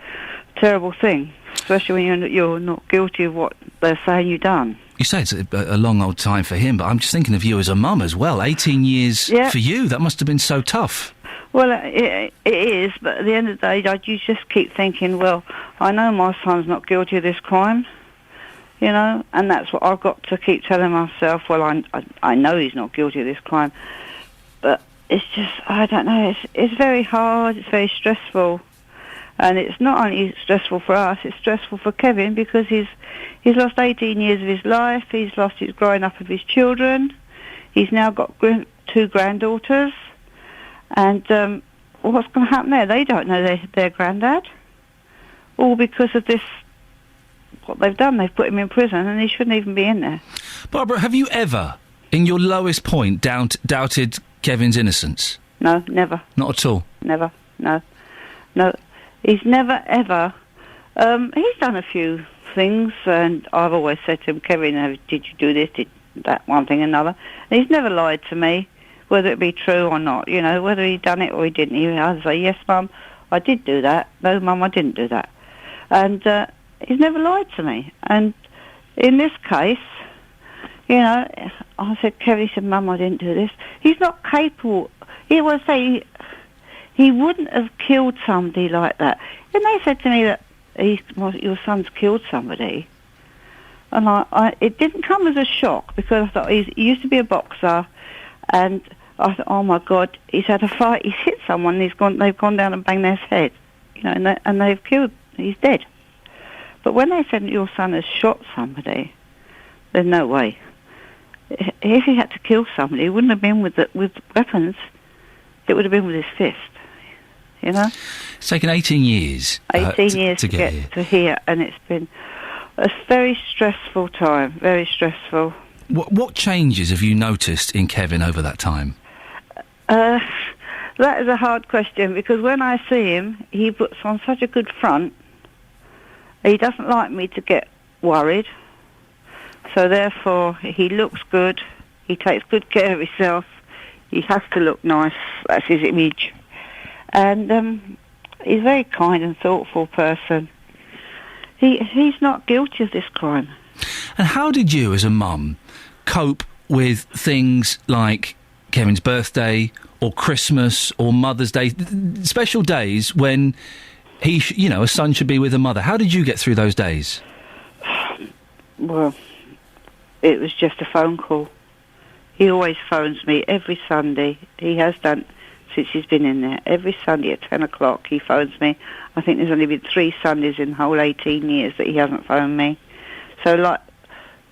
terrible thing, especially when you're not guilty of what they're saying you've done.
You say it's a long old time for him, but I'm just thinking of you as a mum as well. 18 years for you. That must have been so tough.
Well, it is, but at the end of the day, you just keep thinking, well, I know my son's not guilty of this crime, you know, and that's what I've got to keep telling myself. Well, I know he's not guilty of this crime, but it's just, I don't know, it's very hard, it's very stressful, and it's not only stressful for us, it's stressful for Kevin, because he's lost 18 years of his life, he's lost his growing up of his children, he's now got 2 granddaughters, and what's going to happen there? They don't know their granddad, all because of this, what they've done. They've put him in prison, and he shouldn't even be in there.
Barbara, have you ever, in your lowest point, doubted Kevin's innocence?
No, never.
Not at all?
Never, no. He's never, ever... he's done a few things, and I've always said to him, Kevin, did you do this, did that, one thing, another? And he's never lied to me, whether it be true or not, you know, whether he'd done it or he didn't. He'd either say, yes, Mum, I did do that. No, Mum, I didn't do that. And he's never lied to me. And in this case, you know, I said, Kevin, he said, Mum, I didn't do this. He's not capable. He would say he wouldn't have killed somebody like that. And they said to me that your son's killed somebody. And it didn't come as a shock, because I thought he used to be a boxer, and I thought, oh my God, he's had a fight, he's hit someone, they've gone down and banged their head, you know, and they've killed, he's dead. But when they said your son has shot somebody, there's no way. If he had to kill somebody, it wouldn't have been with weapons, it would have been with his fist, you know?
It's taken 18 years.
18 years to get to here, and it's been a very stressful time, very stressful.
What changes have you noticed in Kevin over that time?
That is a hard question, because when I see him, he puts on such a good front. He doesn't like me to get worried, so therefore he looks good, he takes good care of himself, he has to look nice, that's his image. And he's a very kind and thoughtful person. He's not guilty of this crime.
And how did you, as a mum, cope with things like Kevin's birthday or Christmas or Mother's Day, special days when a son should be with a mother. How did you get through those days?
Well, it was just a phone call. He always phones me every Sunday. He has done since he's been in there. Every Sunday at 10 o'clock he phones me. I think there's only been 3 Sundays in the whole 18 years that he hasn't phoned me. So, like,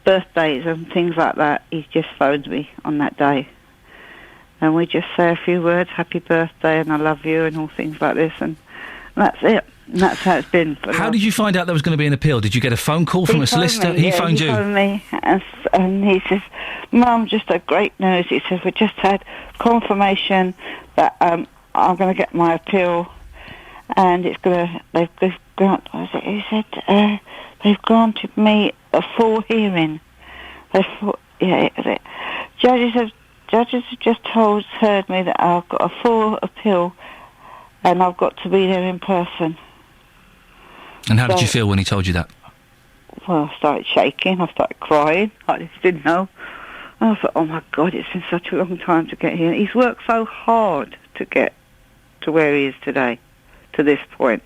birthdays and things like that, he just phones me on that day. And we just say a few words, happy birthday and I love you and all things like this, and that's it. And that's how it's been.
How did you find out there was going to be an appeal? Did you get a phone call from a solicitor? He phoned you?
He phoned me, and he says, Mum, just had great news. He says, we just had confirmation that I'm going to get my appeal, and they've granted me a full hearing. Judges have just heard me that I've got a full appeal, and I've got to be there in person.
And how did you feel when he told you that?
Well, I started shaking. I started crying. I just didn't know. And I thought, oh my God, it's been such a long time to get here. He's worked so hard to get to where he is today, to this point.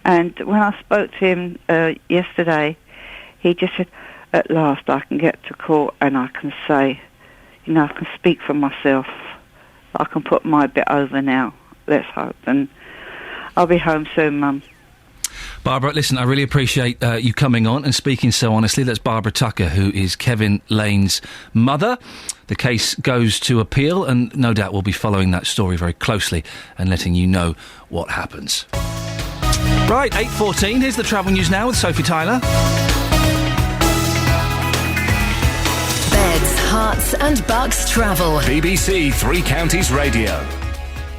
And when I spoke to him yesterday, he just said, at last I can get to court and I can say, I can speak for myself. I can put my bit over now. Let's hope. And I'll be home soon, Mum.
Barbara, listen, I really appreciate you coming on and speaking so honestly. That's Barbara Tucker, who is Kevin Lane's mother. The case goes to appeal, and no doubt we'll be following that story very closely and letting you know what happens. Right, 8:14, here's the travel news now with Sophie Tyler.
Beds, Hearts and Bucks travel.
BBC Three Counties Radio.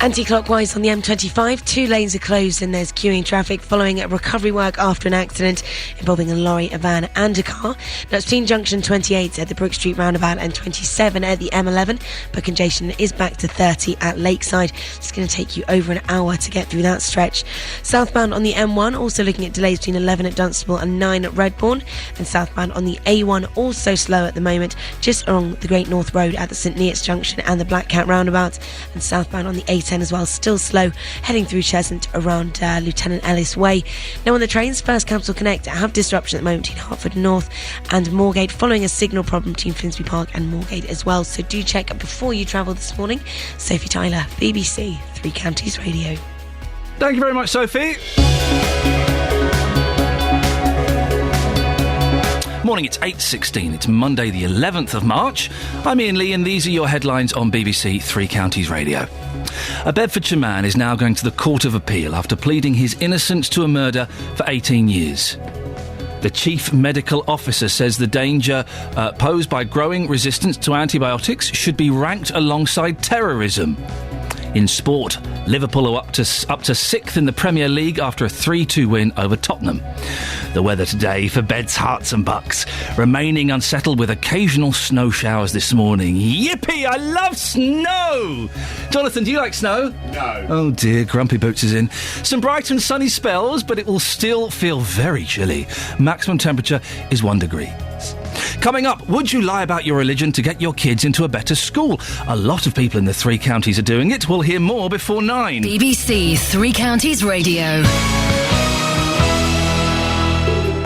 Anti-clockwise on the M25, 2 lanes are closed and there's queuing traffic following recovery work after an accident involving a lorry, a van and a car. Now it's between junction 28 at the Brook Street roundabout and 27 at the M11, but congestion is back to 30 at Lakeside. It's going to take you over an hour to get through that stretch. Southbound on the M1, also looking at delays between 11 at Dunstable and 9 at Redbourne, and southbound on the A1, also slow at the moment, just along the Great North Road at the St Neots Junction and the Black Cat roundabout, and southbound on the A10 as well, still slow, heading through Cheshunt around Lieutenant Ellis Way. Now on the trains, First Capital Connect have disruption at the moment between Hertford North and Moorgate, following a signal problem between Finsbury Park and Moorgate as well, so do check before you travel this morning. Sophie Tyler, BBC Three Counties Radio.
Thank you very much, Sophie. Morning, it's 8:16. It's Monday the 11th of March. I'm Iain Lee and these are your headlines on BBC Three Counties Radio. A Bedfordshire man is now going to the Court of Appeal after pleading his innocence to a murder for 18 years. The Chief Medical Officer says the danger posed by growing resistance to antibiotics should be ranked alongside terrorism. In sport, Liverpool are up to 6th in the Premier League after a 3-2 win over Tottenham. The weather today for Beds, Hearts and Bucks, remaining unsettled with occasional snow showers this morning. Yippee, I love snow! Jonathan, do you like snow?
No.
Oh dear, Grumpy Boots is in. Some bright and sunny spells, but it will still feel very chilly. Maximum temperature is 1 degree. Coming up, would you lie about your religion to get your kids into a better school? A lot of people in the Three Counties are doing it. We'll hear more before 9.
BBC Three Counties Radio.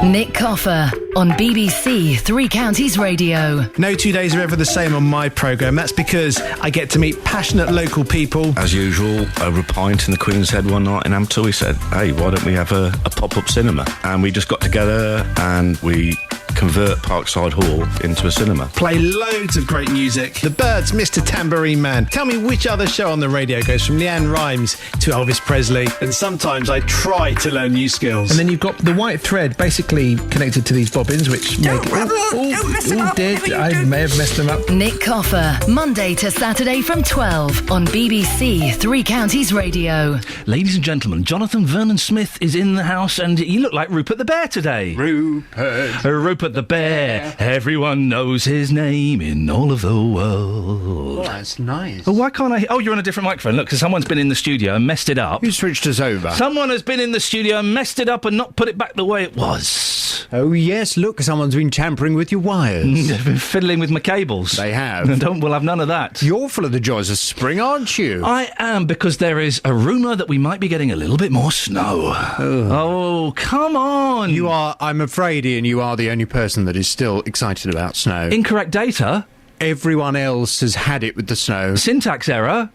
Nick Coffer on BBC Three Counties Radio.
No 2 days are ever the same on my programme. That's because I get to meet passionate local people.
As usual, over a pint in the Queen's Head one night in Hampton, we said, hey, why don't we have a pop-up cinema? And we just got together and we convert Parkside Hall into a cinema.
Play loads of great music. The Byrds, Mr. Tambourine Man. Tell me which other show on the radio goes from Leanne Rimes to Elvis Presley. And sometimes I try to learn new skills. And then you've got the white thread basically connected to these bobbins, which make it... I may have messed them up.
Nick Coffer, Monday to Saturday from 12 on BBC Three Counties Radio.
Ladies and gentlemen, Jonathan Vernon Smith is in the house and you look like Rupert the Bear today.
Rupert
the bear. Everyone knows his name in all of the world.
Oh, that's nice.
Oh, why can't I... Oh, you're on a different microphone. Look, because someone's been in the studio and messed it up.
Who switched us over?
Someone has been in the studio and messed it up and not put it back the way it was.
Oh, yes, look, someone's been tampering with your wires.
They've been fiddling with my cables.
They have.
We'll have none of that.
You're full of the joys of spring, aren't you?
I am, because there is a rumour that we might be getting a little bit more snow. Oh, come on.
You are, I'm afraid, Ian, you are the only person that is still excited about snow.
Incorrect data.
Everyone else has had it with the snow.
Syntax error.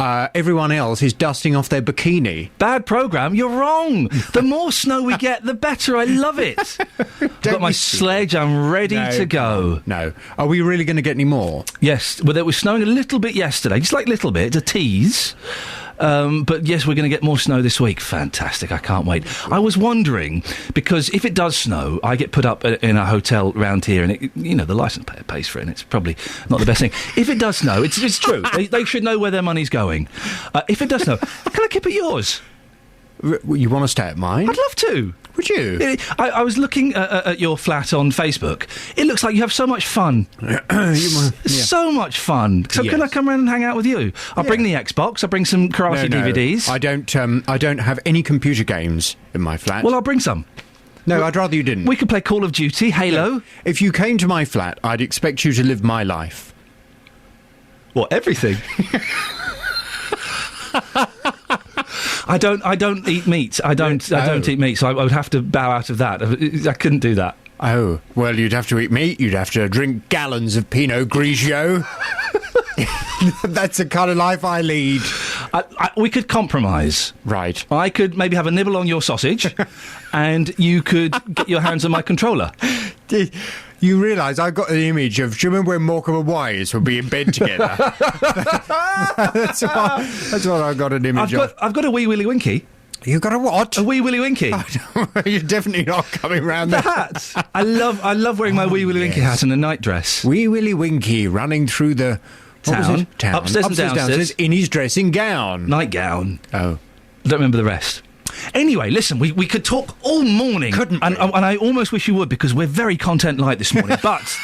Everyone else is dusting off their bikini.
Bad programme, you're wrong. The more snow we get, the better. I love it. I've got my sledge, I'm ready to go.
No. Are we really going to get any more?
Yes. Well, it was snowing a little bit yesterday, just like a little bit, a tease. But yes, we're going to get more snow this week. Fantastic, I can't wait. I was wondering, because if it does snow, I get put up in a hotel round here, and the licence payer pays for it, and it's probably not the best thing. If it does snow, it's true. They should know where their money's going. If it does snow, can I keep at yours?
You want to stay at mine?
I'd love to.
Would you?
I was looking at your flat on Facebook. It looks like you have so much fun. So much fun. So can I come around and hang out with you? I'll bring the Xbox. I'll bring some karate DVDs.
I don't have any computer games in my flat.
Well, I'll bring some.
No, I'd rather you didn't.
We could play Call of Duty, Halo.
Yeah. If you came to my flat, I'd expect you to live my life.
What, everything? I don't eat meat. I don't eat meat, so I would have to bow out of that. I couldn't do that.
Oh, well, you'd have to eat meat. You'd have to drink gallons of Pinot Grigio. That's the kind of life I lead.
We could compromise.
Right.
I could maybe have a nibble on your sausage, and you could get your hands on my controller.
You realise I've got an image of... Do you remember when Morecambe and Wise would be in bed together? That's what I've got an image of.
I've got a wee willy winky.
You've got a what?
A wee willy winky.
You're definitely not coming round
the hat. I love wearing my wee willy winky hat and a night dress.
Wee willy winky running through the...
Town.
Upstairs and downstairs in his dressing gown.
Nightgown.
Oh.
I don't remember the rest. Anyway, listen, we could talk all morning.
Couldn't
and I almost wish you would, because we're very content-light this morning, but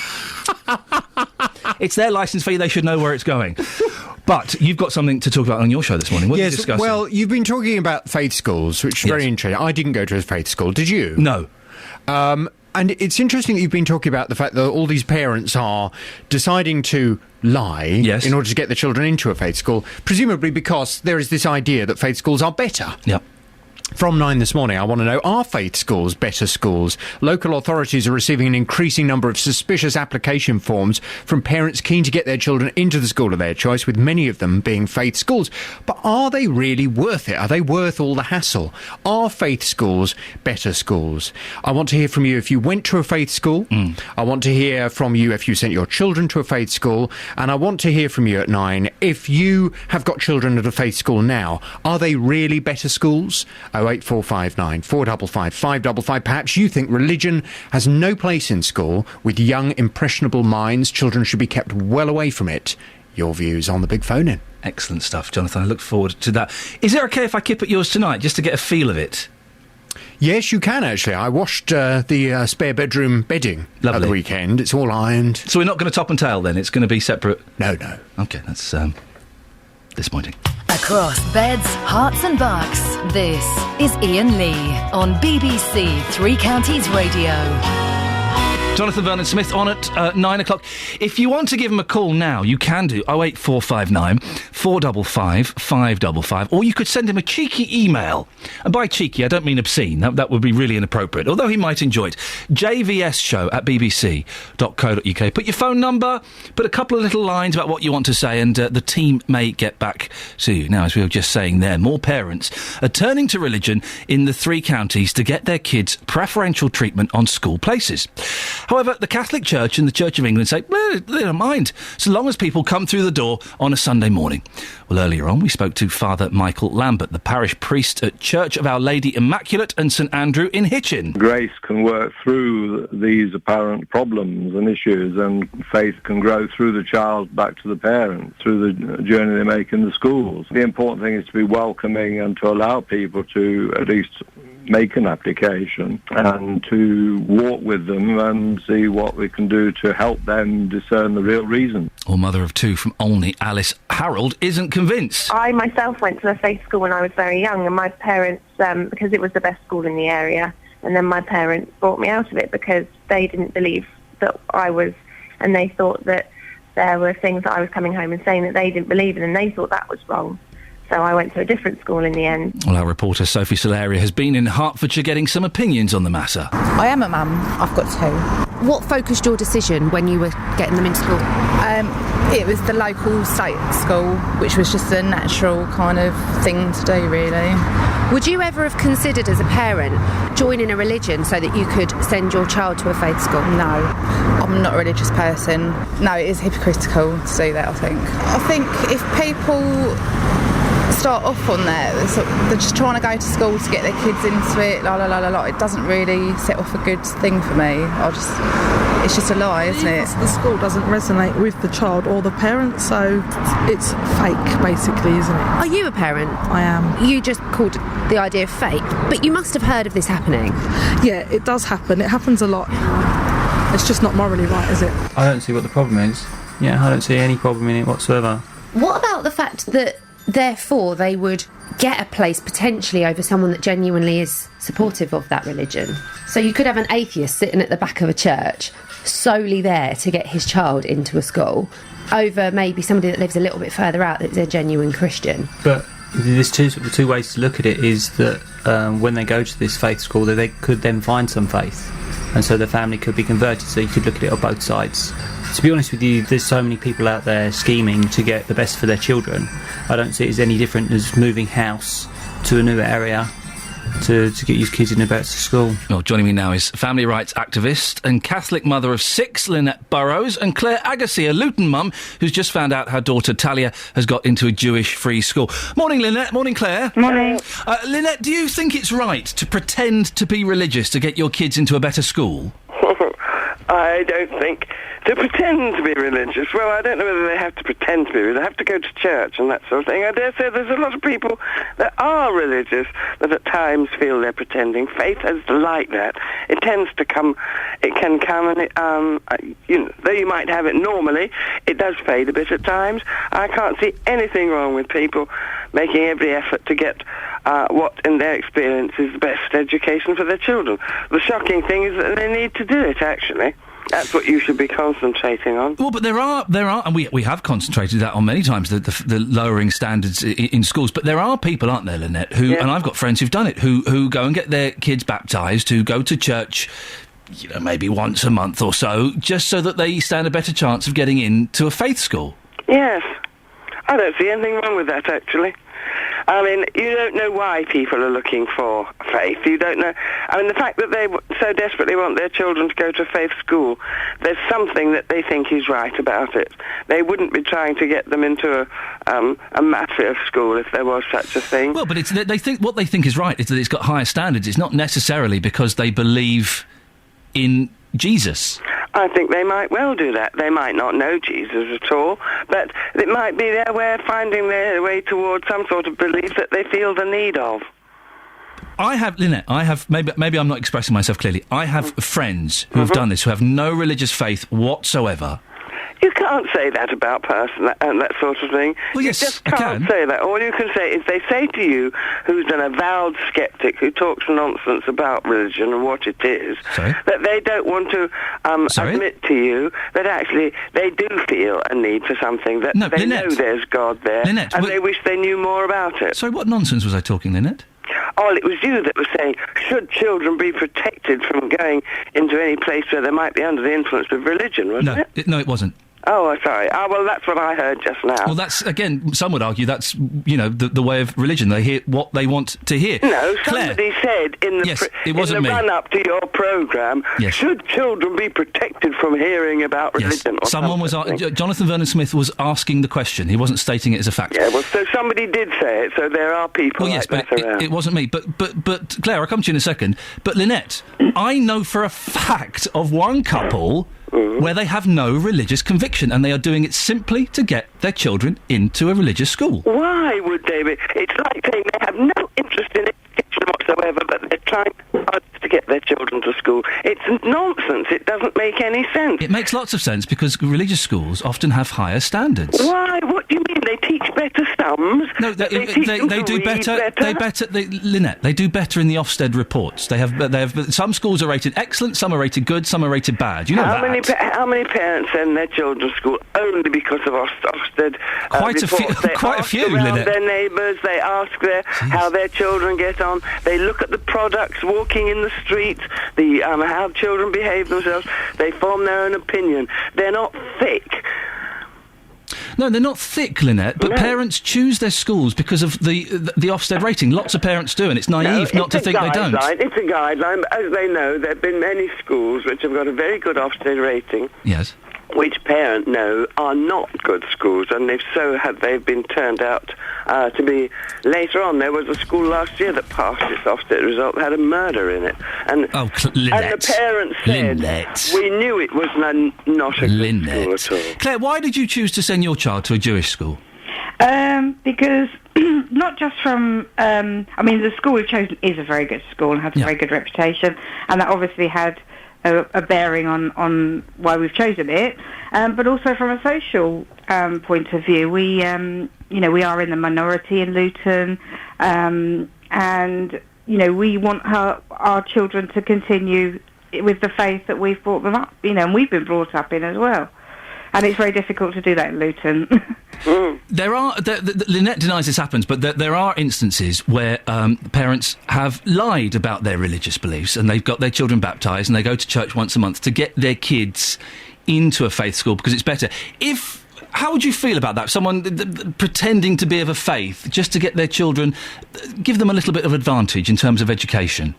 it's their licence fee, they should know where it's going. But you've got something to talk about on your show this morning. What are you discussing?
Well, you've been talking about faith schools, which is very interesting. I didn't go to a faith school, did you?
No.
And it's interesting that you've been talking about the fact that all these parents are deciding to lie in order to get the children into a faith school, presumably because there is this idea that faith schools are better.
Yep.
From 9 this morning, I want to know, are faith schools better schools? Local authorities are receiving an increasing number of suspicious application forms from parents keen to get their children into the school of their choice, with many of them being faith schools. But are they really worth it? Are they worth all the hassle? Are faith schools better schools? I want to hear from you if you went to a faith school. I want to hear from you if you sent your children to a faith school. And I want to hear from you at 9 if you have got children at a faith school now. Are they really better schools? 08459 455 555. Perhaps you think religion has no place in school. With young, impressionable minds, children should be kept well away from it. Your views on the big phone-in.
Excellent stuff, Jonathan. I look forward to that. Is it okay if I kip at yours tonight, just to get a feel of it?
Yes, you can, actually. I washed the spare bedroom bedding at the weekend. It's all ironed.
So we're not going to top and tail, then? It's going to be separate?
No.
OK, that's disappointing.
Across beds, hearts and bucks, this is Iain Lee on BBC Three Counties Radio.
Jonathan Vernon Smith on at 9 o'clock. If you want to give him a call now, you can do 08459 455 555, or you could send him a cheeky email. And by cheeky, I don't mean obscene. That would be really inappropriate, although he might enjoy it. jvsshow@bbc.co.uk. Put your phone number, put a couple of little lines about what you want to say, and the team may get back to you. Now, as we were just saying there, more parents are turning to religion in the three counties to get their kids preferential treatment on school places. However, the Catholic Church and the Church of England say, well, they don't mind, so long as people come through the door on a Sunday morning. Well, earlier on, we spoke to Father Michael Lambert, the parish priest at Church of Our Lady Immaculate and St Andrew in Hitchin.
Grace can work through these apparent problems and issues, and faith can grow through the child back to the parents, through the journey they make in the schools. The important thing is to be welcoming and to allow people to at least make an application and to walk with them and see what we can do to help them discern the real reason.
Or mother of two from Olney, Alice Harold, isn't convinced.
I myself went to a faith school when I was very young, and my parents, because it was the best school in the area, and then my parents brought me out of it because they didn't believe that I was, and they thought that there were things that I was coming home and saying that they didn't believe in, and they thought that was wrong. So I went to a different school in the end.
Well, our reporter Sophie Solaria has been in Hertfordshire getting some opinions on the matter.
I am a mum. I've got two. What focused your decision when you were getting them into school? It was the local state school, which was just a natural kind of thing to do, really. Would you ever have considered, as a parent, joining a religion so that you could send your child to a faith school? No, I'm not a religious person. No, it is hypocritical to do that, I think. I think if people start off on there, they're just trying to go to school to get their kids into it, it doesn't really set off a good thing for me. It's just a lie, isn't it?
The school doesn't resonate with the child or the parent, so it's fake, basically, isn't it?
Are you a parent?
I am.
You just called the idea fake, but you must have heard of this happening.
Yeah, it does happen. It happens a lot. It's just not morally right, is it?
I don't see what the problem is. Yeah, I don't see any problem in it whatsoever.
What about the fact that therefore they would get a place potentially over someone that genuinely is supportive of that religion? So you could have an atheist sitting at the back of a church solely there to get his child into a school over maybe somebody that lives a little bit further out that's a genuine Christian.
But there's two ways to look at it. Is that when they go to this faith school, that they could then find some faith, and so the family could be converted. So you could look at it on both sides. To be honest with you, there's so many people out there scheming to get the best for their children. I don't see it as any different as moving house to a new area to get your kids in a better school.
Well, joining me now is family rights activist and Catholic mother of 6, Lynette Burrows, and Claire Agassi, a Luton mum who's just found out her daughter Talia has got into a Jewish free school. Morning, Lynette. Morning, Claire.
Morning.
Lynette, do you think it's right to pretend to be religious to get your kids into a better school?
I don't think to pretend to be religious. Well, I don't know whether they have to pretend to be religious. They have to go to church and that sort of thing. I dare say there's a lot of people that are religious that at times feel they're pretending. Faith is like that. It tends to come, it can come and though you might have it normally, it does fade a bit at times. I can't see anything wrong with people making every effort to get what, in their experience, is the best education for their children. The shocking thing is that they need to do it, actually. That's what you should be concentrating on.
Well, but there are, and we have concentrated that on many times, the lowering standards in schools. But there are people, aren't there, Lynette, who, and I've got friends who've done it, who go and get their kids baptised, who go to church, maybe once a month or so, just so that they stand a better chance of getting into a faith school.
Yes. I don't see anything wrong with that, actually. I mean, you don't know why people are looking for faith. You don't know. I mean, the fact that they so desperately want their children to go to a faith school, there's something that they think is right about it. They wouldn't be trying to get them into a mafia school if there was such a thing.
Well, but they think what they think is right is that it's got higher standards. It's not necessarily because they believe in Jesus.
I think they might well do that. They might not know Jesus at all, but it might be their way of finding their way towards some sort of belief that they feel the need of.
Lynette, maybe I'm not expressing myself clearly. I have friends who have done this, who have no religious faith whatsoever.
You can't say that about that sort of thing.
Well, yes,
you just can't say that. All you can say is they say to you, who's an avowed sceptic who talks nonsense about religion and what it is, that they don't want to admit to you that actually they do feel a need for something, that they
Lynette,
know there's God there,
Lynette,
and they wish they knew more about it.
So what nonsense was I talking, Lynette?
Oh, it was you that was saying, should children be protected from going into any place where they might be under the influence of religion, wasn't it?
No, it wasn't.
Oh, sorry. Well, that's what I heard just now.
Well, that's, again, some would argue that's, the way of religion. They hear what they want to hear.
No, somebody said in the run-up to your programme, should children be protected from hearing about religion? Or
someone was... Jonathan Vernon-Smith was asking the question. He wasn't stating it as a fact.
Yeah, well, so somebody did say it, so there are people
like that around. It wasn't me. But Claire, I'll come to you in a second. But, Lynette, I know for a fact of one couple... where they have no religious conviction and they are doing it simply to get their children into a religious school.
Why would they be? It's like saying they have no interest in education whatsoever, but they're trying hard to get their children to school. It's nonsense. It doesn't make any sense.
It makes lots of sense because religious schools often have higher standards.
Why? What do you mean? They teach better sums?
No, they do better. Lynette, they do better in the Ofsted reports. They have. Some schools are rated excellent, some are rated good, some are rated bad. You know that.
How many parents send their children to school only because of Ofsted
Quite a few.
reports? They
Quite a
ask
few,
around
Lynette.
their neighbours. They ask how their children get on. They look at the products walking in the streets, how children behave themselves. They form their own opinion. They're not thick.
No, they're not thick, Lynette, but parents choose their schools because of the Ofsted rating. Lots of parents do, and it's naive not to think they don't.
It's a guideline. As they know, there have been many schools which have got a very good Ofsted rating.
Yes.
Which parents know are not good schools, and they've been turned out to be later on. There was a school last year that passed its Ofsted result that had a murder in it, and the parents said we knew it was not a good school at all.
Claire, why did you choose to send your child to a Jewish school?
Because not just from, the school we've chosen is a very good school and has a very good reputation, and that obviously had a bearing on why we've chosen it, but also from a social point of view. We are in the minority in Luton, and we want our children to continue with the faith that we've brought them up, and we've been brought up in as well. And it's very difficult to do that in Luton.
Lynette denies this happens, but there are instances where parents have lied about their religious beliefs, and they've got their children baptised, and they go to church once a month to get their kids into a faith school because it's better. How would you feel about that? Someone pretending to be of a faith just to get their children, give them a little bit of advantage in terms of education?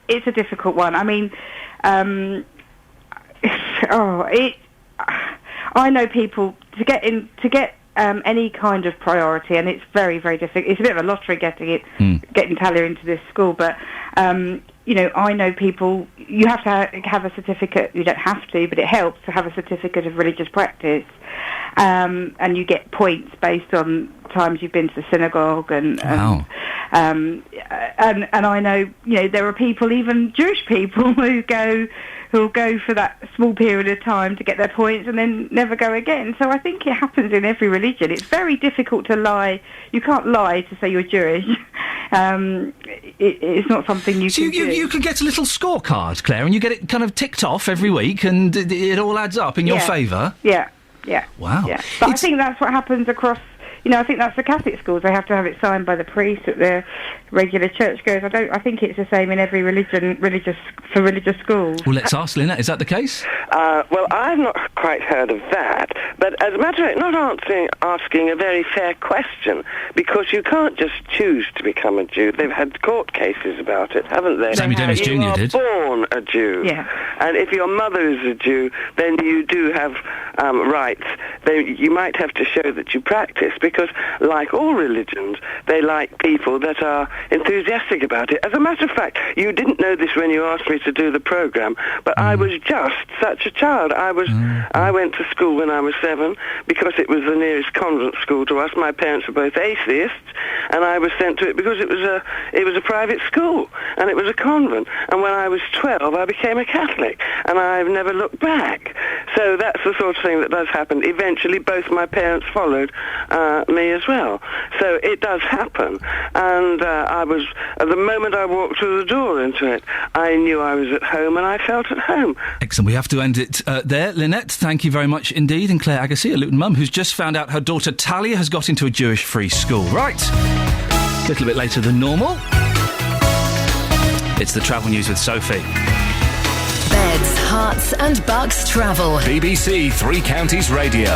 It's a difficult one. I mean, I know people to get any kind of priority, and it's very, very difficult. It's a bit of a lottery getting Talia into this school, but I know people. You have to have a certificate. You don't have to, but it helps to have a certificate of religious practice, and you get points based on times you've been to the synagogue, and I know there are people, even Jewish people, who'll go for that small period of time to get their points and then never go again. So I think it happens in every religion. It's very difficult to lie. You can't lie to say you're Jewish. It's not something you can do.
You could get a little scorecard, Claire, and you get it kind of ticked off every week, and it all adds up in your favour.
Yeah.
Wow.
Yeah. But I think that's what happens across. I think that's the Catholic schools. They have to have it signed by the priest at their regular churchgoers. I think it's the same in every religious schools.
Well, let's ask Lynette. Is that the case?
Well, I've not quite heard of that. But as a matter of fact, not asking a very fair question, because you can't just choose to become a Jew. They've had court cases about it, haven't they?
Sammy Davis Jr. did.
You are born a Jew.
Yeah.
And if your mother is a Jew, then you do have rights. You might have to show that you practice, because like all religions, they like people that are enthusiastic about it. As a matter of fact, you didn't know this when you asked me to do the programme, but I was just such a child. I went to school when I was 7 because it was the nearest convent school to us. My parents were both atheists, and I was sent to it because it was a private school, and it was a convent. And when I was 12, I became a Catholic, and I've never looked back. So that's the sort of thing that does happen. Eventually, both my parents followed me as well. So it does happen. And at the moment I walked through the door into it, I knew I was at home, and I felt at home.
Excellent. We have to end it there. Lynette, thank you very much indeed. And Claire Agassi, a Luton mum, who's just found out her daughter Talia has got into a Jewish free school. Right. A little bit later than normal. It's the travel news with Sophie.
Beds, Herts and Bucks travel.
BBC Three Counties Radio.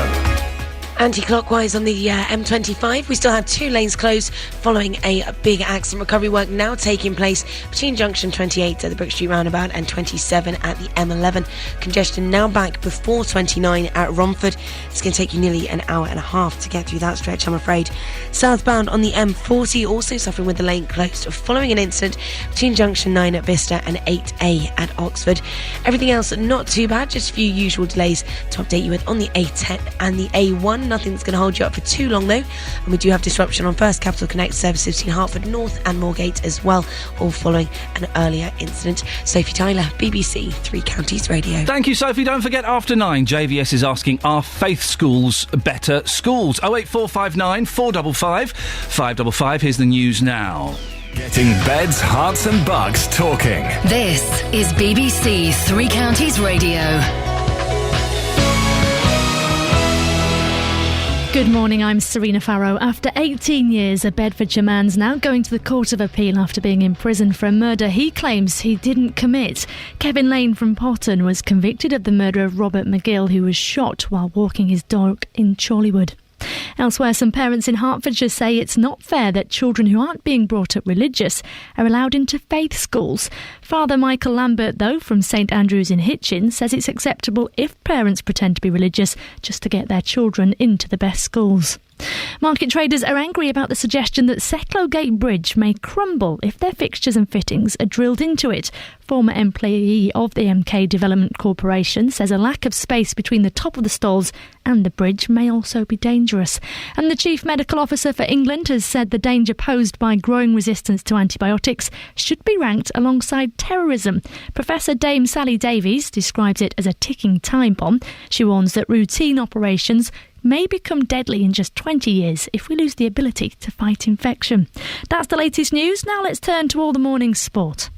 Anti-clockwise on the M25, we still have 2 lanes closed following a big accident. Recovery work now taking place between junction 28 at the Brook Street roundabout and 27 at the M11. Congestion now back before 29 at Romford. It's going to take you nearly an hour and a half to get through that stretch, I'm afraid. Southbound on the M40 also suffering with the lane closed following an incident between junction 9 at Bicester and 8A at Oxford. Everything else not too bad, just a few usual delays to update you with on the A10 and the A1. a.m. Nothing's going to hold you up for too long, though. And we do have disruption on First Capital Connect services between Hertford North and Moorgate as well, all following an earlier incident. Sophie Tyler, BBC Three Counties Radio.
Thank you, Sophie. Don't forget, after 9, JVS is asking, are faith schools better schools? 08459 455 555. Here's the news now.
Getting beds, hearts and bugs talking.
This is BBC Three Counties Radio.
Good morning, I'm Serena Farrow. After 18 years, a Bedfordshire man's now going to the Court of Appeal after being imprisoned for a murder he claims he didn't commit. Kevin Lane from Potton was convicted of the murder of Robert McGill, who was shot while walking his dog in Chorleywood. Elsewhere, some parents in Hertfordshire say it's not fair that children who aren't being brought up religious are allowed into faith schools. Father Michael Lambert, though, from St Andrews in Hitchin, says it's acceptable if parents pretend to be religious just to get their children into the best schools. Market traders are angry about the suggestion that Secklow Gate Bridge may crumble if their fixtures and fittings are drilled into it. Former employee of the MK Development Corporation says a lack of space between the top of the stalls and the bridge may also be dangerous. And the Chief Medical Officer for England has said the danger posed by growing resistance to antibiotics should be ranked alongside terrorism. Professor Dame Sally Davies describes it as a ticking time bomb. She warns that routine operations may become deadly in just 20 years if we lose the ability to fight infection. That's the latest news. Now let's turn to all the morning's sport.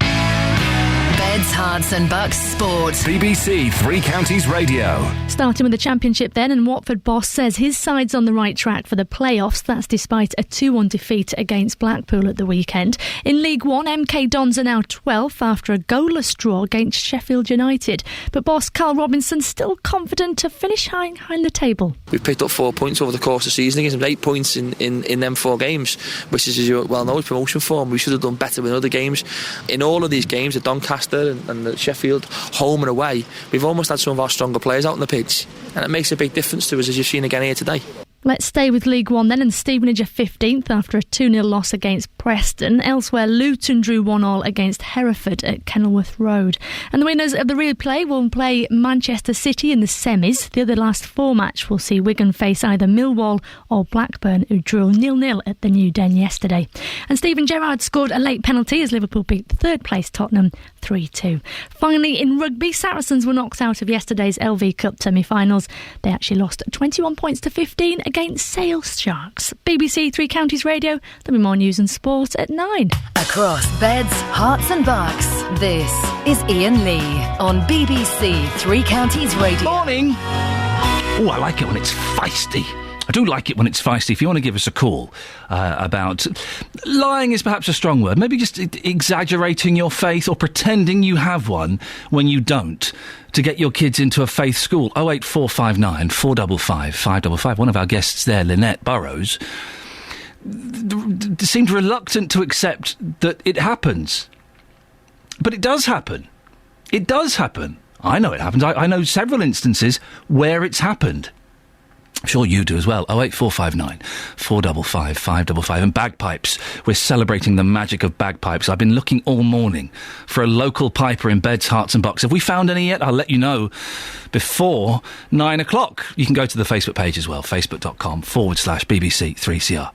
Beds, Hearts and Bucks Sport.
BBC Three Counties Radio.
Starting with the Championship then, and Watford boss says his side's on the right track for the playoffs. That's despite a 2-1 defeat against Blackpool at the weekend. In League One, MK Dons are now 12th after a goalless draw against Sheffield United. But boss Carl Robinson's still confident to finish high in the table.
We've picked up 4 points over the course of the season against them, 8 points in them 4 games, which is, as you well know, promotion form. We should have done better in other games. In all of these games, at Doncaster and at Sheffield, home and away, we've almost had some of our stronger players out on the pitch, and it makes a big difference to us, as you've seen again here today.
Let's stay with League One then, and Stevenage are 15th after a 2-0 loss against Preston. Elsewhere, Luton drew 1-1 against Hereford at Kenilworth Road. And the winners of the replay will play Manchester City in the semis. The other last 4 match will see Wigan face either Millwall or Blackburn, who drew 0-0 at the New Den yesterday. And Steven Gerrard scored a late penalty as Liverpool beat third place Tottenham 3-2. Finally, in rugby, Saracens were knocked out of yesterday's LV Cup semi-finals. They actually lost 21 points to 15 against Sale Sharks. BBC Three Counties Radio. There'll be more news and sport at 9.
Across Beds, Hearts and Bucks, this is Iain Lee on BBC Three Counties Radio.
Morning! Oh, I like it when it's feisty. I do like it when it's feisty. If you want to give us a call about... lying is perhaps a strong word. Maybe just exaggerating your faith or pretending you have one when you don't, to get your kids into a faith school. 08459 455 555. One of our guests there, Lynette Burrows, seemed reluctant to accept that it happens. But it does happen. It does happen. I know it happens. I know several instances where it's happened. I'm sure you do as well. 08459 455 555. And bagpipes. We're celebrating the magic of bagpipes. I've been looking all morning for a local piper in Beds, Hearts and Bucks. Have we found any yet? I'll let you know before 9 o'clock. You can go to the Facebook page as well, facebook.com/BBC3CR.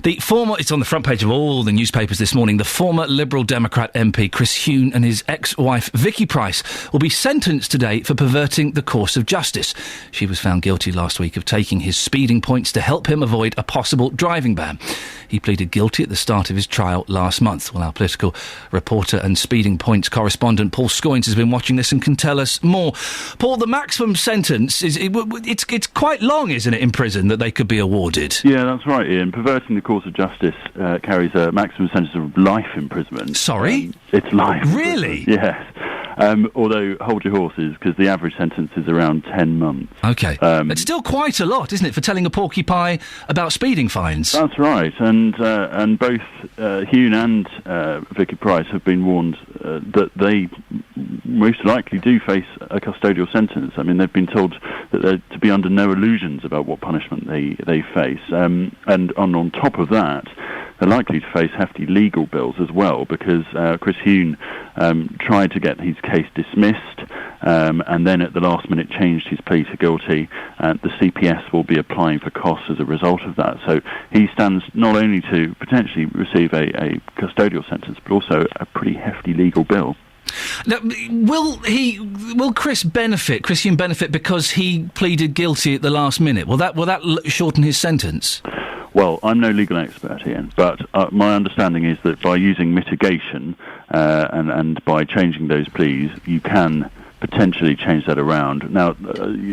It's on the front page of all the newspapers this morning. The former Liberal Democrat MP Chris Huhne and his ex-wife Vicky Price will be sentenced today for perverting the course of justice. She was found guilty last week of taking his speeding points to help him avoid a possible driving ban. He pleaded guilty at the start of his trial last month. Well, our political reporter and speeding points correspondent Paul Scoynes has been watching this and can tell us more. Paul, the maximum sentence it's quite long, isn't it, in prison that they could be awarded?
Yeah, that's right, Ian. Perverting the course of justice carries a maximum sentence of life imprisonment.
Sorry?
It's life.
Really?
Yes. Although, hold your horses, because the average sentence is around 10 months.
OK. It's still quite a lot, isn't it, for telling a porcupine about speeding fines?
That's right, and both Huhne and Vicky Price have been warned that they most likely do face a custodial sentence. I mean, they've been told that they're to be under no illusions about what punishment they face. And on top of that, they're likely to face hefty legal bills as well, because Chris Huhne tried to get his case dismissed and then at the last minute changed his plea to guilty. The CPS will be applying for costs as a result of that. So he stands not only to potentially receive a custodial sentence, but also a pretty hefty legal bill.
Now, will Chris Hume benefit because he pleaded guilty at the last minute? Will that shorten his sentence?
Well, I'm no legal expert, Ian, but my understanding is that by using mitigation and by changing those pleas, you can potentially change that around. Now,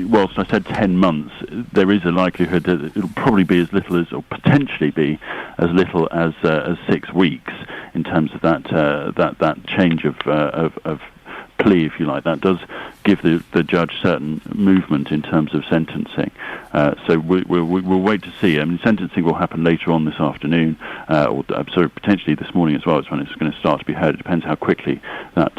whilst I said 10 months, there is a likelihood that it'll probably be as little as, or potentially be as little as 6 weeks in terms of that change of plea, if you like. That does give the judge certain movement in terms of sentencing. So we'll wait to see. I mean, sentencing will happen later on this afternoon, or potentially this morning as well. It's when it's going to start to be heard. It depends how quickly that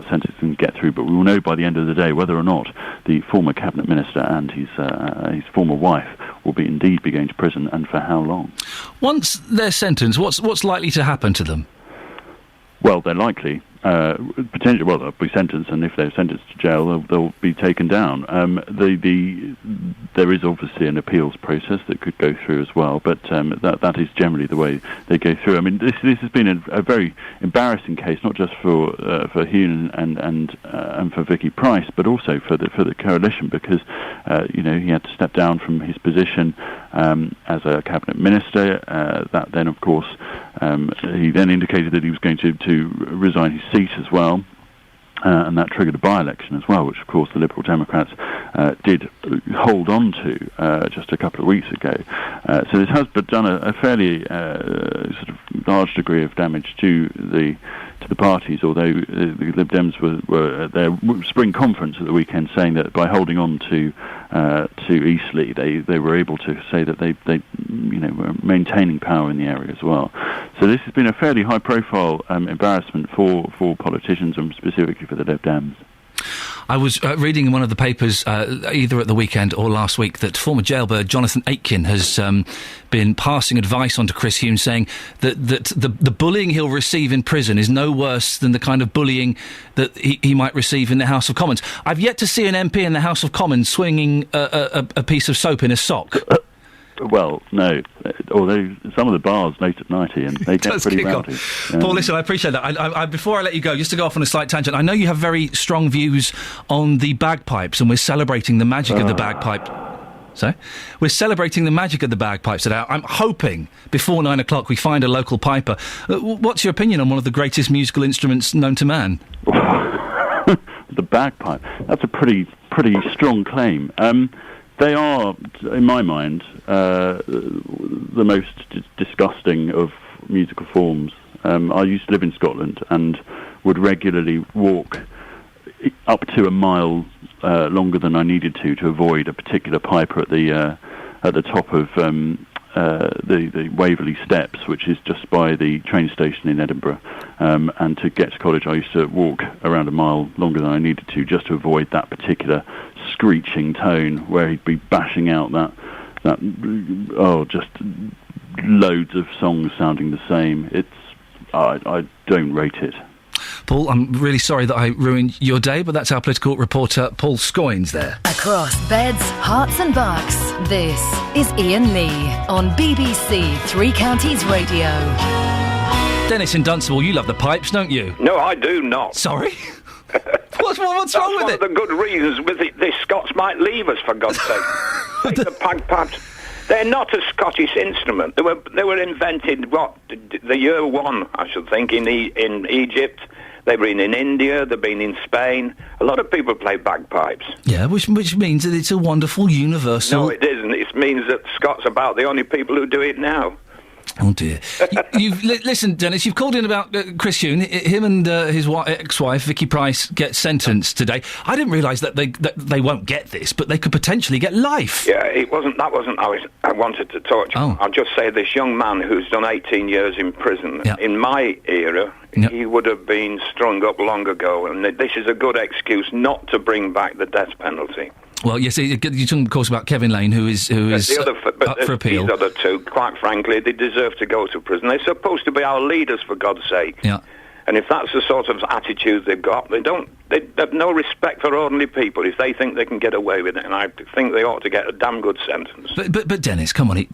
sentence can get through. But we will know by the end of the day whether or not the former cabinet minister and his former wife will indeed be going to prison, and for how long.
Once they're sentenced, what's likely to happen to them?
Well, they're likely. Potentially, well, they'll be sentenced, and if they're sentenced to jail, they'll be taken down. There is obviously an appeals process that could go through as well, but that is generally the way they go through. I mean, this has been a very embarrassing case, not just for Hume and for Vicky Pryce, but also for the coalition, because he had to step down from his position as a cabinet minister. That then, of course, he then indicated that he was going to resign his seat as well, and that triggered a by-election as well, which of course the Liberal Democrats did hold on to just a couple of weeks ago. So this has done a fairly sort of large degree of damage to the parties, although the Lib Dems were at their spring conference at the weekend saying that by holding on to Eastleigh, they were able to say that they were maintaining power in the area as well. So this has been a fairly high-profile embarrassment for politicians, and specifically for the Lib Dems.
I was reading in one of the papers, either at the weekend or last week, that former jailbird Jonathan Aitken has been passing advice on to Chris Hume, saying that the bullying he'll receive in prison is no worse than the kind of bullying that he might receive in the House of Commons. I've yet to see an MP in the House of Commons swinging a piece of soap in a sock.
Well, no. Although some of the bars late at night, Ian, they get pretty rowdy.
Paul, listen, I appreciate that. I before I let you go, just to go off on a slight tangent, I know you have very strong views on the bagpipes, and we're celebrating the magic of the bagpipe. So, we're celebrating the magic of the bagpipes today. I'm hoping before 9 o'clock we find a local piper. What's your opinion on one of the greatest musical instruments known to man?
The bagpipe. That's a pretty strong claim. They are, in my mind, the most disgusting of musical forms. I used to live in Scotland and would regularly walk up to a mile longer than I needed to avoid a particular piper at the top of the Waverley Steps, which is just by the train station in Edinburgh. And to get to college, I used to walk around a mile longer than I needed to, just to avoid that particular screeching tone where he'd be bashing out just loads of songs sounding the same. I don't rate it.
Paul, I'm really sorry that I ruined your day, but that's our political reporter, Paul Scoynes, there.
Across beds, hearts and bucks, this is Iain Lee on BBC Three Counties Radio.
Dennis in Dunstable, you love the pipes, don't you?
No, I do not.
Sorry? What's wrong with it?
That's one of the good reasons with it. The Scots might leave us, for God's sake. Take the bagpipes. They're not a Scottish instrument. They were invented, the year 1, I should think, in Egypt. They've been in India, they've been in Spain. A lot of people play bagpipes.
Yeah, which means that it's a wonderful universal...
No, it isn't. It means that Scots are about the only people who do it now.
Oh dear! Listen, Dennis. You've called in about Chris Hume. Him and his ex-wife Vicky Pryce get sentenced today. I didn't realise that they won't get this, but they could potentially get life.
Yeah, that wasn't how I wanted to talk to you. I'll just say this young man who's done 18 years in prison. Yeah. In my era, he would have been strung up long ago, and this is a good excuse not to bring back the death penalty.
Well, yes, you're talking, of course, about Kevin Lane, who is up for appeal.
These other two, quite frankly, they deserve to go to prison. They're supposed to be our leaders, for God's sake.
Yeah.
And if that's the sort of attitude they've got, they have no respect for ordinary people if they think they can get away with it, and I think they ought to get a damn good sentence.
But Dennis, come on,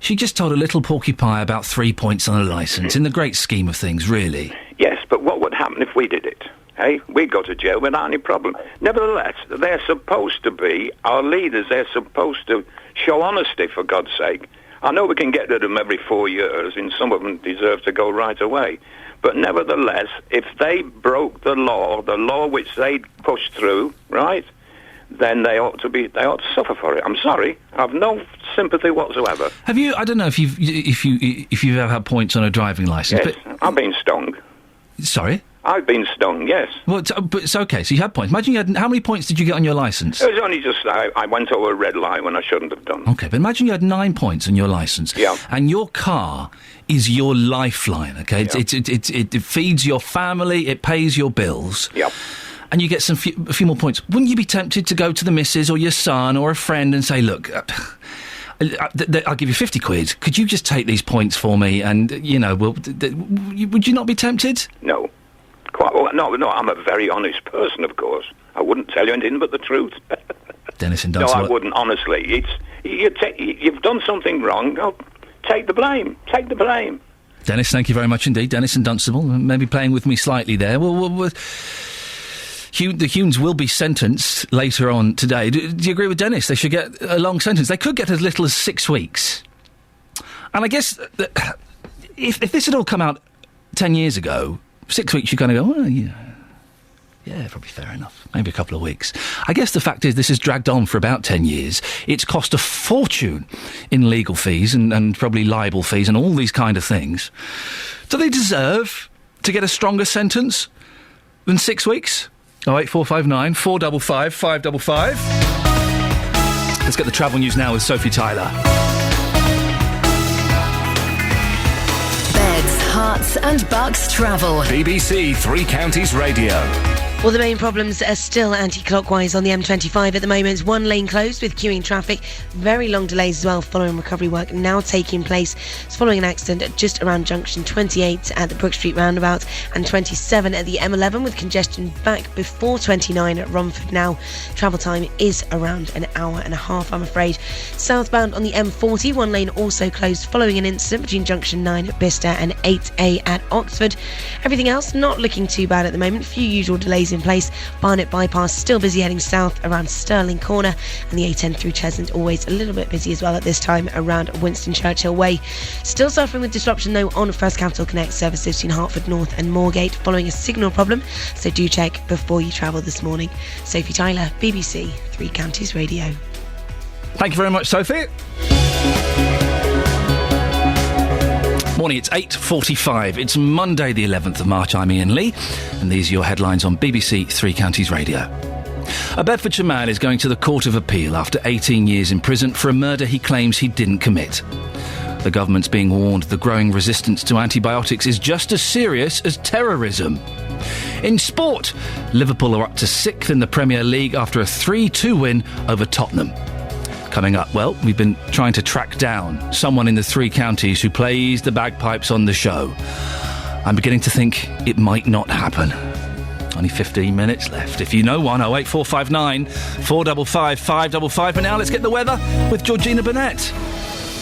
she just told a little porcupine about 3 points on a licence, in the great scheme of things, really.
Yes, but what would happen if we did it? Hey, we'd go to jail without any problem. Nevertheless, they're supposed to be our leaders. They're supposed to show honesty, for God's sake. I know we can get rid of them every 4 years, and some of them deserve to go right away. But nevertheless, if they broke the law which they pushed through, right, then they ought to suffer for it. I'm sorry, I've no sympathy whatsoever.
Have you? I don't know if you've ever had points on a driving licence.
Yes,
but
I've been stung.
Sorry?
I've been stung, yes.
Well, but it's okay, so you had points. Imagine you had... How many points did you get on your licence?
It was only just... I went over a red line when I shouldn't have done.
Okay, but imagine you had 9 points on your licence.
Yeah.
And your car is your lifeline, okay?
Yeah.
It feeds your family, it pays your bills.
Yeah.
And you get a few more points. Wouldn't you be tempted to go to the missus or your son or a friend and say, look... I'll give you 50 quid. Could you just take these points for me? And, you know, would you not be tempted?
No. No, I'm a very honest person, of course. I wouldn't tell you anything but the truth.
Dennis and
No,
Dunstable.
I wouldn't, honestly. You've done something wrong. Oh, take the blame. Take the blame.
Dennis, thank you very much indeed. Dennis and Dunstable, maybe playing with me slightly there. The Humes will be sentenced later on today. Do you agree with Dennis? They should get a long sentence. They could get as little as 6 weeks. And I guess if this had all come out 10 years ago, 6 weeks, you kind of go, well, yeah, probably fair enough. Maybe a couple of weeks. I guess the fact is this has dragged on for about 10 years. It's cost a fortune in legal fees and probably libel fees and all these kind of things. Do they deserve to get a stronger sentence than 6 weeks? 08459 455 555. Let's get the travel news now with Sophie Tyler.
Herts and Bucks travel.
BBC Three Counties Radio.
Well, the main problems are still anti-clockwise on the M25 at the moment. One lane closed with queuing traffic. Very long delays as well following recovery work now taking place. It's following an accident just around junction 28 at the Brook Street roundabout and 27 at the M11 with congestion back before 29 at Romford now. Travel time is around an hour and a half, I'm afraid. Southbound on the M40, one lane also closed following an incident between junction 9 at Bicester and 8A at Oxford. Everything else not looking too bad at the moment. Few usual delays in place. Barnet bypass still busy heading south around Stirling Corner, and the A10 through Cheshunt always a little bit busy as well at this time around Winston Churchill Way. Still suffering with disruption though on First Capital Connect services between Hertford North and Moorgate following a signal problem, so do check before you travel this morning. Sophie Tyler, BBC Three Counties Radio.
Thank you very much, Sophie. Morning, it's 8:45. It's Monday the 11th of March. I'm Iain Lee, and these are your headlines on BBC Three Counties Radio. A Bedfordshire man is going to the Court of Appeal after 18 years in prison for a murder he claims he didn't commit. The government's being warned the growing resistance to antibiotics is just as serious as terrorism. In sport, Liverpool are up to 6th in the Premier League after a 3-2 win over Tottenham. Coming up, well, we've been trying to track down someone in the Three Counties who plays the bagpipes on the show. I'm beginning to think it might not happen. Only 15 minutes left. If you know one, 08459 455 555. And now let's get the weather with Georgina Burnett.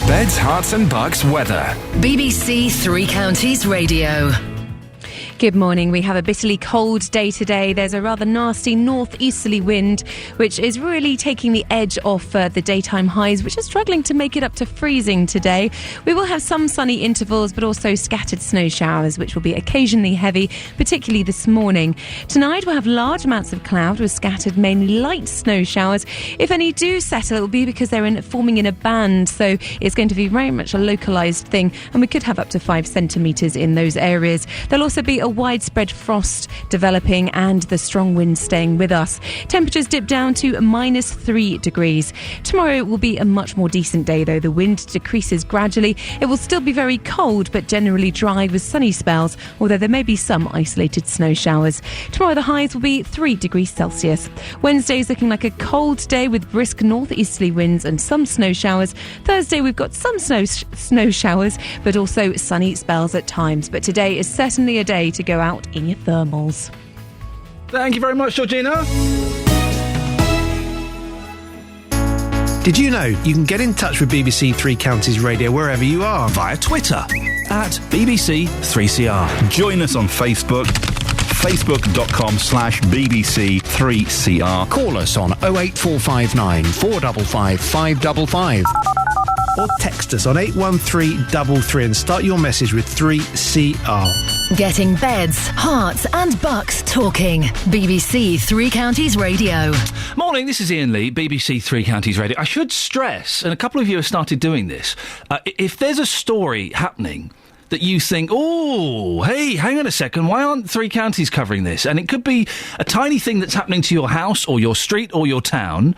Beds, Herts and Bucks weather.
BBC Three Counties Radio.
Good morning. We have a bitterly cold day today. There's a rather nasty northeasterly wind, which is really taking the edge off the daytime highs, which are struggling to make it up to freezing today. We will have some sunny intervals, but also scattered snow showers, which will be occasionally heavy, particularly this morning. Tonight, we'll have large amounts of cloud with scattered, mainly light snow showers. If any do settle, it will be because they're forming in a band, so it's going to be very much a localised thing, and we could have up to 5 centimetres in those areas. There'll also be a widespread frost developing and the strong winds staying with us. Temperatures dip down to -3 degrees. Tomorrow will be a much more decent day though. The wind decreases gradually. It will still be very cold but generally dry with sunny spells, although there may be some isolated snow showers. Tomorrow the highs will be 3 degrees Celsius. Wednesday is looking like a cold day with brisk northeasterly winds and some snow showers. Thursday we've got some snow showers but also sunny spells at times. But today is certainly a day to to go out in your thermals.
Thank you very much, Georgina.
Did you know you can get in touch with BBC Three Counties Radio wherever you are?
Via Twitter at BBC3CR.
Join us on Facebook, facebook.com/BBC3CR.
Call us on 08459 455 555.
Or text us on 81333 and start your message with 3CR.
Getting beds, hearts and bucks talking. BBC Three Counties Radio.
Morning, this is Iain Lee, BBC Three Counties Radio. I should stress, and a couple of you have started doing this, if there's a story happening that you think, oh, hey, hang on a second, why aren't Three Counties covering this? And it could be a tiny thing that's happening to your house or your street or your town.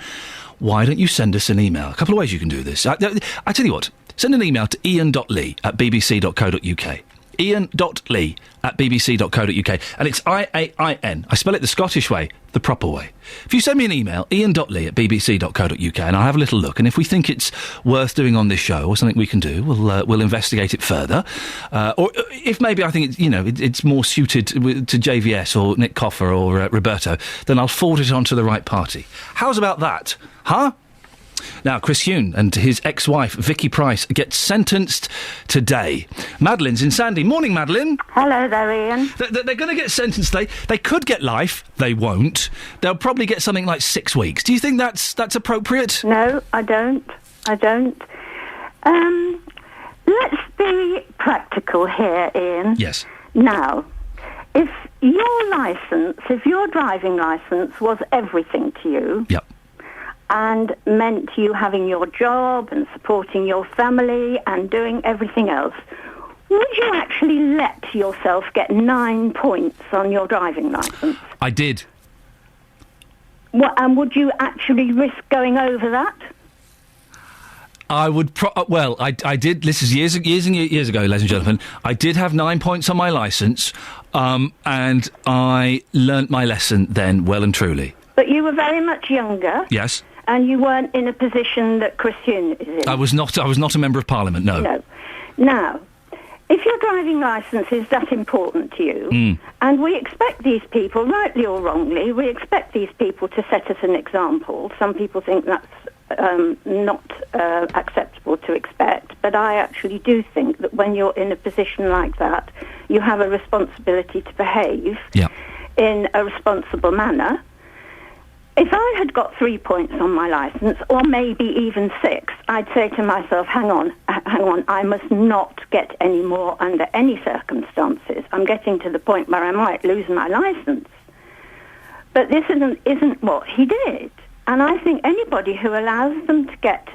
Why don't you send us an email? A couple of ways you can do this. I tell you what, send an email to ian.lee@bbc.co.uk. ian.lee@bbc.co.uk. And it's IAIN. I spell it the Scottish way, the proper way. If you send me an email, ian.lee@bbc.co.uk, and I'll have a little look, and if we think it's worth doing on this show or something we can do, we'll investigate it further. Or if maybe I think it's more suited to JVS or Nick Coffer or Roberto, then I'll forward it on to the right party. How's about that? Huh? Now, Chris Huhne and his ex-wife, Vicky Price, get sentenced today. Madeline's in Sandy. Morning, Madeline.
Hello there, Ian.
They're going to get sentenced. They could get life. They won't. They'll probably get something like 6 weeks. Do you think that's appropriate?
No, I don't. Let's be practical here, Ian.
Yes.
Now, if your driving licence was everything to you...
Yep.
And meant you having your job and supporting your family and doing everything else, would you actually let yourself get 9 points on your driving licence?
I did.
And would you actually risk going over that?
I would. I did. This is years and years ago, ladies and gentlemen. I did have 9 points on my licence, and I learnt my lesson then, well and truly.
But you were very much younger.
Yes.
And you weren't in a position that Chris Huhne is in.
I was not a member of Parliament, no.
No. Now, if your driving licence is that important to you, and we expect these people, rightly or wrongly, we expect these people to set us an example. Some people think that's not acceptable to expect, but I actually do think that when you're in a position like that, you have a responsibility to behave in a responsible manner. If I had got 3 points on my licence, or maybe even 6, I'd say to myself, hang on, I must not get any more under any circumstances. I'm getting to the point where I might lose my licence. But this isn't what he did. And I think anybody who allows them to get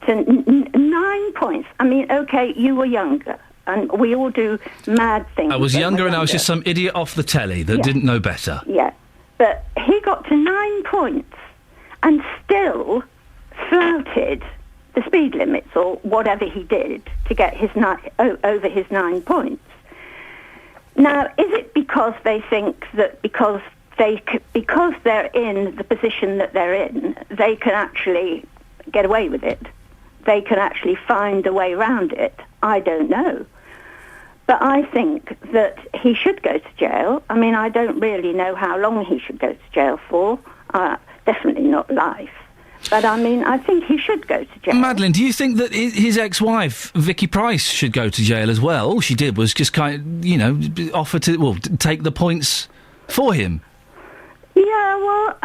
to 9 points, I mean, OK, you were younger, and we all do mad things.
I was younger and I was just some idiot off the telly that didn't know better.
Yeah. But he got to 9 points and still flouted the speed limits or whatever he did to get over his 9 points. Now, is it because they think that because they're in the position that they're in, they can actually get away with it? They can actually find a way around it? I don't know. But I think that he should go to jail. I mean, I don't really know how long he should go to jail for. Definitely not life. But, I mean, I think he should go to jail.
Madeline, do you think that his ex-wife, Vicky Price, should go to jail as well? All she did was just offer to, take the points for him.
Yeah, well...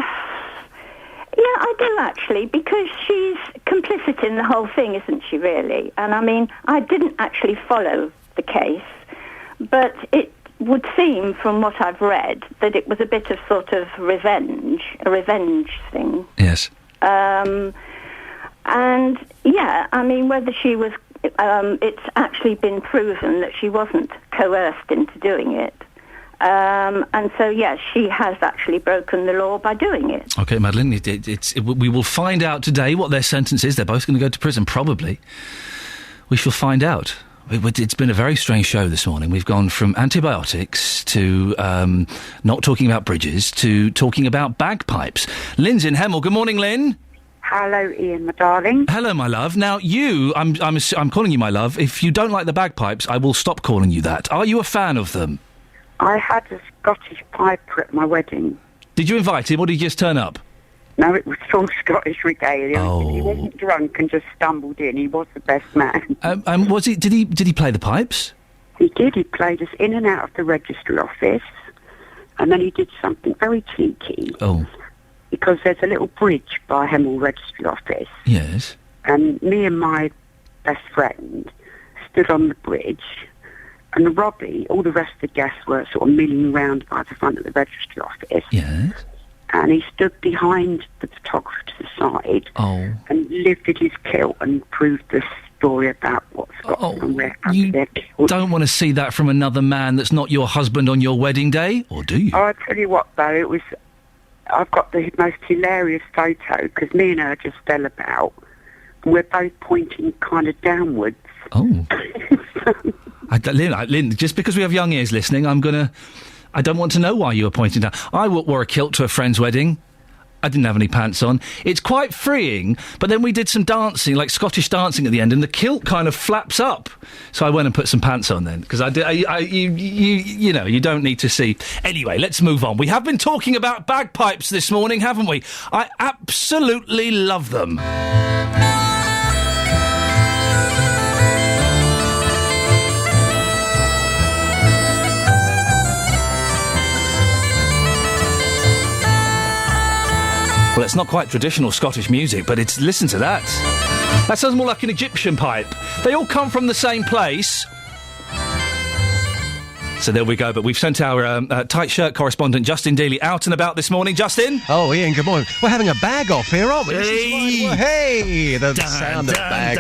Yeah, I do actually, because she's complicit in the whole thing, isn't she, really? And, I mean, I didn't actually follow the case, but it would seem from what I've read that it was a bit of sort of a revenge thing.
Yes.
And yeah, I mean, whether she was, it's actually been proven that she wasn't coerced into doing it. And so, yes, she has actually broken the law by doing it.
OK, Madeline, we will find out today what their sentence is. They're both going to go to prison, probably. We shall find out. It's been a very strange show this morning. We've gone from antibiotics to not talking about bridges to talking about bagpipes. Lynn's in Hemel. Good morning, Lynn.
Hello, Ian, my darling.
Hello, my love. Now, I'm calling you my love. If you don't like the bagpipes, I will stop calling you that. Are you a fan of them?
I had a Scottish piper at my wedding.
Did you invite him, or did he just turn up?
No, it was full Scottish regalia.
Oh.
He wasn't drunk and just stumbled in. He was the best man.
Was he? Did he play the pipes?
He did. He played us in and out of the registry office, and then he did something very cheeky.
Oh.
Because there's a little bridge by Hemel Registry Office.
Yes.
And me and my best friend stood on the bridge, and Robbie, all the rest of the guests were sort of milling round by the front of the registry office.
Yes.
And he stood behind the photographer to the side and lifted his kilt and proved the story about what's got on where.
You don't want to see that from another man that's not your husband on your wedding day, or do you?
Oh, I tell you what, though, I've got the most hilarious photo, because me and her just fell about, and we're both pointing kind of downwards.
Oh. Lynn, just because we have young ears listening, I don't want to know why you were pointing down. I wore a kilt to a friend's wedding. I didn't have any pants on. It's quite freeing, but then we did some dancing, like Scottish dancing at the end, and the kilt kind of flaps up. So I went and put some pants on then, because you don't need to see. Anyway, let's move on. We have been talking about bagpipes this morning, haven't we? I absolutely love them. Well, it's not quite traditional Scottish music, but listen to that. That sounds more like an Egyptian pipe. They all come from the same place. So there we go, but we've sent our tight shirt correspondent Justin Dealey out and about this morning. Justin?
Oh, Ian, good morning. We're having a bag off here, aren't we? Hey! The sound of bag.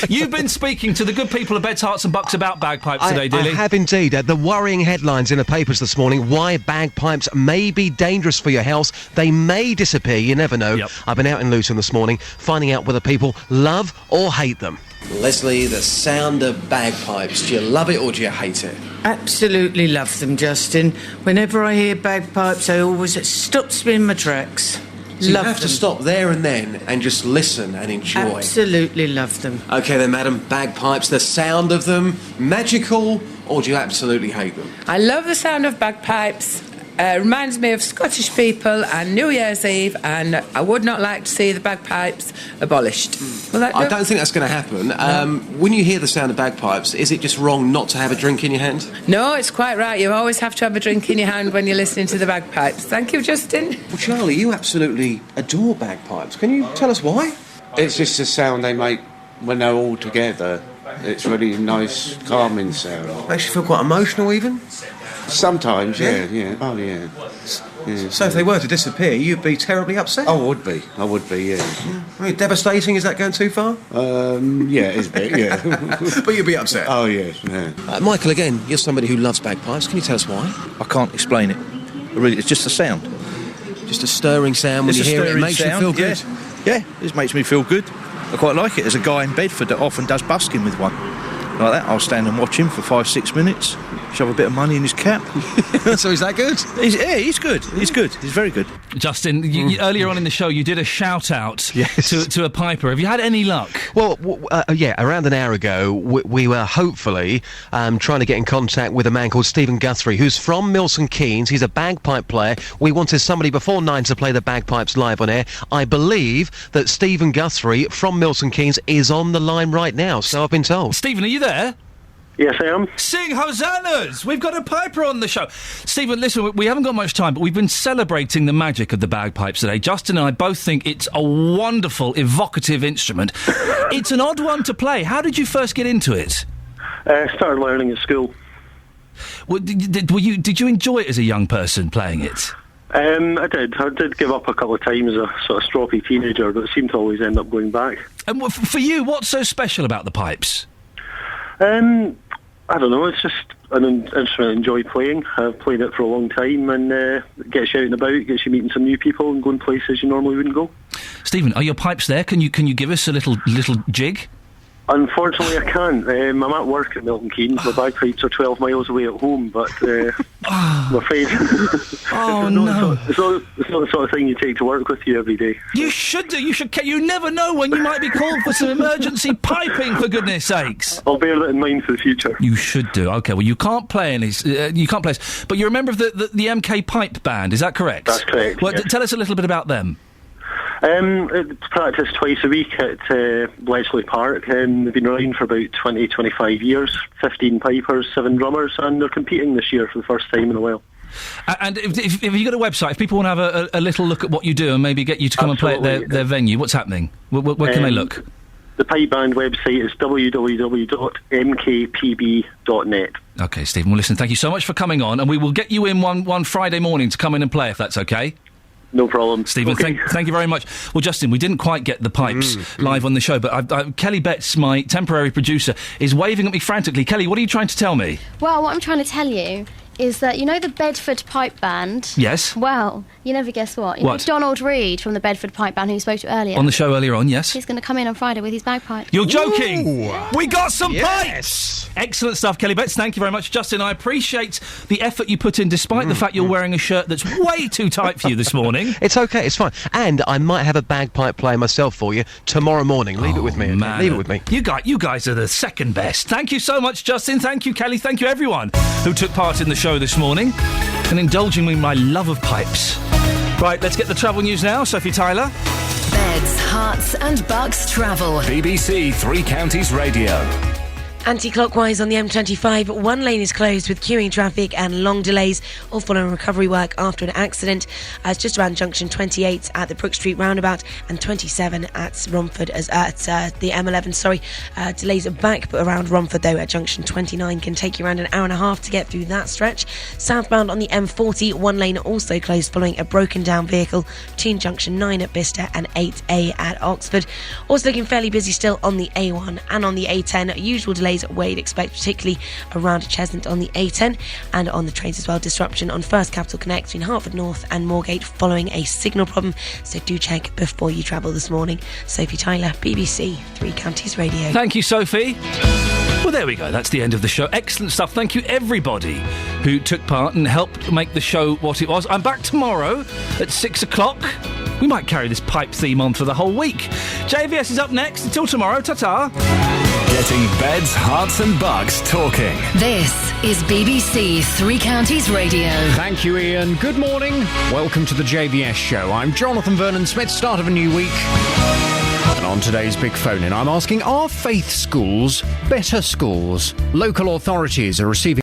You've been speaking to the good people of Beds, Hearts and Bucks about bagpipes today, Dilly.
I have indeed. The worrying headlines in the papers this morning, why bagpipes may be dangerous for your health. They may disappear, you never know. Yep. I've been out in Luton this morning, finding out whether people love or hate them.
Leslie, the sound of bagpipes, do you love it or do you hate it?
Absolutely love them, Justin. Whenever I hear bagpipes, I always stops me in my tracks.
So you have to stop there and then and just listen and enjoy.
Absolutely love them.
OK then, madam, bagpipes, the sound of them, magical, or do you absolutely hate them?
I love the sound of bagpipes. Reminds me of Scottish people and New Year's Eve, and I would not like to see the bagpipes abolished. Will that do?
I don't think that's going to happen. No. When you hear the sound of bagpipes, is it just wrong not to have a drink in your hand?
No, it's quite right. You always have to have a drink in your hand when you're listening to the bagpipes. Thank you, Justin.
Well, Charlie, you absolutely adore bagpipes. Can you tell us why?
It's just the sound they make when they're all together. It's really nice, calming sound.
Makes you feel quite emotional, even?
Sometimes, yeah. Oh, yeah.
So if they were to disappear, you'd be terribly upset?
I would be, yeah.
I mean, devastating, is that going too far?
Yeah, it is a bit, yeah.
But you'd be upset?
Oh, yes, yeah.
Michael, again, you're somebody who loves bagpipes. Can you tell us why?
I can't explain it. Really, it's just a sound.
Just a stirring sound when you hear it. It makes you feel good.
Yeah, it makes me feel good. I quite like it. There's a guy in Bedford that often does busking with one. Like that, I'll stand and watch him for 5-6 minutes, shove a bit of money in his cap.
So is that good?
He's good. He's good. He's very good.
Justin, earlier on in the show, you did a shout-out to a piper. Have you had any luck?
Well, around an hour ago, we were hopefully trying to get in contact with a man called Stephen Guthrie, who's from Milton Keynes. He's a bagpipe player. We wanted somebody before 9 to play the bagpipes live on air. I believe that Stephen Guthrie from Milton Keynes is on the line right now, so I've been told.
Stephen, are you there?
Yes, I am.
Sing hosannas! We've got a piper on the show. Stephen, listen, we haven't got much time, but we've been celebrating the magic of the bagpipes today. Justin and I both think it's a wonderful, evocative instrument. It's an odd one to play. How did you first get into it?
Started learning at school.
Well, did you enjoy it as a young person, playing it?
I did. I did give up a couple of times as a sort of stroppy teenager, but seemed to always end up going back.
And for you, what's so special about the pipes?
I don't know, it's just an instrument I enjoy playing. I've played it for a long time and gets you out and about, gets you meeting some new people and going places you normally wouldn't go.
Stephen, are your pipes there? Can you give us a little jig?
Unfortunately, I can't. I'm at work at Milton Keynes. My bagpipes are 12 miles away at home, but I'm afraid it's not the sort of thing you take to work with you every day.
You should do. You never know when you might be called for some emergency piping, for goodness sakes.
I'll bear that in mind for the future.
You should do. Okay, well, you can't play any. You can't play, but you're a member of the MK Pipe Band, is that correct?
That's correct.
Well,
yes.
Tell us a little bit about them.
It's practiced twice a week at Bletchley Park. They've been around for about 20, 25 years, 15 pipers, 7 drummers, and they're competing this year for the first time in a while.
And if you've got a website, if people want to have a little look at what you do and maybe get you to come and play at their venue, what's happening? Where can they look?
The Pipe Band website is www.mkpb.net.
OK, Stephen, well, listen, thank you so much for coming on, and we will get you in one Friday morning to come in and play, if that's OK.
No problem.
Stephen,
okay.
thank you very much. Well, Justin, we didn't quite get the pipes live on the show, but Kelly Betts, my temporary producer, is waving at me frantically. Kelly, what are you trying to tell me?
Well, what I'm trying to tell you is that, you know the Bedford Pipe Band?
Yes.
Well, you never guess what. You
What?
know Donald Reed from the Bedford Pipe Band, who you spoke to earlier?
On the show earlier on, yes.
He's going to come in on Friday with his bagpipe.
You're joking!
Ooh.
We got some pipes! Excellent stuff, Kelly Betts. Thank you very much. Justin, I appreciate the effort you put in, despite the fact you're wearing a shirt that's way too tight for you this morning.
It's okay, it's fine. And I might have a bagpipe play myself for you tomorrow morning. Leave it with me. Okay?
Man,
Leave it with me.
You guys are the second best. Thank you so much, Justin. Thank you, Kelly. Thank you, everyone who took part in the show this morning and indulging me in my love of pipes. Right, let's get the travel news now. Sophie Tyler.
Beds, hearts and bucks travel.
BBC Three Counties Radio.
Anti-clockwise on the M25, one lane is closed with queuing traffic and long delays, all following recovery work after an accident. It's just around junction 28 at the Brook Street roundabout and 27 at Romford, at the M11, delays are back, but around Romford though at junction 29 can take you around an hour and a half to get through that stretch. Southbound on the M40, one lane also closed following a broken down vehicle between junction 9 at Bicester and 8A at Oxford. Also looking fairly busy still on the A1 and on the A10, usual delays where you'd expect, particularly around Cheshunt on the A10 and on the trains as well. Disruption on First Capital Connect between Hertford North and Moorgate following a signal problem, so do check before you travel this morning. Sophie Tyler, BBC Three Counties Radio.
Thank you, Sophie. Well, there we go. That's the end of the show. Excellent stuff. Thank you, everybody who took part and helped make the show what it was. I'm back tomorrow at 6 o'clock. We might carry this pipe theme on for the whole week. JVS is up next. Until tomorrow, ta-ta.
Getting beds, hearts and bucks talking.
This is BBC Three Counties Radio.
Thank you, Iain. Good morning. Welcome to the JVS show. I'm Jonathan Vernon-Smith, start of a new week. And on today's Big Phone-In, I'm asking, are faith schools better schools? Local authorities are receiving